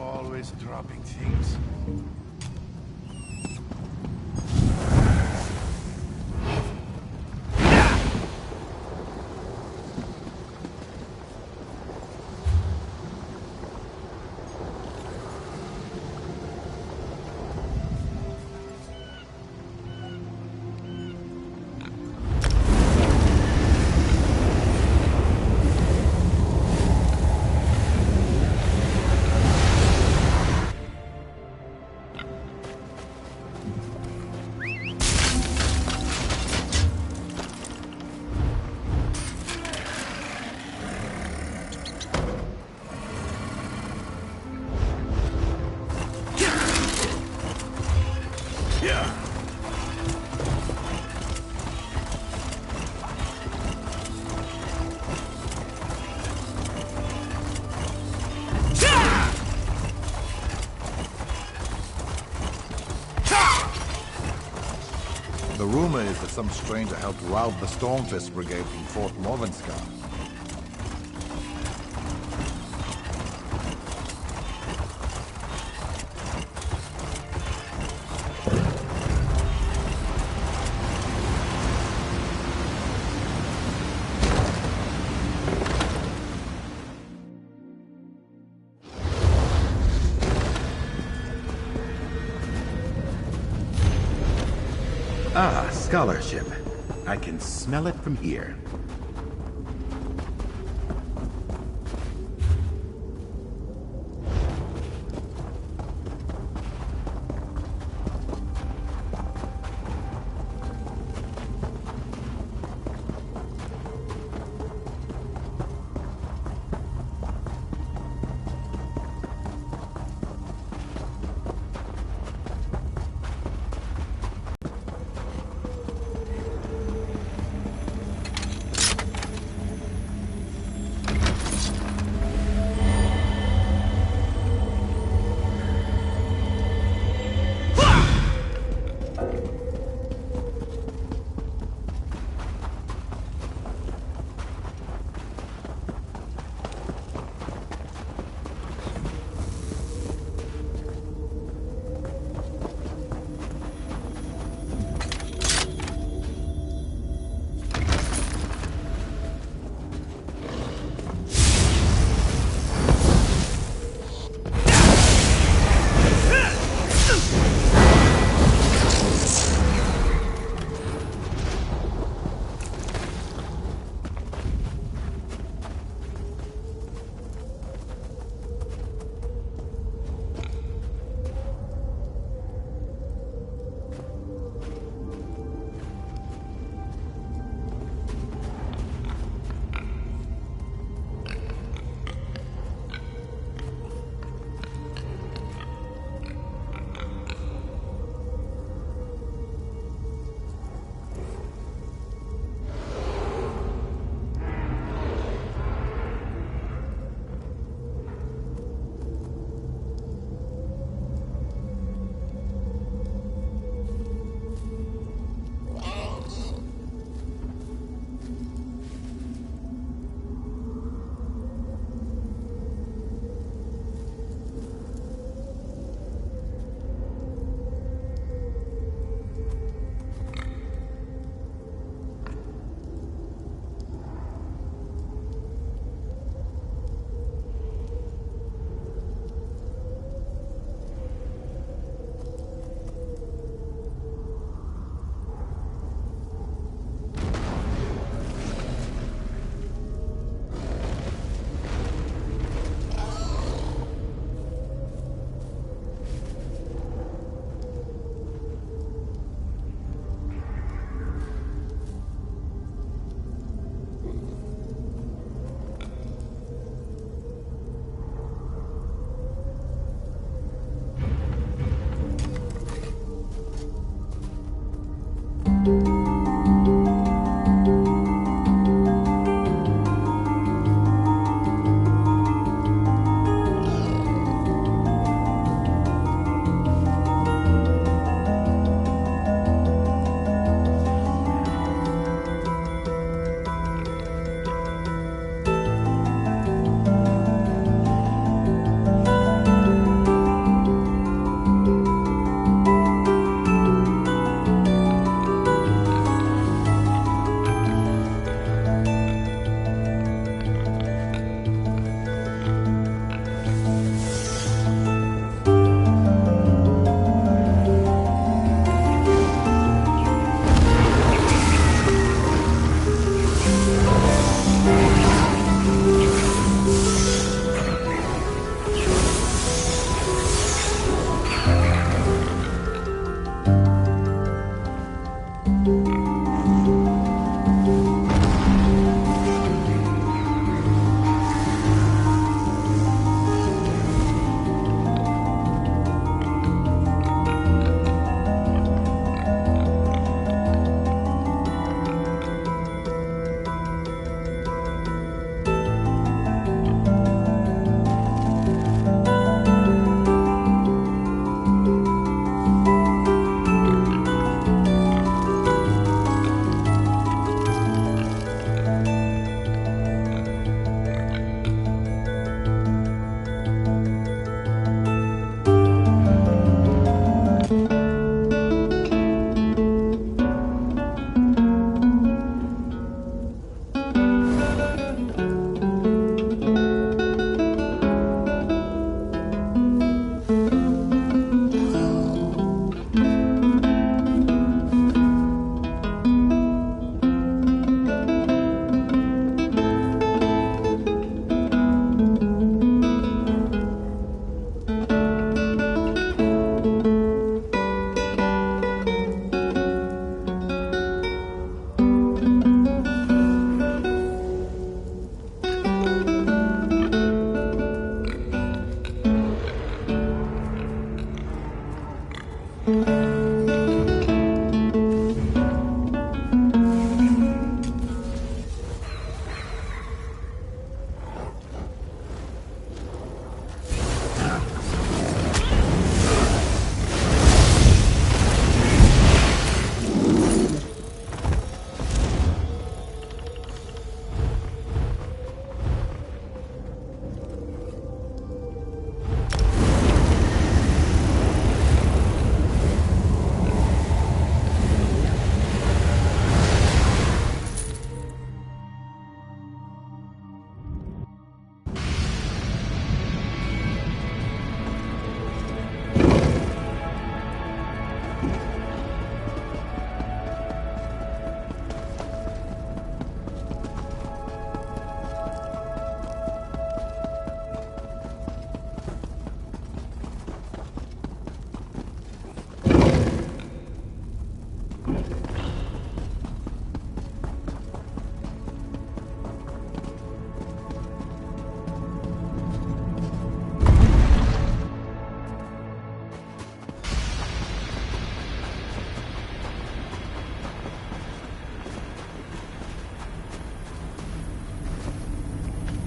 always dropping things.
The rumor is that some stranger helped rout the Stormfist Brigade from Fort Morvenskar.
Ah, scholarship. I can smell it from here.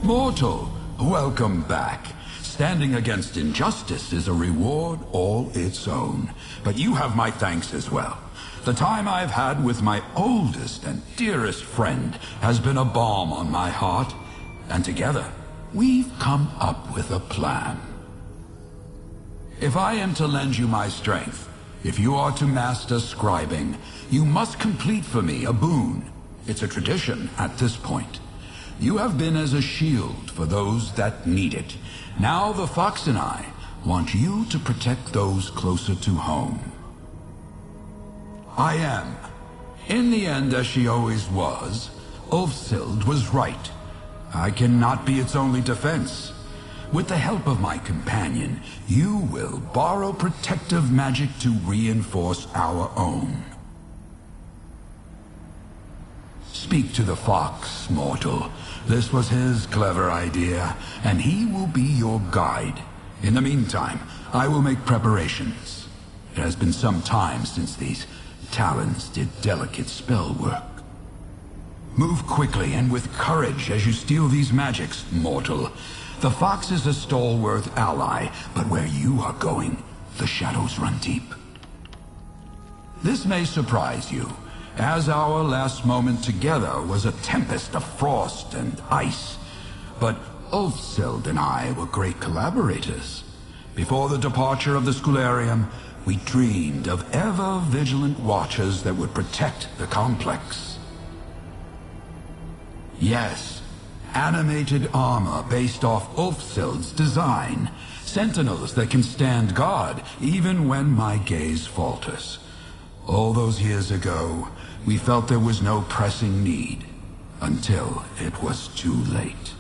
Mortal, welcome back. Standing against injustice is a reward all its own. But you have my thanks as well. The time I've had with my oldest and dearest friend has been a balm on my heart. And together, we've come up with a plan. If I am to lend you my strength, if you are to master scribing, you must complete for me a boon. It's a tradition at this point. You have been as a shield for those that need it. Now the Fox and I want you to protect those closer to home. I am. In the end, as she always was, Ulfsild was right. I cannot be its only defense. With the help of my companion, you will borrow protective magic to reinforce our own. Speak to the Fox, mortal. This was his clever idea, and he will be your guide. In the meantime, I will make preparations. It has been some time since these talons did delicate spell work. Move quickly and with courage as you steal these magics, mortal. The Fox is a stalwart ally, but where you are going, the shadows run deep. This may surprise you, as our last moment together was a tempest of frost and ice. But Ulfsild and I were great collaborators. Before the departure of the Schularium, we dreamed of ever-vigilant watchers that would protect the complex. Yes, animated armor based off Ulfsild's design. Sentinels that can stand guard even when my gaze falters. All those years ago, we felt there was no pressing need, until it was too late.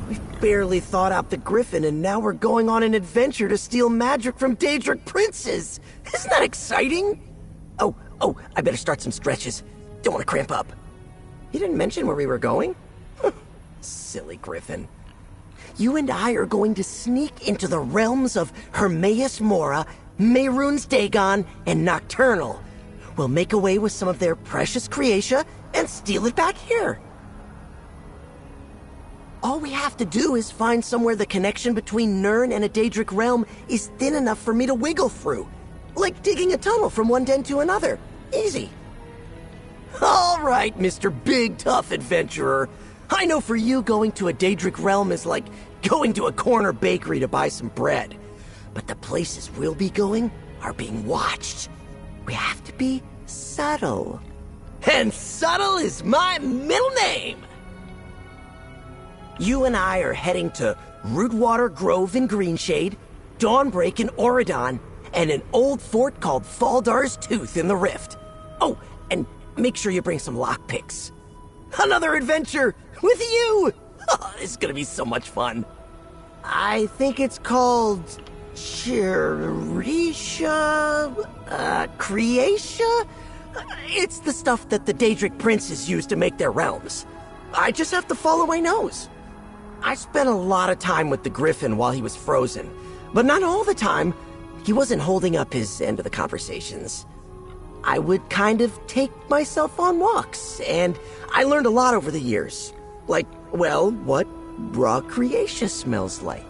We've barely thought out the Griffin, and now we're going on an adventure to steal magic from Daedric princes! Isn't that exciting? Oh, I better start some stretches. Don't want to cramp up. You didn't mention where we were going? Silly Griffin. You and I are going to sneak into the realms of Hermaeus Mora, Mehrunes Dagon, and Nocturnal. We'll make away with some of their precious creatia and steal it back here. All we have to do is find somewhere the connection between Nirn and a Daedric realm is thin enough for me to wiggle through. Like digging a tunnel from one den to another. Easy. All right, Mr. Big Tough Adventurer. I know for you going to a Daedric realm is like going to a corner bakery to buy some bread. But the places we'll be going are being watched. We have to be subtle. And subtle is my middle name! You and I are heading to Rootwater Grove in Greenshade, Dawnbreak in Auridon, and an old fort called Faldar's Tooth in the Rift. Oh, and make sure you bring some lockpicks. Another adventure with you! Oh, it's gonna be so much fun. I think it's called Creatia? It's the stuff that the Daedric princes use to make their realms. I just have to follow my nose. I spent a lot of time with the Griffin while he was frozen, but not all the time. He wasn't holding up his end of the conversations. I would kind of take myself on walks, and I learned a lot over the years. Like, well, what raw Creatia smells like.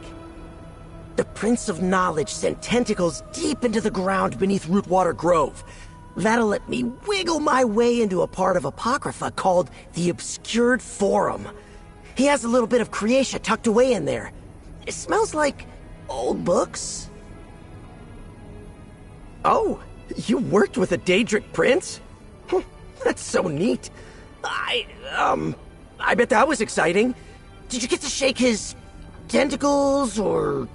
The Prince of Knowledge sent tentacles deep into the ground beneath Rootwater Grove. That'll let me wiggle my way into a part of Apocrypha called the Obscured Forum. He has a little bit of Creatia tucked away in there. It smells like old books. Oh, you worked with a Daedric prince? That's so neat. I bet that was exciting. Did you get to shake his tentacles, or...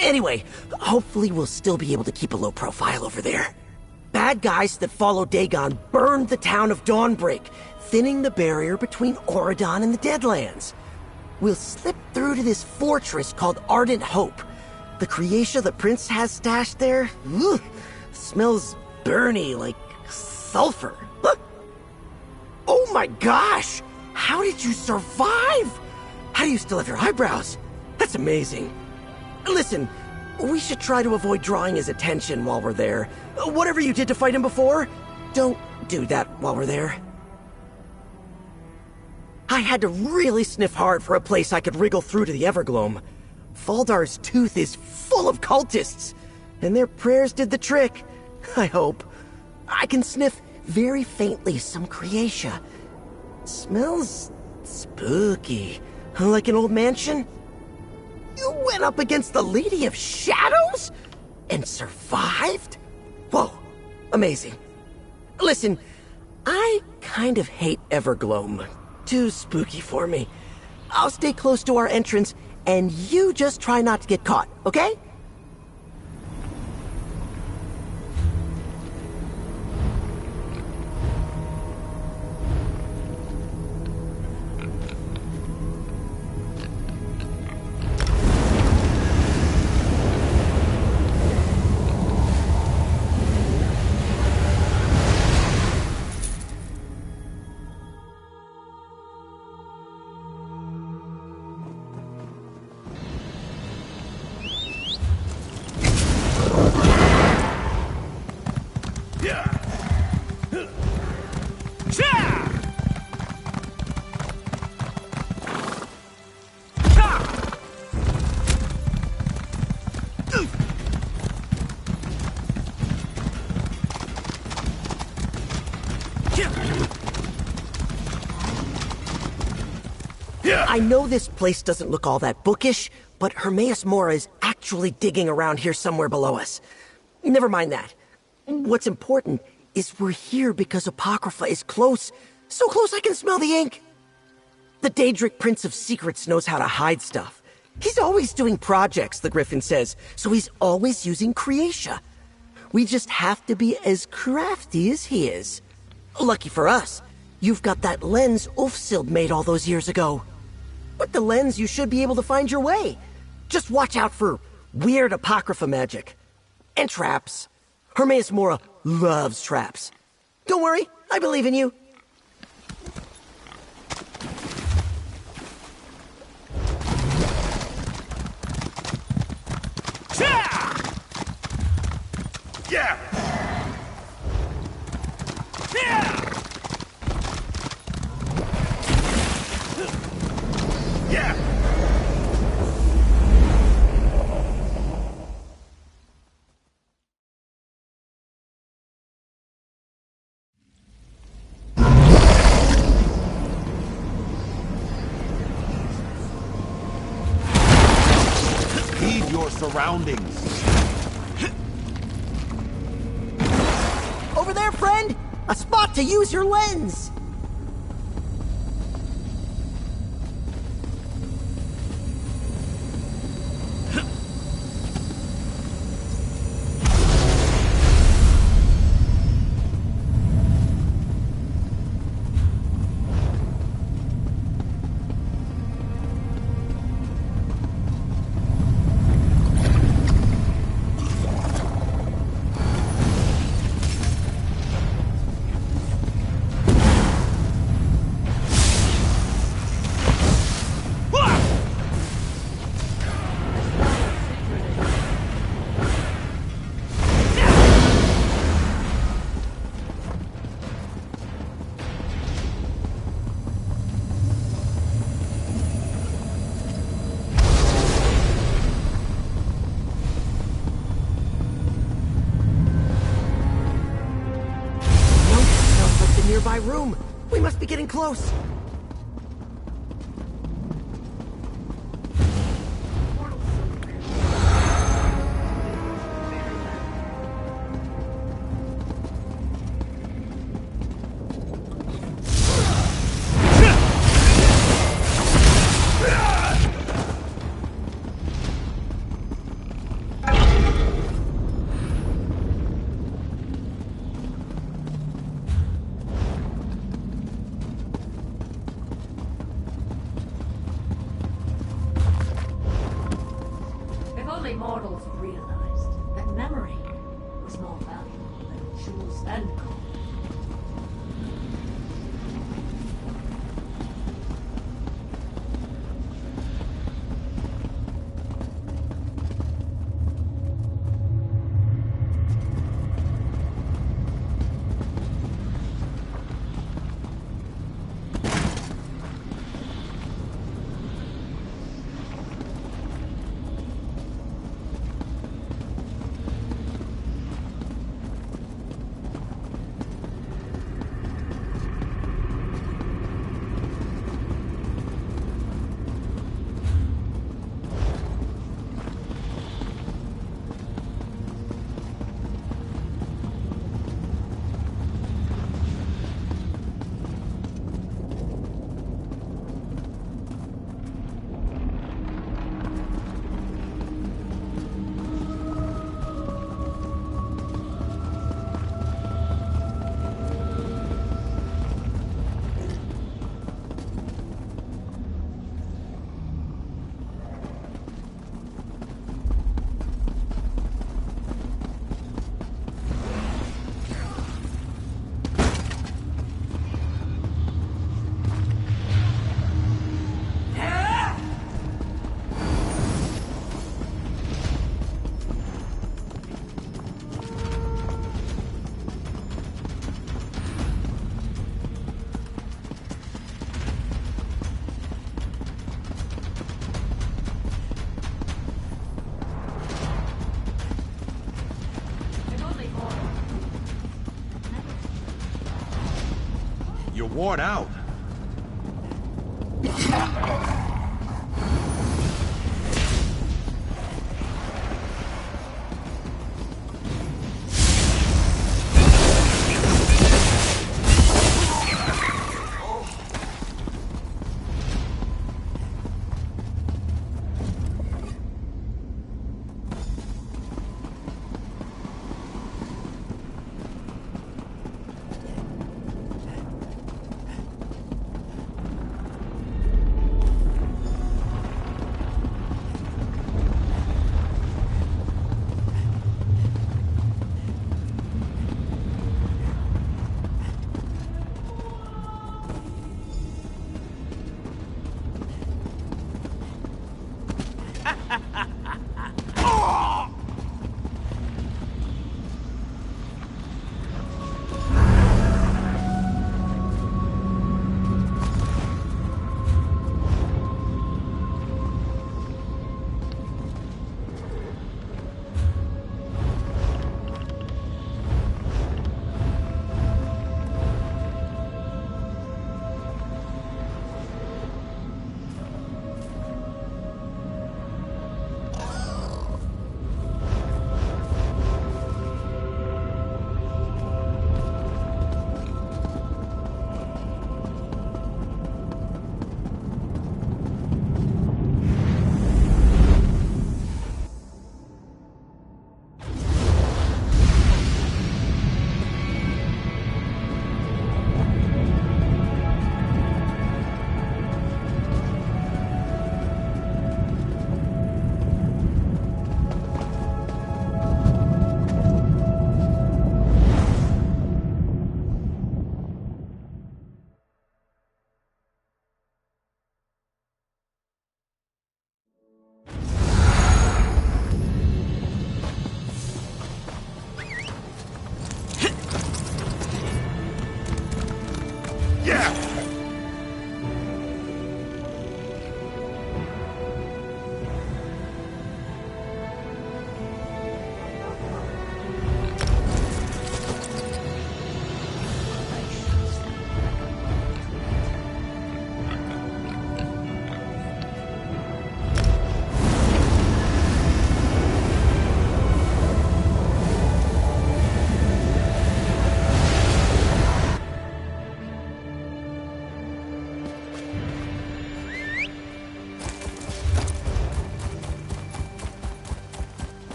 Anyway, hopefully we'll still be able to keep a low profile over there. Bad guys that follow Dagon burned the town of Dawnbreak, thinning the barrier between Auridon and the Deadlands. We'll slip through to this fortress called Ardent Hope. The Creatia the prince has stashed there, smells burny like sulfur. Oh my gosh! How did you survive? How do you still have your eyebrows? That's amazing. Listen, we should try to avoid drawing his attention while we're there. Whatever you did to fight him before, don't do that while we're there. I had to really sniff hard for a place I could wriggle through to the Evergloam. Faldar's tooth is full of cultists, and their prayers did the trick. I hope. I can sniff very faintly some Creatia. Smells spooky. Like an old mansion? You went up against the Lady of Shadows? And survived? Whoa, amazing. Listen, I kind of hate Evergloam. Too spooky for me. I'll stay close to our entrance, and you just try not to get caught, okay? I know this place doesn't look all that bookish, but Hermaeus Mora is actually digging around here somewhere below us. Never mind that. What's important is we're here because Apocrypha is close. So close I can smell the ink. The Daedric Prince of Secrets knows how to hide stuff. He's always doing projects, the Griffin says, so he's always using Creatia. We just have to be as crafty as he is. Lucky for us, you've got that lens Ulfsild made all those years ago. With the lens, you should be able to find your way. Just watch out for weird Apocrypha magic. And traps. Hermaeus Mora loves traps. Don't worry, I believe in you.
Yeah! Yeah! Yeah!
Heed your surroundings.
Over there, friend! A spot to use your lens! Nearby room. We must be getting close.
Mortals realized that memory was more valuable than jewels and gold.
worn out.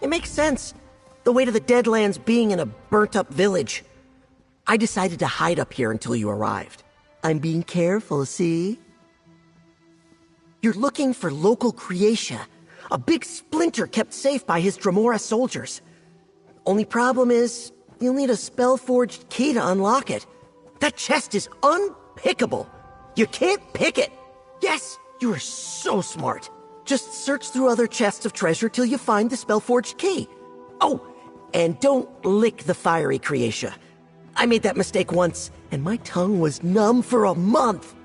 It makes sense. The weight of the Deadlands being in a burnt-up village. I decided to hide up here until you arrived. I'm being careful, see? You're looking for local Creatia, a big splinter kept safe by his Dremora soldiers. Only problem is, you'll need a spell-forged key to unlock it. That chest is unpickable. You can't pick it. Yes, you are so smart. Just search through other chests of treasure till you find the spell-forged key. Oh, and don't lick the fiery Creatia. I made that mistake once, and my tongue was numb for a month.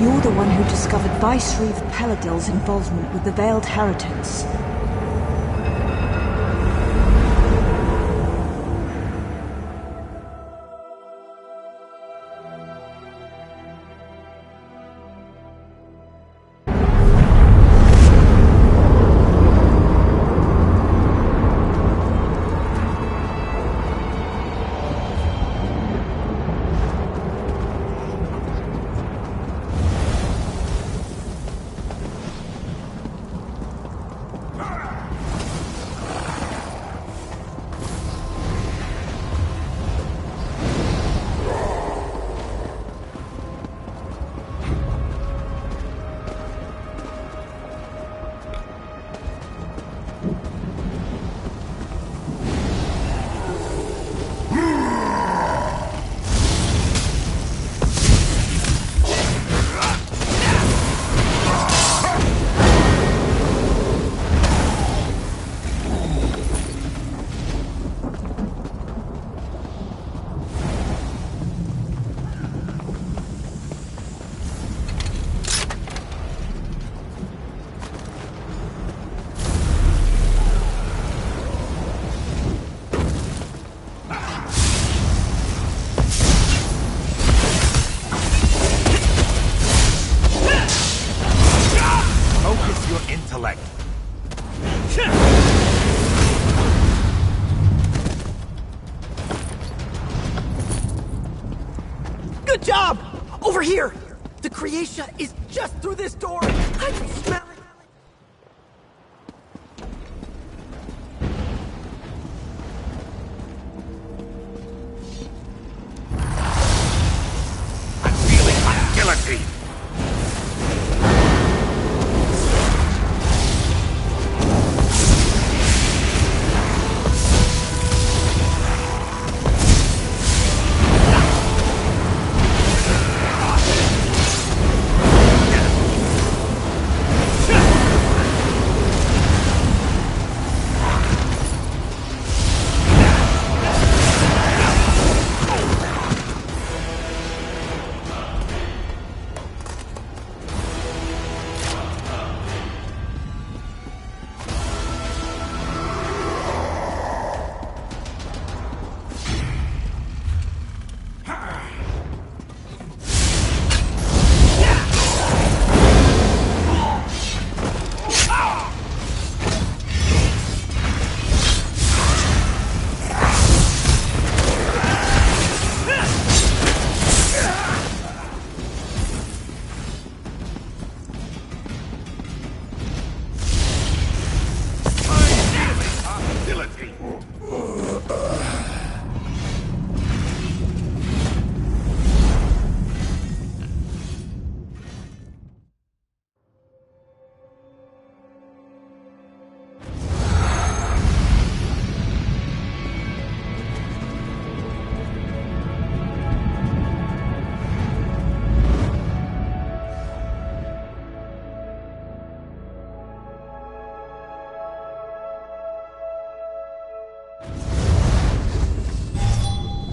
You're the one who discovered Vicereeve Paladil's involvement with the Veiled Heritance.
Ayesha is just through this door! I can smell it!
I'm feeling hostility!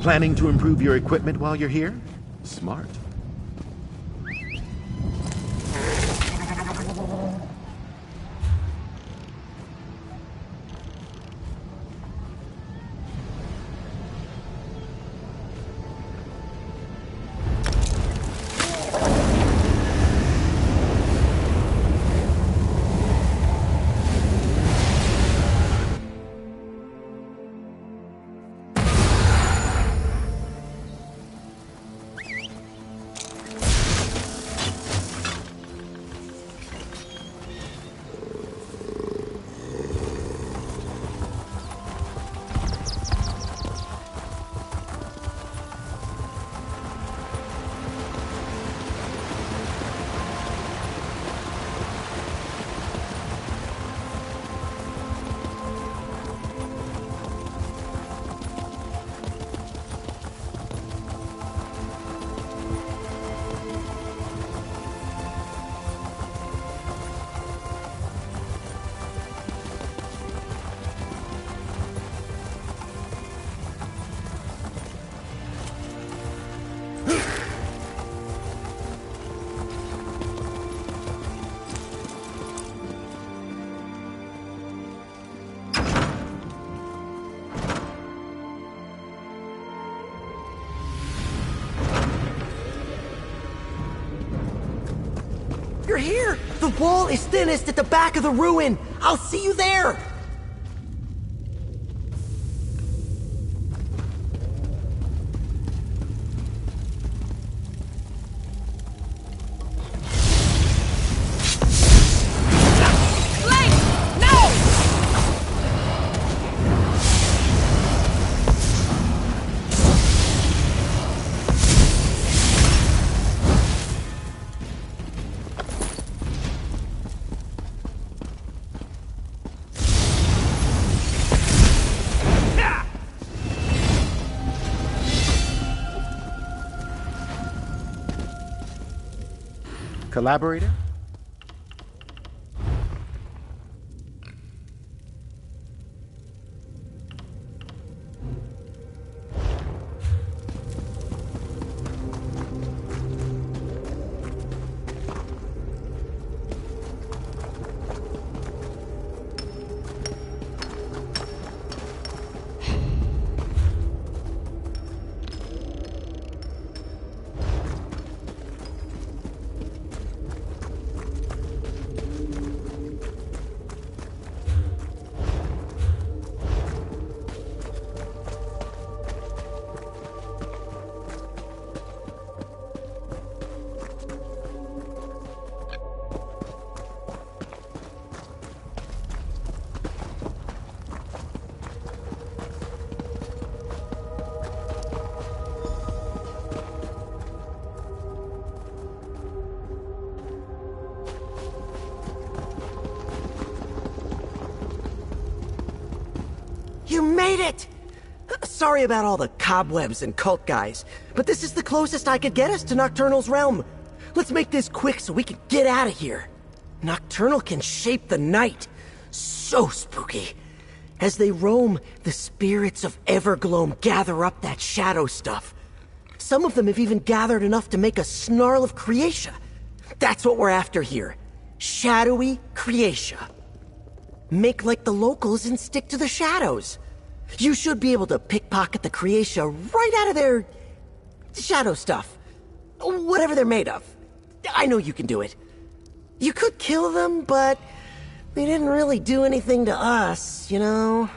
Planning to improve your equipment while you're here? Smart.
You're here! The wall is thinnest at the back of the ruin! I'll see you there!
Collaborator?
You made it! Sorry about all the cobwebs and cult guys, but this is the closest I could get us to Nocturnal's realm. Let's make this quick so we can get out of here. Nocturnal can shape the night. So spooky. As they roam, the spirits of Evergloam gather up that shadow stuff. Some of them have even gathered enough to make a snarl of Creatia. That's what we're after here. Shadowy Creatia. Make like the locals and stick to the shadows. You should be able to pickpocket the Creatia right out of their shadow stuff. Whatever they're made of. I know you can do it. You could kill them, but they didn't really do anything to us, you know?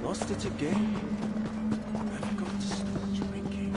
Lost it again. I've got to stop drinking.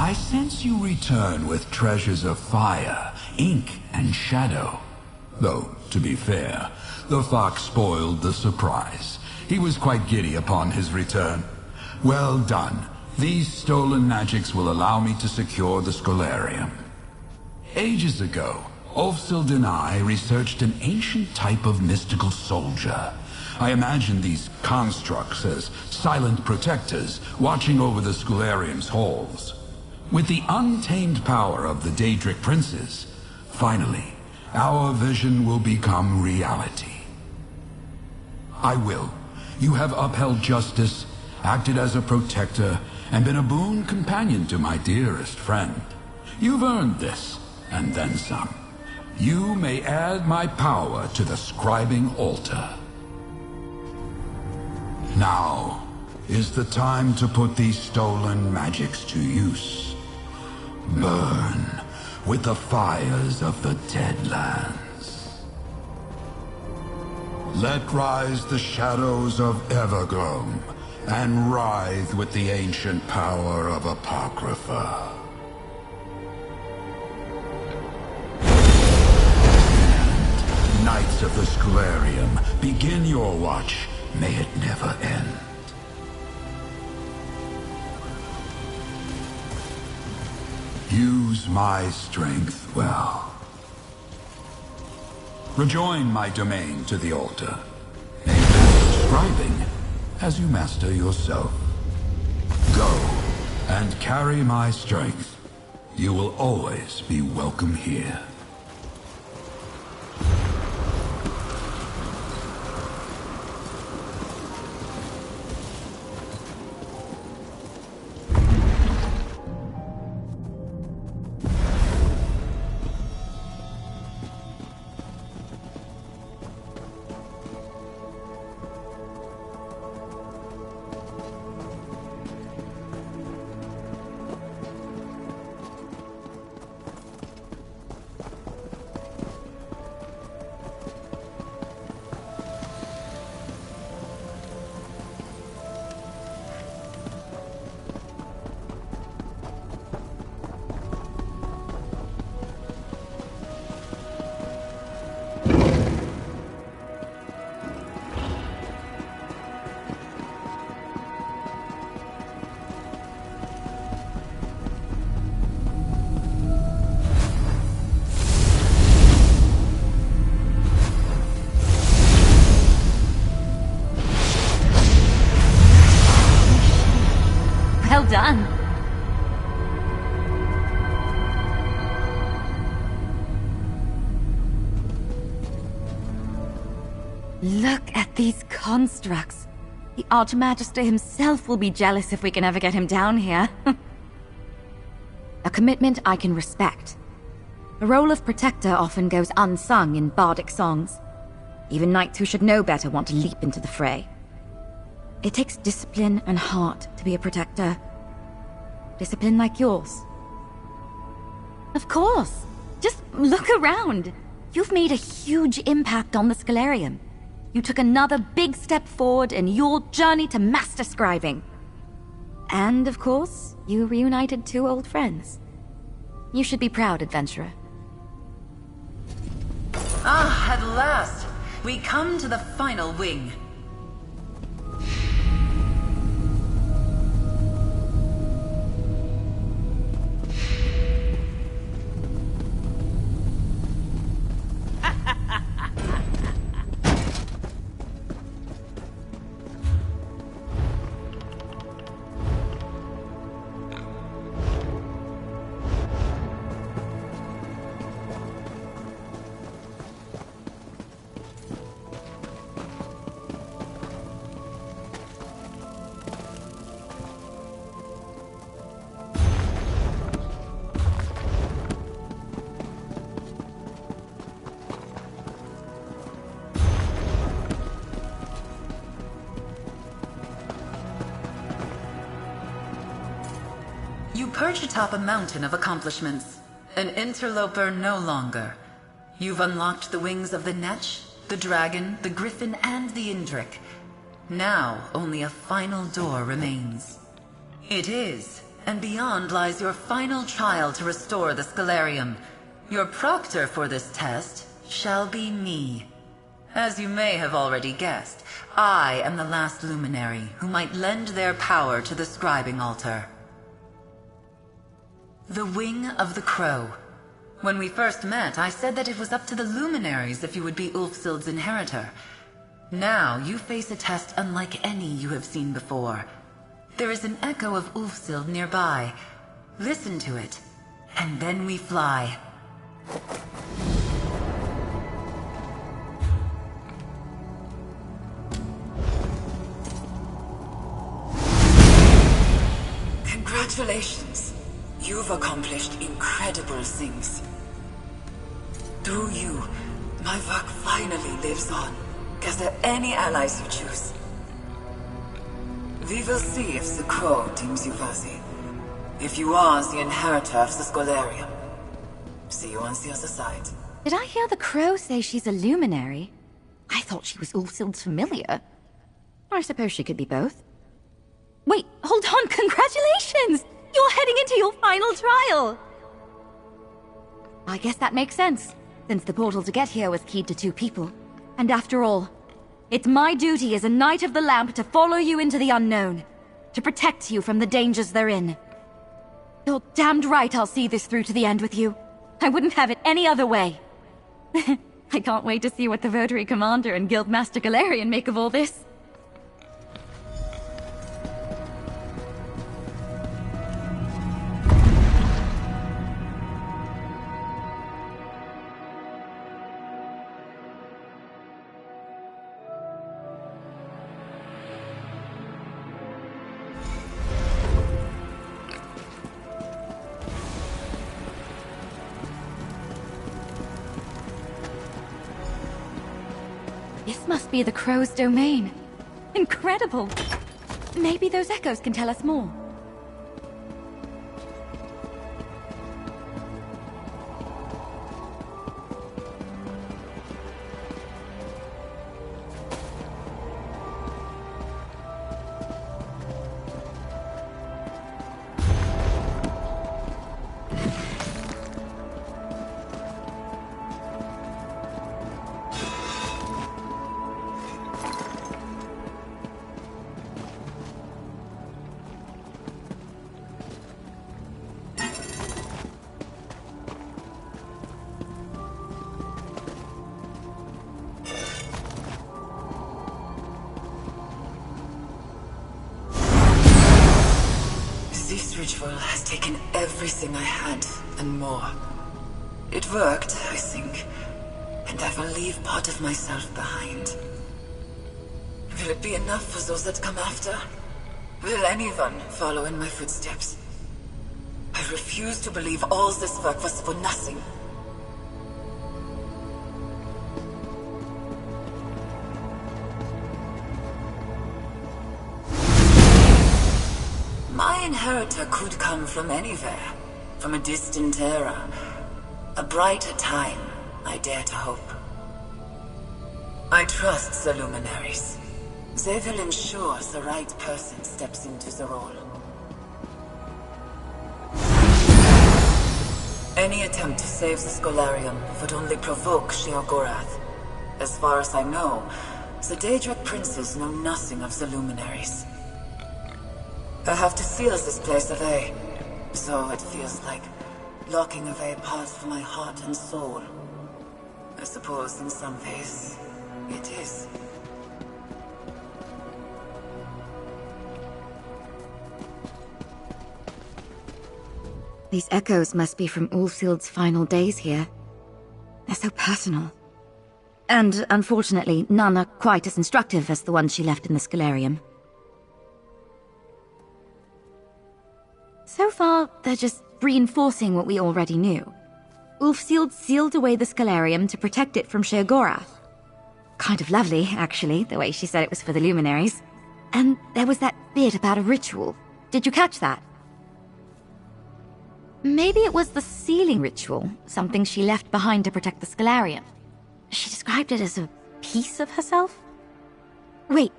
I sense you return with treasures of fire, ink, and shadow. Though, to be fair, the fox spoiled the surprise. He was quite giddy upon his return. Well done. These stolen magics will allow me to secure the Scholarium. Ages ago, Ulfsild and I researched an ancient type of mystical soldier. I imagine these constructs as silent protectors watching over the Scholarium's halls. With the untamed power of the Daedric princes, finally, our vision will become reality. I will. You have upheld justice, acted as a protector, and been a boon companion to my dearest friend. You've earned this, and then some. You may add my power to the scribing altar. Now is the time to put these stolen magics to use. Burn with the fires of the Deadlands. Let rise the shadows of Evergloam, and writhe with the ancient power of Apocrypha. And, Knights of the Scholarium, begin your watch. May it never end. Use my strength well. Rejoin my domain to the altar. A master scribing as you master yourself. Go and carry my strength. You will always be welcome here.
Well done. Look at these constructs. The Archmagister himself will be jealous if we can ever get him down here. A commitment I can respect. The role of protector often goes unsung in bardic songs. Even knights who should know better want to leap into the fray. It takes discipline and heart to be a protector. Discipline like yours. Of course. Just look around. You've made a huge impact on the Scholarium. You took another big step forward in your journey to master scribing. And, of course, you reunited two old friends. You should be proud, adventurer.
Ah, at last! We come to the final wing. You perch atop a mountain of accomplishments. An interloper no longer. You've unlocked the wings of the Netch, the Dragon, the Griffin, and the Indrik. Now, only a final door remains. It is and beyond lies your final trial to restore the Scalarium. Your proctor for this test shall be me. As you may have already guessed, I am the last luminary who might lend their power to the scribing altar. The Wing of the Crow. When we first met, I said that it was up to the luminaries if you would be Ulfsild's inheritor. Now, you face a test unlike any you have seen before. There is an echo of Ulfsild nearby. Listen to it, and then we fly.
Congratulations. You've accomplished incredible things. Through you, my work finally lives on. Gather any allies you choose. We will see if the Crow deems you worthy. If you are the inheritor of the Scholarium. See you on the other side.
Did I hear the Crow say she's a luminary? I thought she was Ulfsild's familiar. I suppose she could be both. Wait, hold on, congratulations! You're heading into your final trial! I guess that makes sense, since the portal to get here was keyed to 2 people. And after all, it's my duty as a Knight of the Lamp to follow you into the unknown, to protect you from the dangers therein. You're damned right I'll see this through to the end with you. I wouldn't have it any other way. I can't wait to see what the Votary Commander and Guildmaster Galarian make of all this. This must be the Crow's domain. Incredible! Maybe those echoes can tell us more.
This ritual has taken everything I had, and more. It worked, I think, and I will leave part of myself behind. Will it be enough for those that come after? Will anyone follow in my footsteps? I refuse to believe all this work was for nothing. My inheritor could come from anywhere, from a distant era. A brighter time, I dare to hope. I trust the luminaries. They will ensure the right person steps into the role. Any attempt to save the Scholarium would only provoke Sheogorath. As far as I know, the Daedric princes know nothing of the luminaries. I have to seal this place away, so it feels like locking away parts of my heart and soul. I suppose in some ways, it is.
These echoes must be from Ulfsild's final days here. They're so personal. And unfortunately, none are quite as instructive as the ones she left in the Scholarium. So far, they're just reinforcing what we already knew. Ulfsild sealed away the Scholarium to protect it from Sheogorath. Kind of lovely, actually, the way she said it was for the luminaries. And there was that bit about a ritual. Did you catch that? Maybe it was the sealing ritual, something she left behind to protect the Scholarium. She described it as a piece of herself? Wait,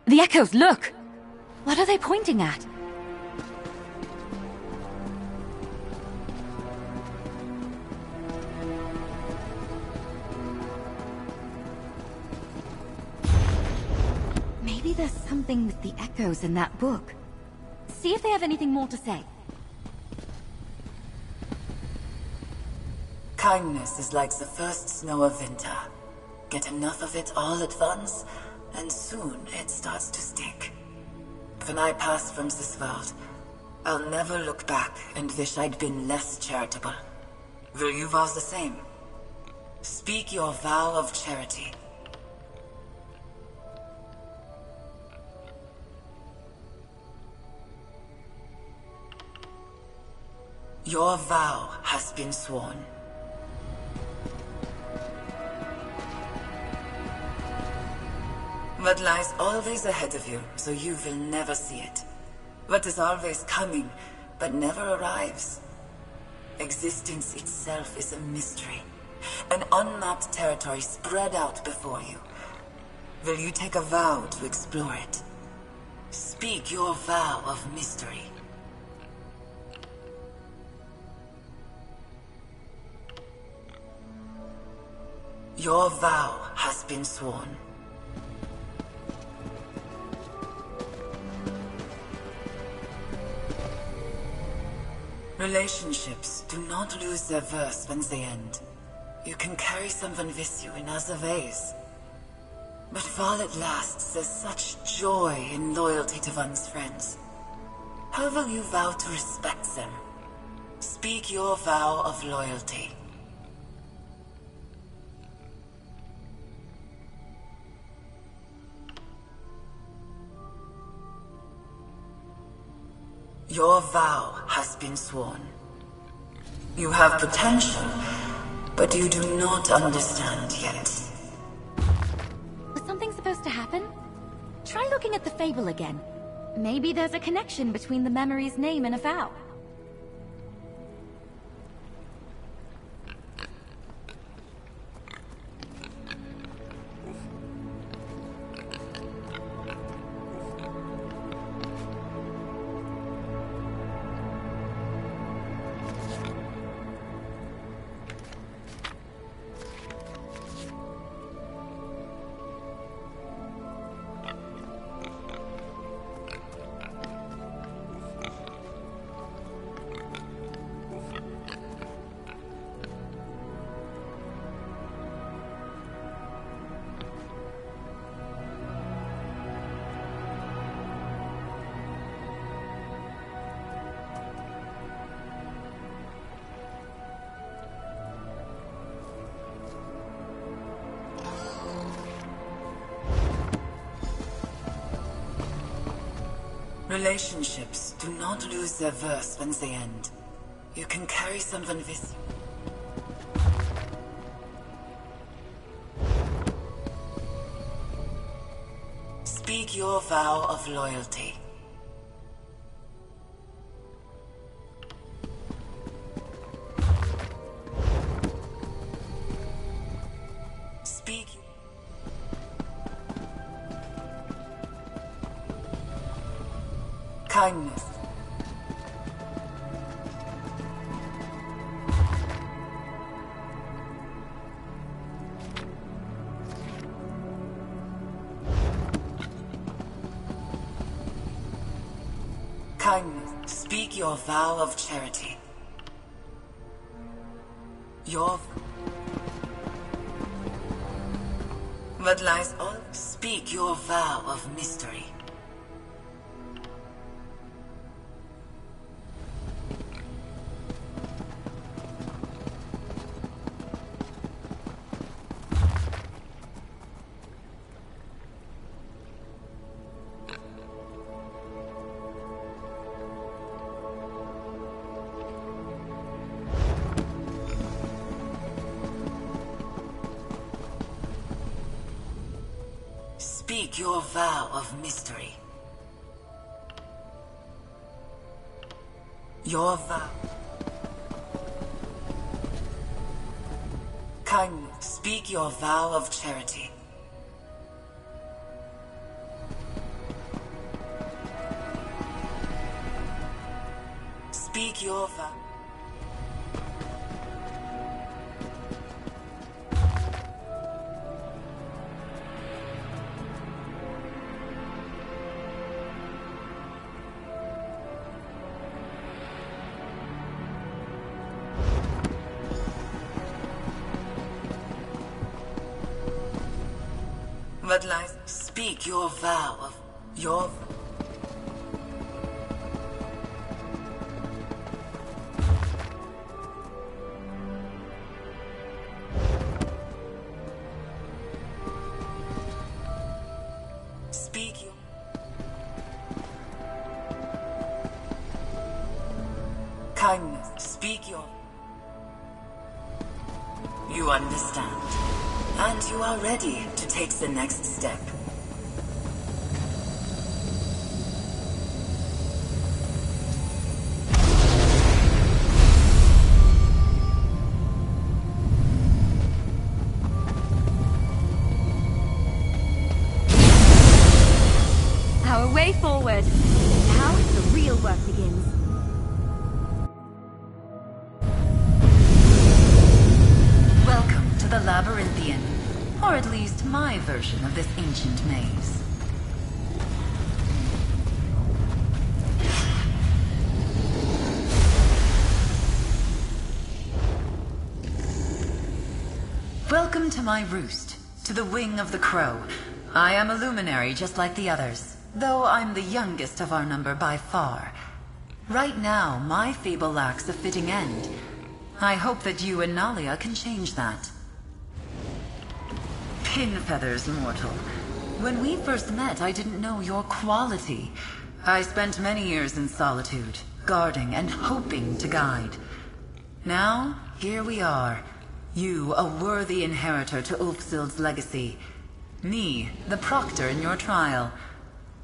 the echoes, look! What are they pointing at? there's something with the echoes in that book. See if they have anything more to say.
Kindness is like the first snow of winter. Get enough of it all at once, and soon it starts to stink. When I pass from this world, I'll never look back and wish I'd been less charitable. Will you vow the same? Speak your vow of charity. Your vow has been sworn. What lies always ahead of you, so you will never see it. What is always coming, but never arrives. Existence itself is a mystery. An unmapped territory spread out before you. Will you take a vow to explore it? Speak your vow of mystery. Your vow has been sworn. Relationships do not lose their verse when they end. You can carry someone with you in other ways. But while it lasts, there's such joy in loyalty to one's friends. How will you vow to respect them? Speak your vow of loyalty. Your vow has been sworn. You have potential, but you do not understand yet.
Was something supposed to happen? Try looking at the fable again. Maybe there's a connection between the memory's name and a vow.
Relationships do not lose their verse when they end. You can carry someone with you. Speak your vow of loyalty. Speak. Kindness. Kindness. Speak your vow of charity. What lies all? Speak your vow of mystery. Speak your vow of mystery. Your vow. Kindness. Speak your vow of charity. Speak your vow. But like, speak your vow of your... Speak your... Kindness, speak your... You understand. And you are ready to take the next step.
Our way forward. Now the real work begins.
Welcome to the Labyrinthian, or at least my version of this ancient maze. Welcome to my roost, to the wing of the crow. I am a luminary just like the others, though I'm the youngest of our number by far. Right now, my fable lacks a fitting end. I hope that you and Nalia can change that. Pin feathers, mortal. When we first met, I didn't know your quality. I spent many years in solitude, guarding and hoping to guide. Now, here we are. You, a worthy inheritor to Ulfsild's legacy. Me, the proctor in your trial.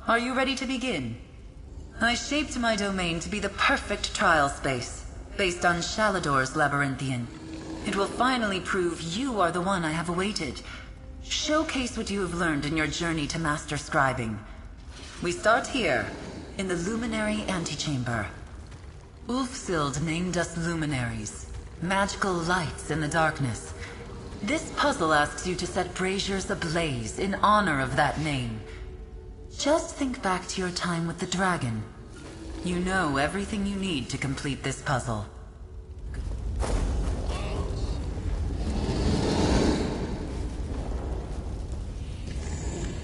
Are you ready to begin? I shaped my domain to be the perfect trial space, based on Shalador's Labyrinthian. It will finally prove you are the one I have awaited. Showcase what you have learned in your journey to master scribing. We start here, in the Luminary Antechamber. Ulfsild named us Luminaries. Magical lights in the darkness. This puzzle asks you to set braziers ablaze in honor of that name. Just think back to your time with the dragon. You know everything you need to complete this puzzle.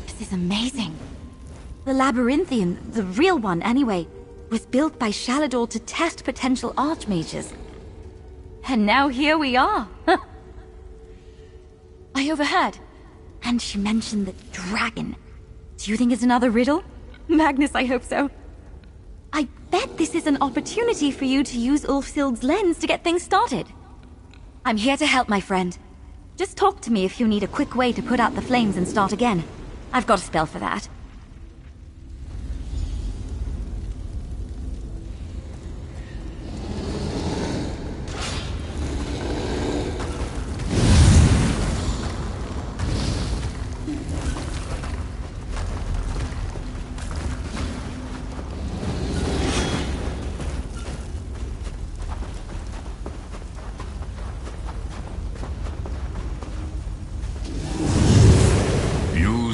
This is amazing. The Labyrinthian, the real one anyway, was built by Shalador to test potential archmages. And now here we are. I overheard. And she mentioned the dragon. Do you think it's another riddle? Magnus, I hope so. I bet this is an opportunity for you to use Ulfsild's lens to get things started. I'm here to help, my friend. Just talk to me if you need a quick way to put out the flames and start again. I've got a spell for that.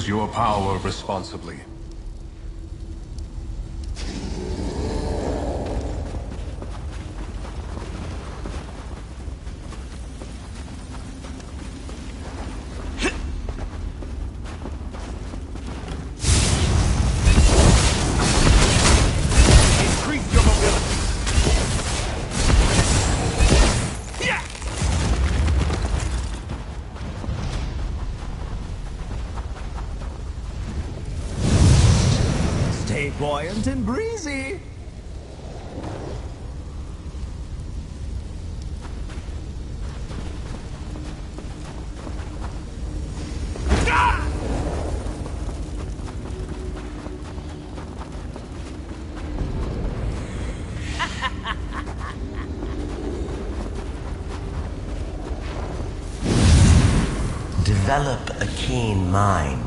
Your power responsibly.
Increase your mobility. Yeah.
Stay buoyant and breezy.
Develop a keen mind.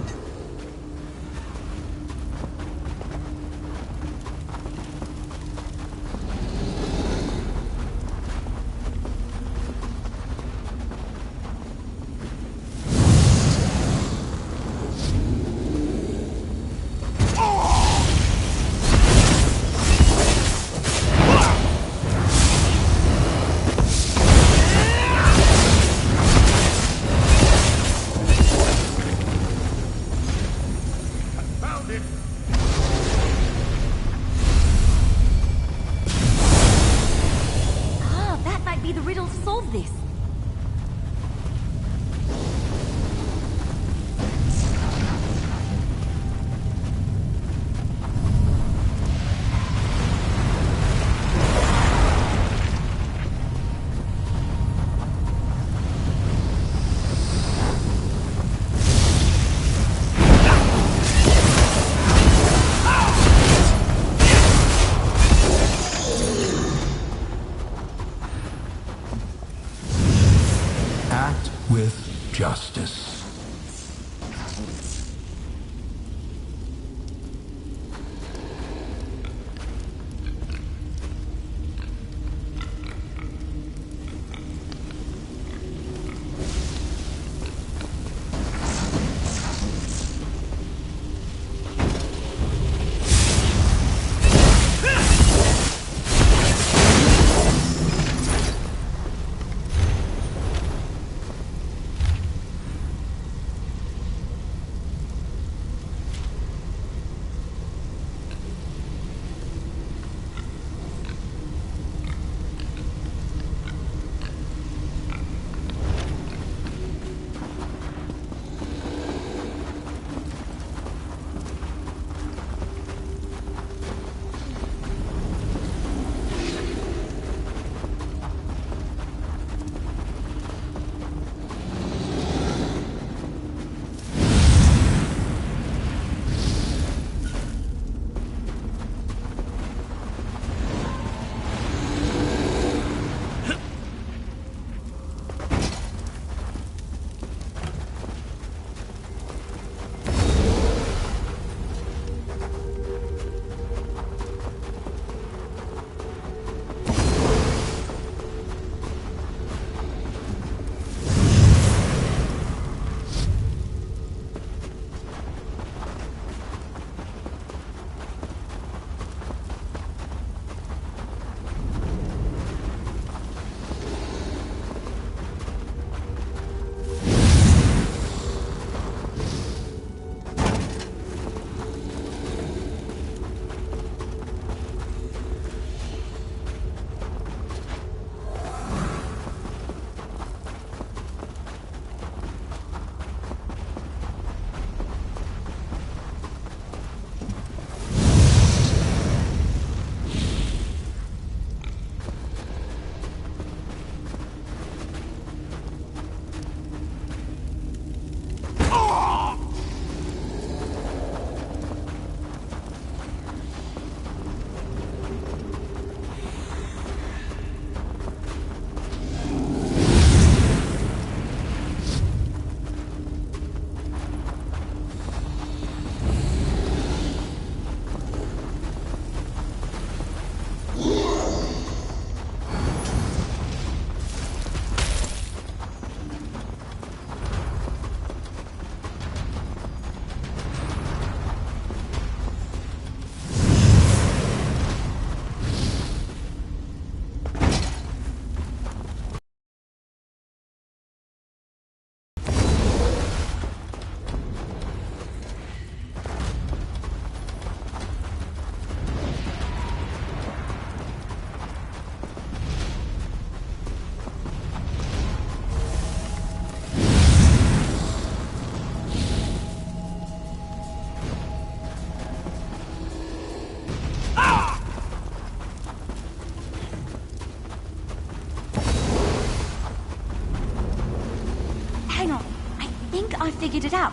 figured it out.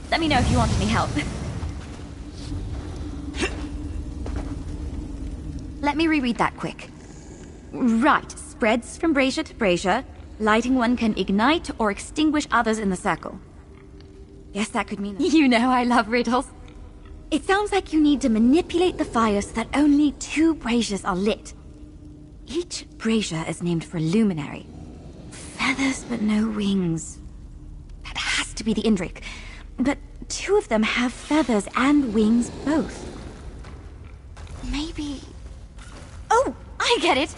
Let me know if you want any help. Let me reread that quick. Right, spreads from brazier to brazier. Lighting one can ignite or extinguish others in the circle. Guess that could mean... You know I love riddles. It sounds like you need to manipulate the fire so that only 2 braziers are lit. Each brazier is named for a luminary. Feathers but no wings. That has to be the Indrik. But 2 of them have feathers and wings both. Maybe... Oh, I get it!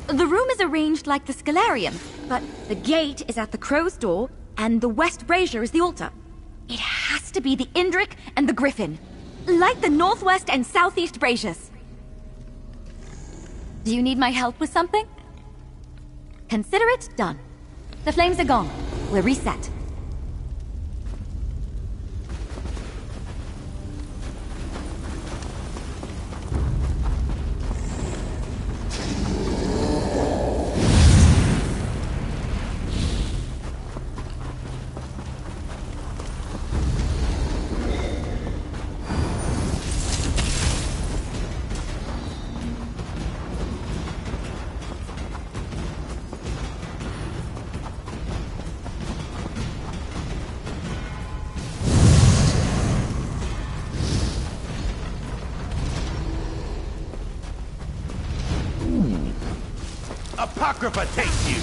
The room is arranged like the Scalarium, but the gate is at the crow's door, and the west brazier is the altar. It has to be the Indrik and the Griffin. Like the northwest and southeast braziers. Do you need my help with something? Consider it done. The flames are gone. We're reset.
Apocrypha takes you!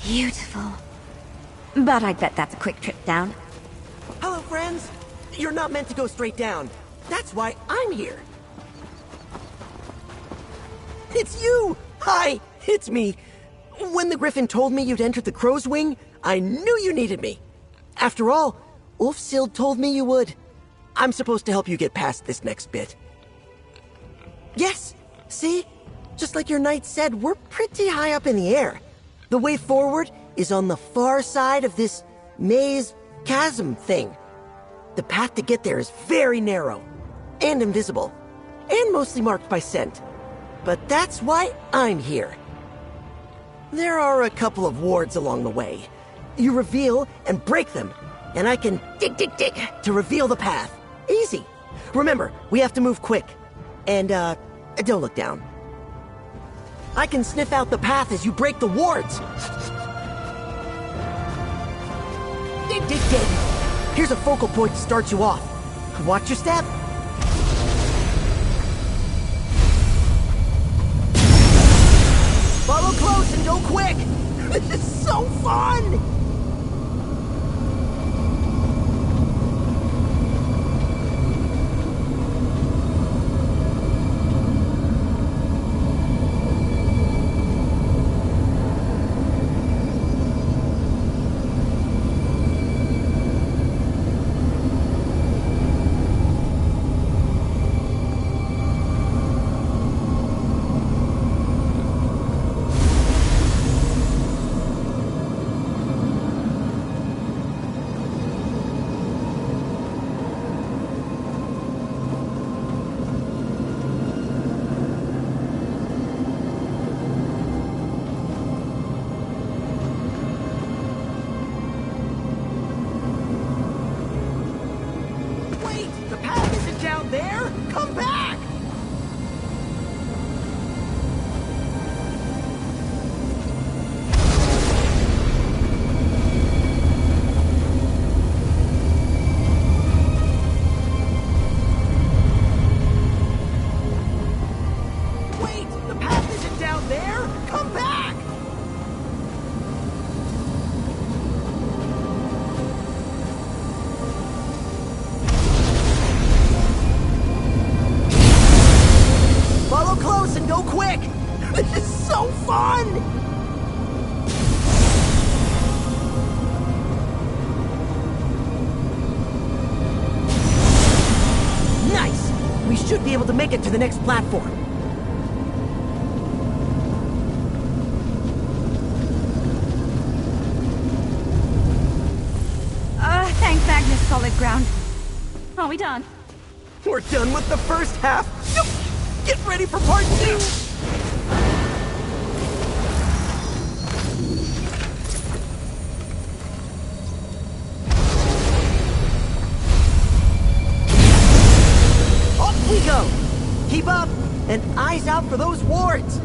Beautiful. But I bet that's a quick trip down.
Hello, friends. You're not meant to go straight down. That's why I'm here. It's you! Hi, it's me. When the Griffin told me you'd entered the Crow's Wing, I knew you needed me. After all, Ulfsild told me you would. I'm supposed to help you get past this next bit. Yes, see? Just like your knight said, we're pretty high up in the air. The way forward is on the far side of this maze chasm thing. The path to get there is very narrow, and invisible, and mostly marked by scent. But that's why I'm here. There are a couple of wards along the way. You reveal and break them, and I can dig to reveal the path. Easy. Remember, we have to move quick. And, don't look down. I can sniff out the path as you break the wards. Dig. Here's a focal point to start you off. Watch your step. Follow close and go quick. This is so fun! might be able to make it to the next platform.
Thanks, Magnus Solid Ground. Are we done?
We're done with the first half. Get ready for part 2! Off we go! Keep up, and eyes out for those wards!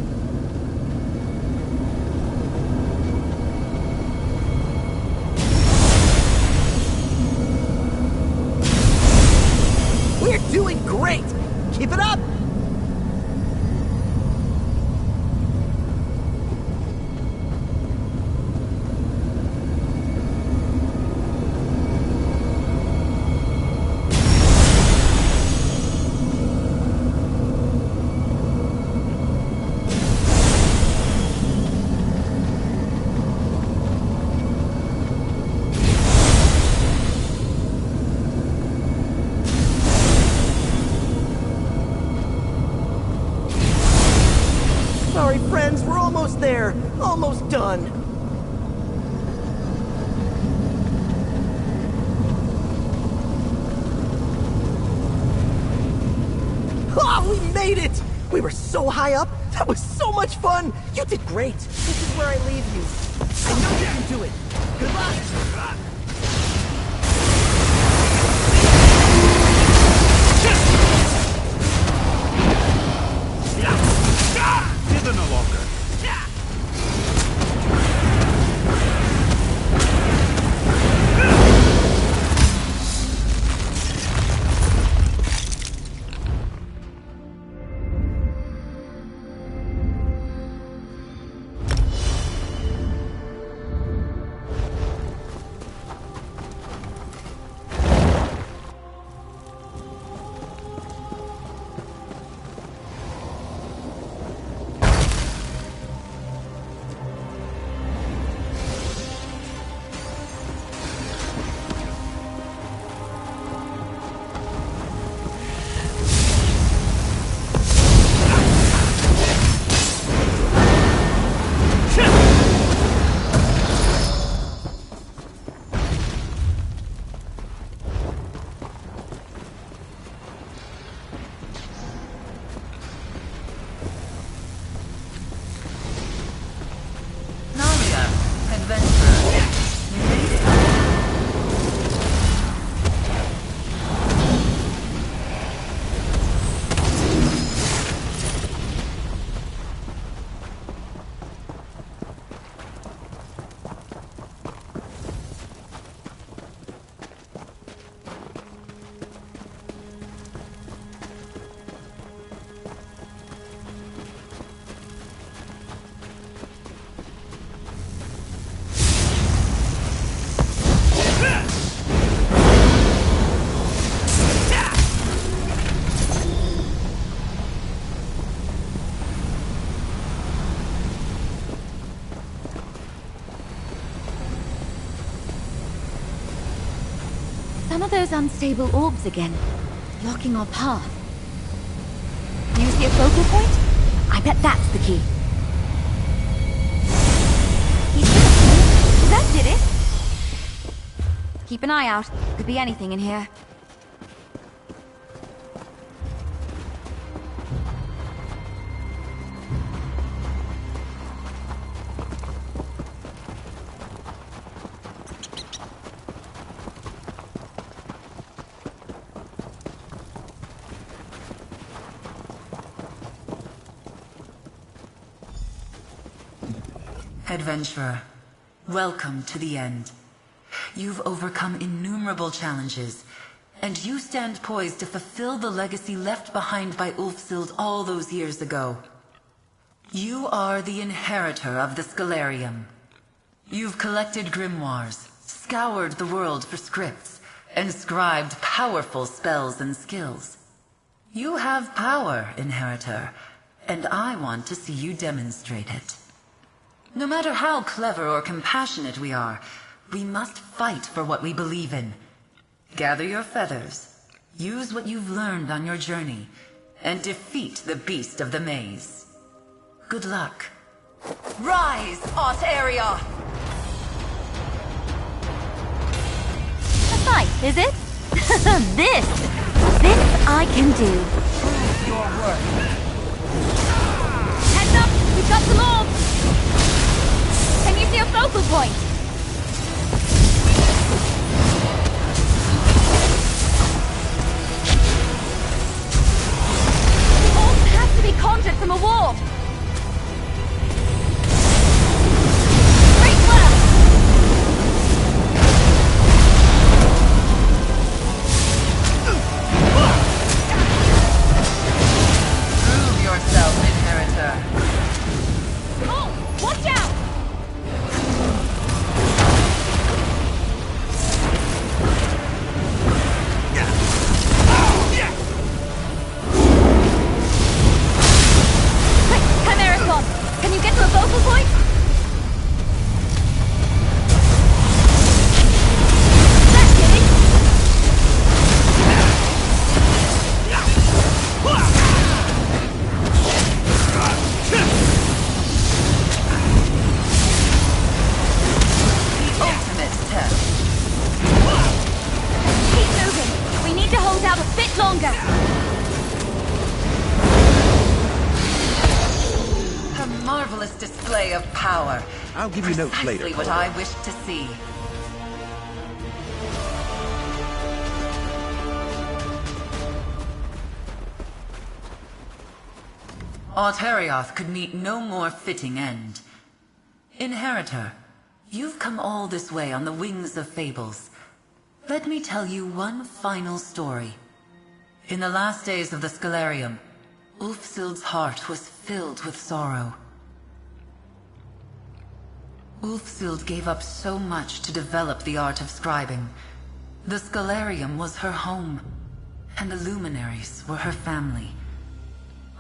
We're doing great! Keep it up! Sorry, friends, we're almost there. Almost done. Oh, we made it! We were so high up. That was so much fun. You did great. This is where I leave you. I know you can do it. Good luck.
No longer.
Some of those unstable orbs again, blocking our path. You see a focal point? I bet that's the key. That did it! Keep an eye out. Could be anything in here.
Adventurer, welcome to the end. You've overcome innumerable challenges, and you stand poised to fulfill the legacy left behind by Ulfsild all those years ago. You are the inheritor of the Scalarium. You've collected grimoires, scoured the world for scripts, and scribed powerful spells and skills. You have power, Inheritor, and I want to see you demonstrate it. No matter how clever or compassionate we are, we must fight for what we believe in. Gather your feathers, use what you've learned on your journey, and defeat the beast of the maze. Good luck. Rise, Altaria!
A fight, is it? This I can do.
Prove your worth.
Heads up, we've got some orbs. Can you see a focal point? The orbs have to be conjured from a warp. Great work!
Prove yourself, Inheritor.
Oh, watch out! Quick, Chimericon! Can you get to a focal point? That's it!
Ultimate test.
Keep moving. We need to hold out a bit longer.
A marvelous display of power.
I'll give you notes later.
Precisely what I wished to see. Altarioth could meet no more fitting end. Inheritor, you've come all this way on the wings of fables. Let me tell you one final story. In the last days of the Scalarium, Ulfsild's heart was filled with sorrow. Ulfsild gave up so much to develop the art of scribing. The Scalarium was her home, and the luminaries were her family.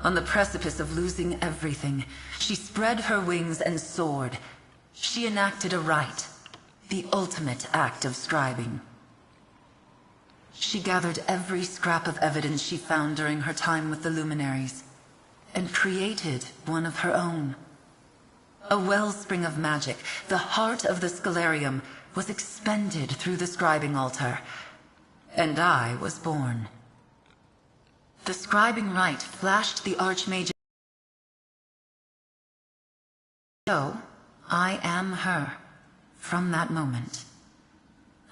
On the precipice of losing everything, she spread her wings and soared. She enacted a rite, the ultimate act of scribing. She gathered every scrap of evidence she found during her time with the luminaries, and created one of her own. A wellspring of magic, the heart of the Scalarium, was expended through the scribing altar, and I was born. The scribing rite flashed the Archmage. So, I am her, from that moment.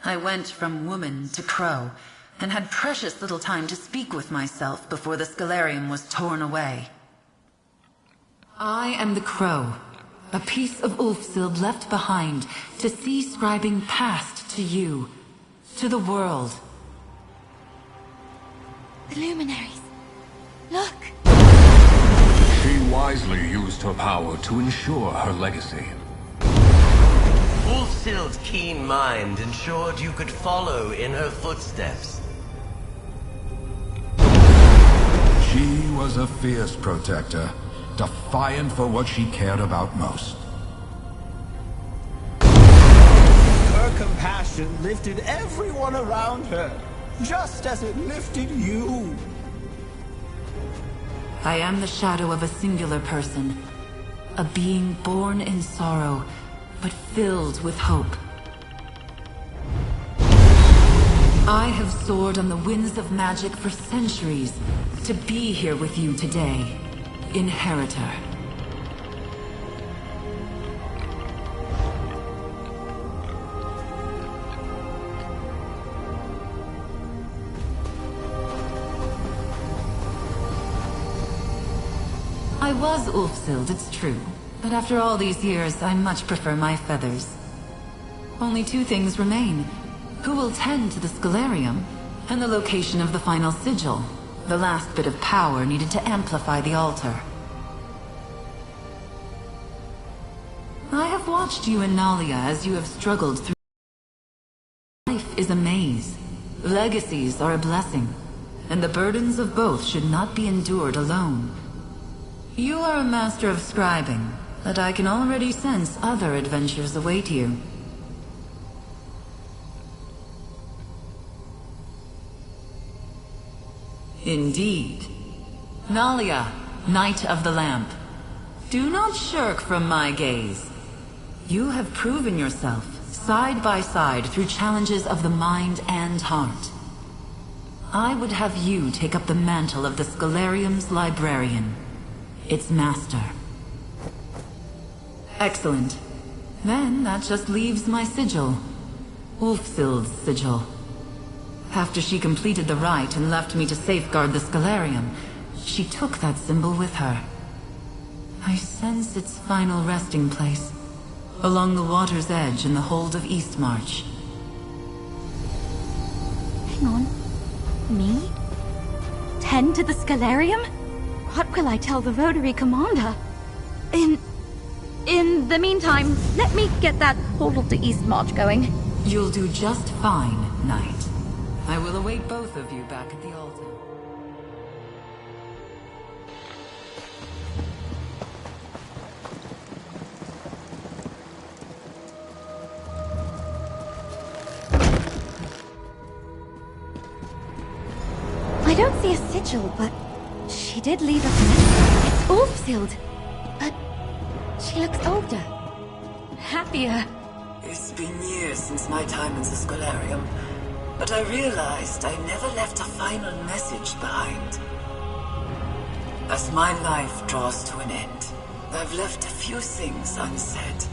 I went from woman to crow, and had precious little time to speak with myself before the Scalarium was torn away. I am the crow, a piece of Ulfsild left behind to see scribing passed to you, to the world.
The luminaries. Look!
She wisely used her power to ensure her legacy.
Ulfsild's keen mind ensured you could follow in her footsteps.
She was a fierce protector, defiant for what she cared about most.
Her compassion lifted everyone around her, just as it lifted you.
I am the shadow of a singular person, a being born in sorrow, but filled with hope. I have soared on the winds of magic for centuries to be here with you today, Inheritor. I was Ulfsild, it's true. But after all these years, I much prefer my feathers. Only two things remain. Who will tend to the Scalarium, and the location of the final sigil, the last bit of power needed to amplify the altar. I have watched you and Nalia as you have struggled through. Life is a maze. Legacies are a blessing, and the burdens of both should not be endured alone. You are a master of scribing, but I can already sense other adventures await you. Indeed. Nalia, Knight of the Lamp. Do not shirk from my gaze. You have proven yourself, side by side, through challenges of the mind and heart. I would have you take up the mantle of the Scholarium's librarian, its master. Excellent. Then that just leaves my sigil. Ulfsild's sigil. After she completed the rite and left me to safeguard the Scholarium, she took that symbol with her. I sense its final resting place, along the water's edge in the hold of Eastmarch.
Hang on. Me? Tend to the Scholarium? What will I tell the Rotary Commander? In the meantime, let me get that portal to Eastmarch going.
You'll do just fine, Knight. I will await both of you back at the altar.
I don't see a sigil, but she did leave a message. It's Ulfsild, but she looks older, happier.
It's been years since my time in the Scholarium, but I realized I never left a final message behind. As my life draws to an end, I've left a few things unsaid.